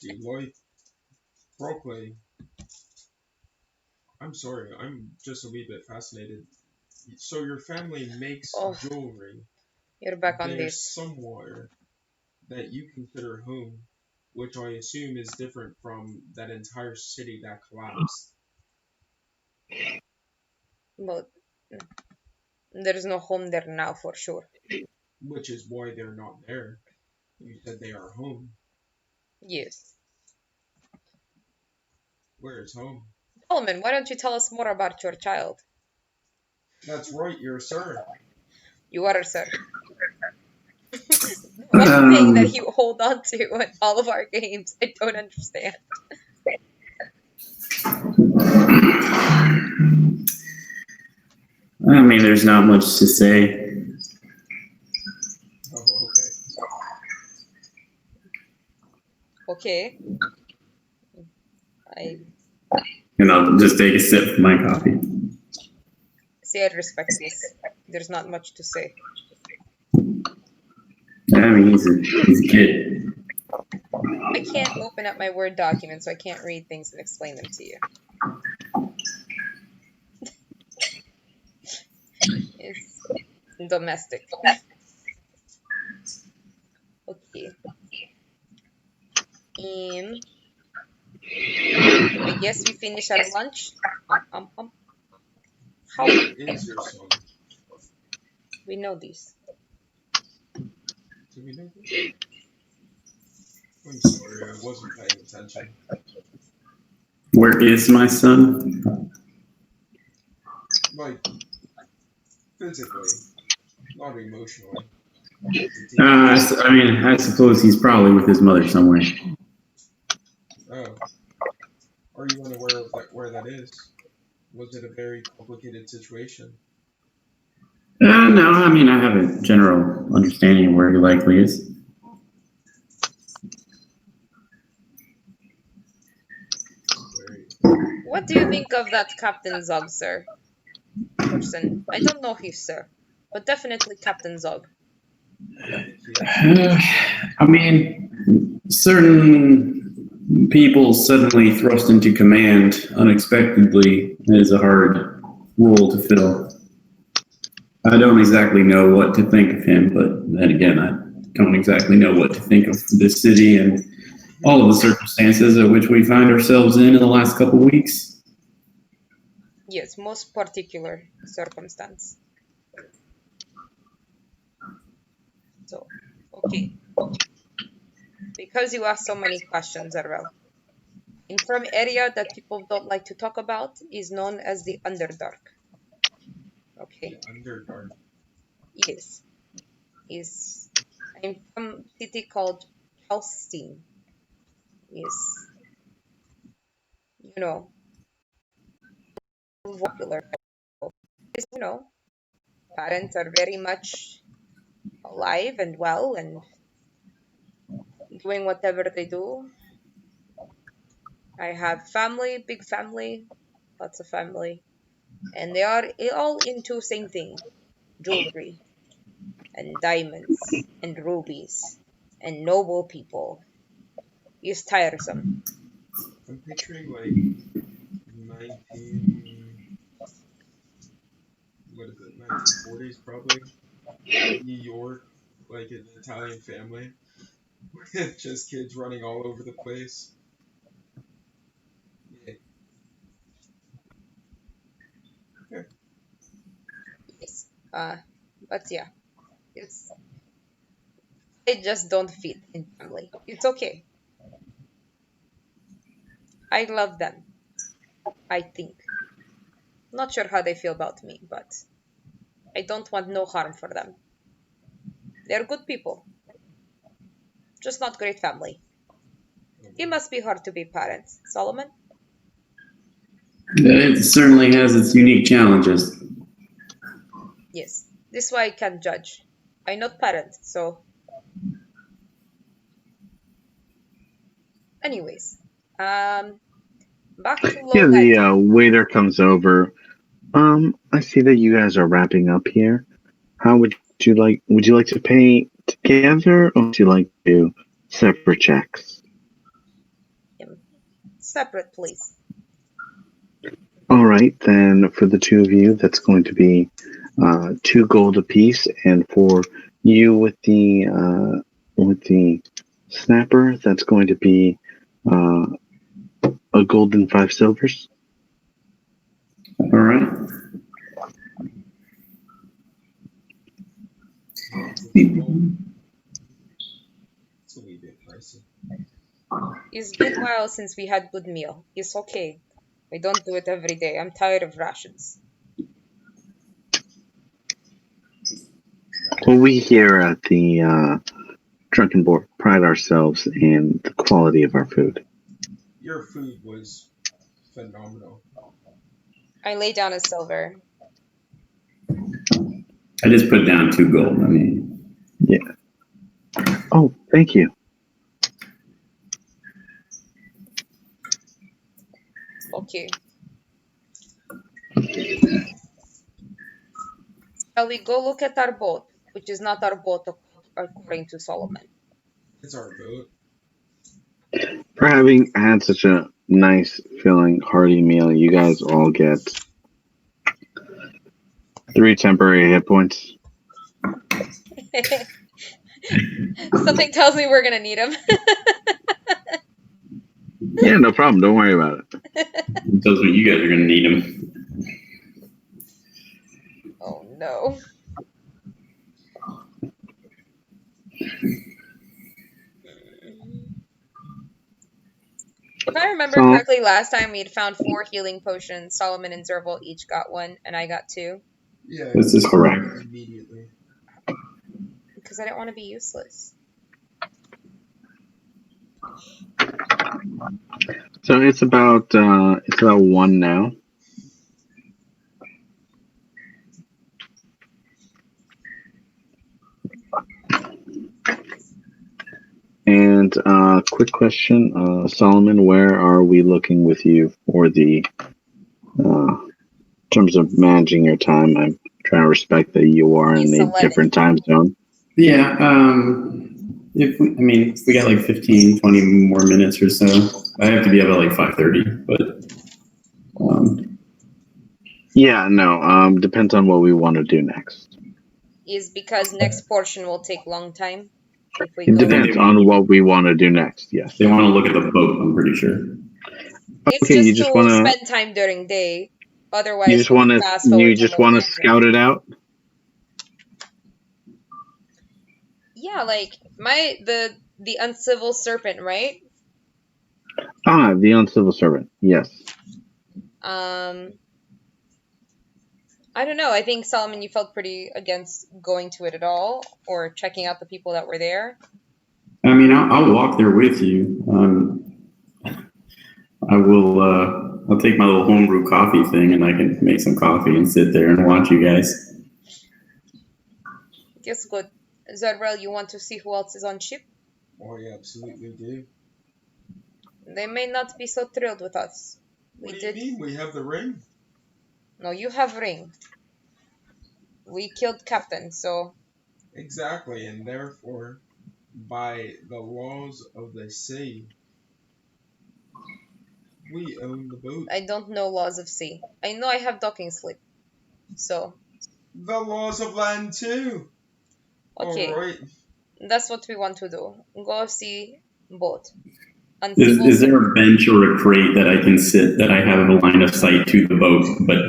S2: you like broccoli? I'm sorry, I'm just a wee bit fascinated. So your family makes jewelry.
S4: You're back on
S2: There's
S4: this.
S2: somewhere that you consider home, which I assume is different from that entire city that collapsed.
S4: But there's no home there now for sure.
S2: Which is why they're not there. You said they are home.
S4: Yes.
S2: Where is home?
S4: Solomon, why don't you tell us more about your child?
S2: That's right, you're a sir.
S4: You are a sir. One thing that you hold on to in all of our games, I don't understand.
S3: I mean, there's not much to say.
S2: Oh, okay.
S4: Okay. I
S3: And I'll just take a sip of my coffee.
S4: say I respect this. There's not much to say.
S3: I mean, he's a kid.
S4: I can't open up my Word document, so I can't read things and explain them to you. It's domestic. Okay. I guess we finish our lunch. How
S2: Where is your son?
S4: we know this?
S2: Do we know this? I'm sorry, I wasn't paying attention.
S3: Where is my son?
S2: Like, physically, not emotionally.
S3: I mean, I suppose he's probably with his mother somewhere.
S2: Oh, are you unaware of where that is? Was it a very complicated situation?
S3: No, I mean, I have a general understanding of where he likely is.
S4: What do you think of that Captain Zog, sir? Person. I don't know his sir, but definitely Captain Zog.
S3: I mean, certain people suddenly thrust into command unexpectedly is a hard role to fill. I don't exactly know what to think of him, but then again, I don't exactly know what to think of this city and all of the circumstances at which we find ourselves in the last couple of weeks.
S4: Yes, most particular circumstance. So, okay. Because you asked so many questions, Arvel. Infirm area that people don't like to talk about is known as the Underdark. Okay.
S2: The Underdark.
S4: Yes. I'm from a city called Halstein. Is you know popular. Is parents are very much alive and well and doing whatever they do. I have family, big family, lots of family, and they are all into same thing: jewelry and diamonds and rubies and noble people. It's tiresome.
S2: I'm picturing like 19, what is it, 1940s probably. New York, like an Italian family. With just kids running all over the place. Yeah. Okay.
S4: Yes. But yeah, it's I just don't fit in family. It's okay. I love them. I think. Not sure how they feel about me, but I don't want no harm for them. They're good people, just not great family. It must be hard to be parents, Solomon.
S3: It certainly has its unique challenges.
S4: Yes, this is why I can't judge. I'm not parent, so. Anyways, back to low
S1: Yeah,
S4: light.
S1: the waiter comes over. I see that you guys are wrapping up here. How would you like to pay together, or would you like to separate checks?
S4: Separate, please.
S1: All right, then for the two of you, that's going to be 2 gold apiece, and for you with the snapper, that's going to be uh, a gold and 5 silvers.
S3: All right.
S2: It's a wee bit pricey.
S4: It's been a while since we had good meal. It's okay. We don't do it every day. I'm tired of rations.
S1: Well, we here at the Drunken Boar pride ourselves in the quality of our food.
S2: Your food was phenomenal.
S4: I lay down a silver.
S3: I just put down 2 gold. I mean,
S1: Yeah. Oh, thank you.
S4: Okay. Shall we go look at our boat, which is not our boat according to Solomon?
S2: It's our boat.
S1: For having had such a nice, filling, hearty meal, you guys all get 3 temporary hit points.
S4: Something tells me we're gonna need them.
S1: Yeah, no problem. Don't worry about it.
S3: it tells me you guys are going to need them.
S4: Oh no. If I remember
S1: So,
S4: correctly, last time we'd found 4 healing potions. Solomon and Zerval each got 1, and I got 2.
S2: Yeah.
S3: This is correct.
S2: Immediately.
S4: Because I didn't want to be useless.
S1: so it's about 1 now. And quick question, Solomon, where are we looking with you for the in terms of managing your time? I'm trying to respect that you are in
S4: He's
S1: a
S4: 11.
S1: different time zone.
S3: Yeah. If we got like 15, 20 more minutes or so. I have to be up at like 5:30, but
S1: Yeah, no. Depends on what we want to do next.
S4: Is because next portion will take long time if we
S3: I
S4: go.
S3: think
S1: Depends on what we want to do next. Yes.
S3: they want to look at the boat. I'm pretty sure.
S4: It's
S1: Okay,
S4: just to spend time during day. Otherwise, we'll fast forward
S1: you
S4: to
S1: just
S4: more
S1: want to
S4: time.
S1: scout it out.
S4: Yeah, like the uncivil serpent, right?
S1: Ah, the uncivil servant. Yes.
S4: I don't know. I think Solomon, you felt pretty against going to it at all or checking out the people that were there.
S3: I mean, I'll walk there with you. I will. I'll take my little homebrew coffee thing, and I can make some coffee and sit there and watch you guys.
S4: Guess good. Zerrel, you want to see who else is on ship?
S2: Oh, I absolutely do.
S4: They may not be so thrilled with us.
S2: What do you mean? We have the ring.
S4: No, you have ring. We killed Captain, so
S2: Exactly, and therefore, by the laws of the sea, we own the boat.
S4: I don't know laws of sea. I know I have docking slip. So,
S2: The laws of land too.
S4: okay,
S2: Alright.
S4: that's what we want to do. Go see boat.
S3: Is,
S4: Uncivil
S3: is there
S4: serpent.
S3: a bench or a crate that I can sit that I have a line of sight to the boat, but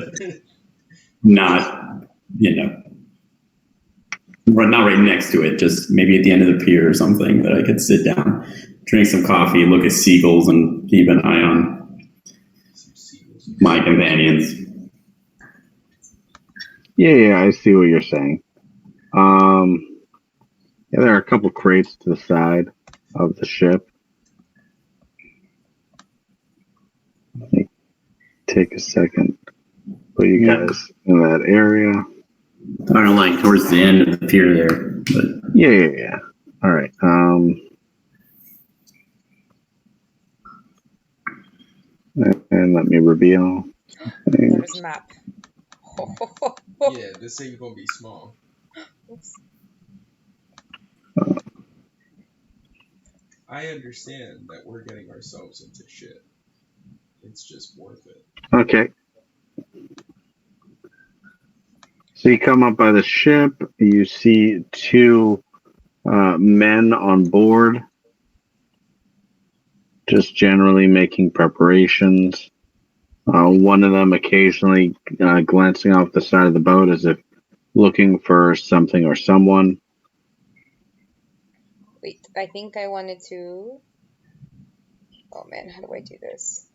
S3: not, not right next to it, just maybe at the end of the pier or something that I could sit down, drink some coffee, look at seagulls, and keep an eye on my companions.
S1: Yeah, I see what you're saying. Yeah, there are a couple crates to the side of the ship. Let me take a second, put you guys in that area.
S3: I don't know, like towards the end of the pier there, but
S1: Yeah. All right. And let me reveal.
S4: There's a map.
S2: Yeah, this ain't gonna be small.
S4: Oops.
S2: I understand that we're getting ourselves into shit. It's just worth it.
S1: Okay. So you come up by the ship. You see 2 men on board, just generally making preparations. One of them occasionally glancing off the side of the boat as if looking for something or someone.
S4: Wait, I think I wanted to. Oh man, how do I do this?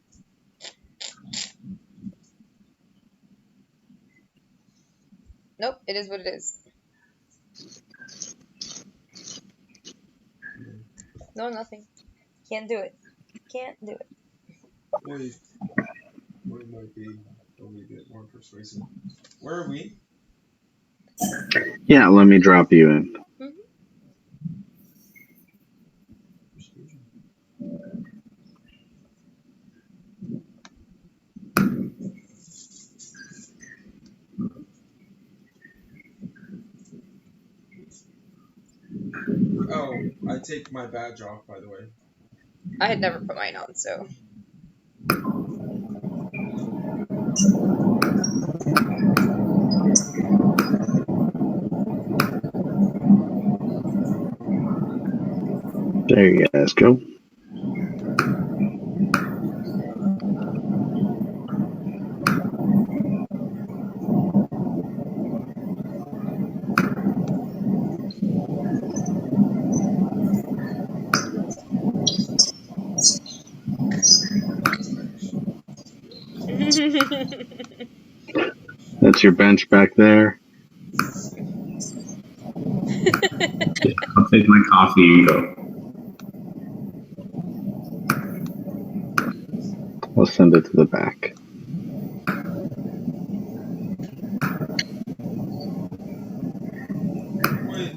S4: Nope, it is what it is. No, nothing. Can't do it. Can't do it.
S2: Wait. we might be a wee bit more persuasive. Where are we?
S1: Yeah, let me drop you in.
S4: Mhm.
S2: Persuasion. Oh, I take my badge off, by the way.
S4: I had never put mine on, so.
S1: There you guys go. That's your bench back there.
S3: I'll take my coffee and go.
S1: I'll send it to the back.
S2: Wait.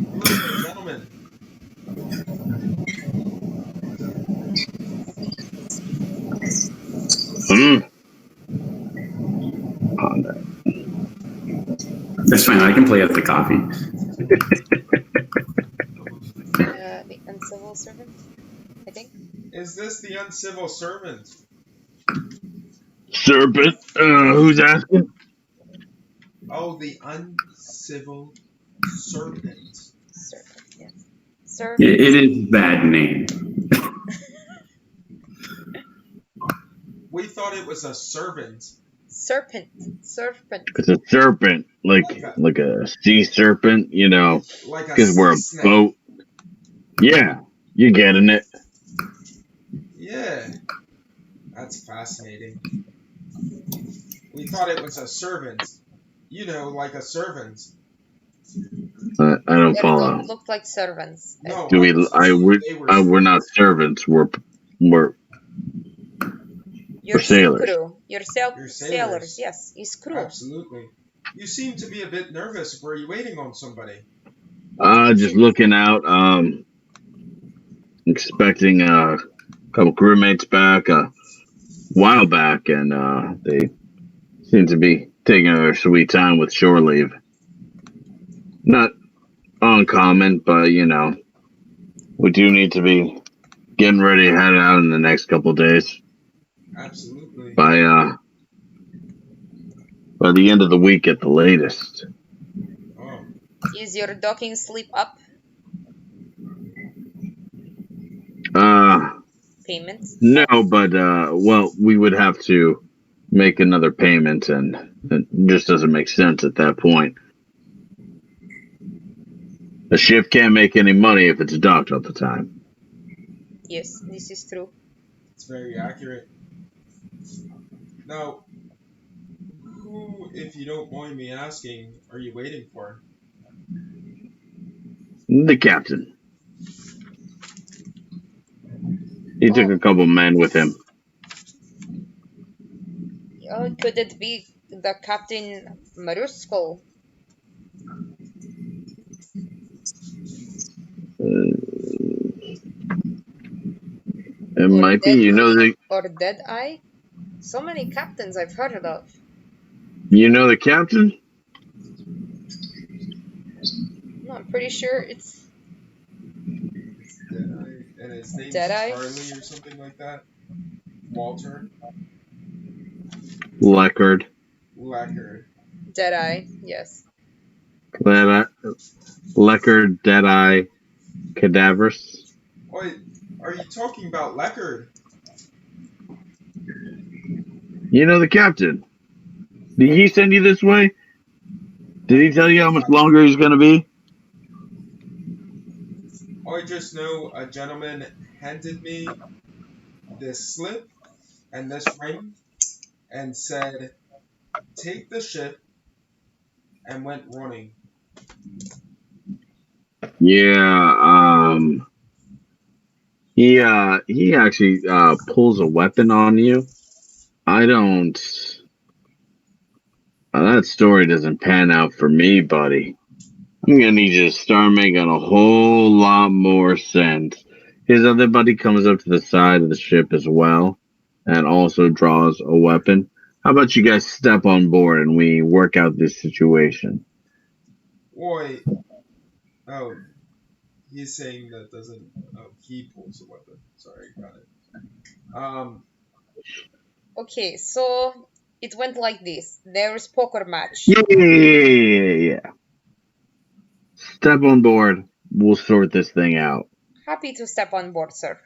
S2: Hello, gentlemen.
S1: Mm. Ponder.
S3: That's fine. I can play at the coffee.
S4: The uncivil servant, I think.
S2: Is this the uncivil servant?
S1: Serpent. Who's asking?
S2: Oh, the uncivil serpent.
S4: Servant, yes.
S3: It
S4: Servant.
S3: is a bad name.
S2: We thought it was a servant.
S4: Serpent. Serpent.
S1: It's a serpent,
S2: Like
S1: like a sea serpent, you know,
S2: like a
S1: because we're
S2: sea
S1: a
S2: snake.
S1: boat. Yeah, you're getting it.
S2: Yeah. That's fascinating. We thought it was a servant. You know, like a servant.
S1: I don't
S4: They
S1: follow.
S4: don't look like servants.
S2: No,
S1: Do
S2: I
S1: we?
S2: was
S1: I
S2: told
S1: would.
S2: they were
S1: We're not servants. We're
S4: Your
S1: sailors.
S4: crew. Your
S2: You're
S4: sailors,
S2: sailors.
S4: yes. Is crew.
S2: Absolutely. You seem to be a bit nervous. Were you waiting on somebody?
S1: Just looking out. Expecting a couple crewmates back a while back, and they seem to be taking their sweet time with shore leave. Not uncommon, but you know, we do need to be getting ready to head out in the next couple of days.
S2: Absolutely.
S1: By the end of the week at the latest.
S2: Oh.
S4: Is your docking slip up? Payments?
S1: No, but well, we would have to make another payment, and it just doesn't make sense at that point. A ship can't make any money if it's docked all the time.
S4: Yes, this is true.
S2: It's very accurate. Now, who, if you don't mind me asking, are you waiting for?
S1: The captain. He took
S4: Oh,
S1: a couple men with him.
S4: could it be the Captain Marusko?
S1: It
S4: Or
S1: might be.
S4: Deadeye? Or Deadeye? So many captains I've heard of.
S1: You know the captain.
S4: No, I'm pretty sure it's
S2: Deadeye, and his name's
S4: Deadeye.
S2: Charlie or something like that. Walter
S1: Leckard.
S2: Lecker.
S4: Deadeye, yes.
S1: Leckard, Deadeye, Cadaverous.
S2: Wait, are you talking about Leckard?
S1: You know the captain. Did he send you this way? Did he tell you how much longer he's going to be?
S2: I just know a gentleman handed me this slip and this ring and said, take the ship, and went running.
S1: Yeah, he actually pulls a weapon on you I don't. That story doesn't pan out for me, buddy. I'm gonna need you to start making a whole lot more sense. His other buddy comes up to the side of the ship as well, and also draws a weapon. How about you guys step on board and we work out this situation?
S2: Wait. Oh, he's saying that doesn't. Oh, he pulls a weapon. Sorry, got it.
S4: Okay, so it went like this. There is poker match.
S1: Yeah. Step on board. We'll sort this thing out.
S4: Happy to step on board, sir.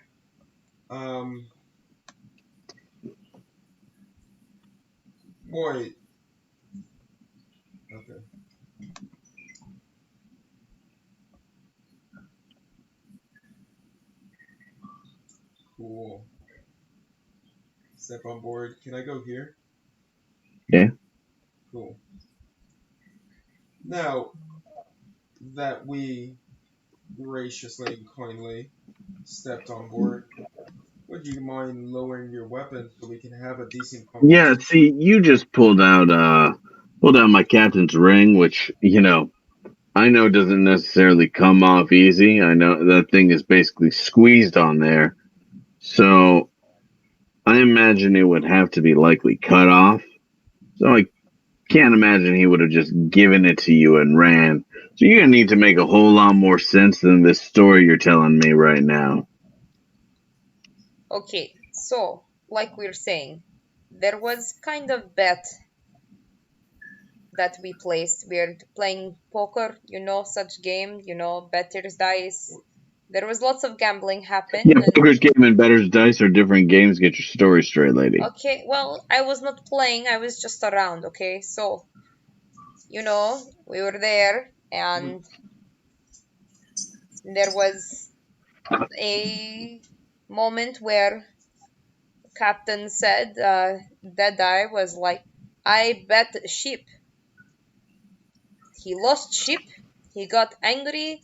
S2: Wait. Okay. Cool. Step on board. Can I go here?
S1: Yeah.
S2: Cool. Now that we graciously and kindly stepped on board, would you mind lowering your weapon so we can have a decent
S1: Yeah,
S2: conversation?
S1: see, you just pulled out my captain's ring, which, I know doesn't necessarily come off easy. I know that thing is basically squeezed on there. So I imagine it would have to be likely cut off. So I can't imagine he would have just given it to you and ran. So you're gonna need to make a whole lot more sense than this story you're telling me right now.
S4: Okay, so like we're saying, there was kind of bet that we placed. We're playing poker, such game, better's dice. There was lots of gambling happen,
S1: Yeah,
S4: and
S1: poker's game and better's dice are different games. Get your story straight, lady.
S4: okay, well, I was not playing, I was just around, okay? So, we were there, and there was a moment where captain said, Deadeye was like, I bet sheep. He lost sheep, he got angry,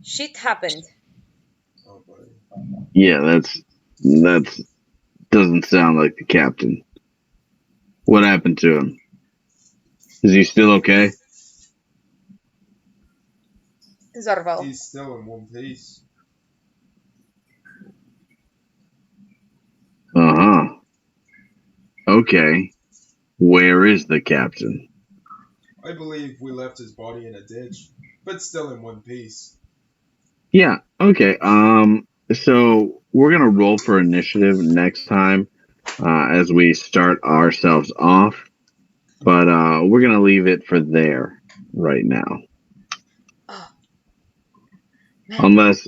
S4: shit happened.
S2: Oh, buddy.
S1: Yeah, that's doesn't sound like the captain. What happened to him? Is he still okay?
S4: Zorval.
S2: He's still in one piece.
S1: Uh-huh. Okay. Where is the captain?
S2: I believe we left his body in a ditch, but still in one piece.
S1: Yeah, okay. So we're gonna roll for initiative next time, as we start ourselves off. But we're gonna leave it for there right now.
S4: Oh,
S1: Unless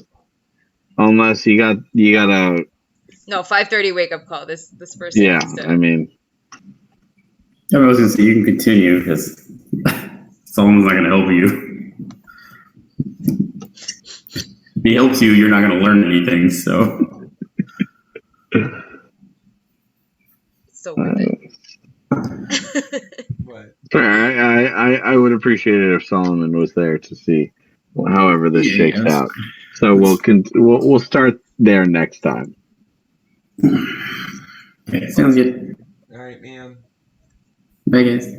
S1: you got a
S4: no, 5:30 wake up call. This person
S1: yeah,
S4: needs to.
S1: I mean
S3: I was going to say you can continue because someone's not going to help you. If he helps you, you're not going to learn anything. So
S4: So worth it.
S2: But
S1: I would appreciate it if Solomon was there to see however this shakes
S3: that's
S1: out. So we'll start there next time.
S3: Okay, sounds good.
S2: alright, man.
S3: Bye, guys.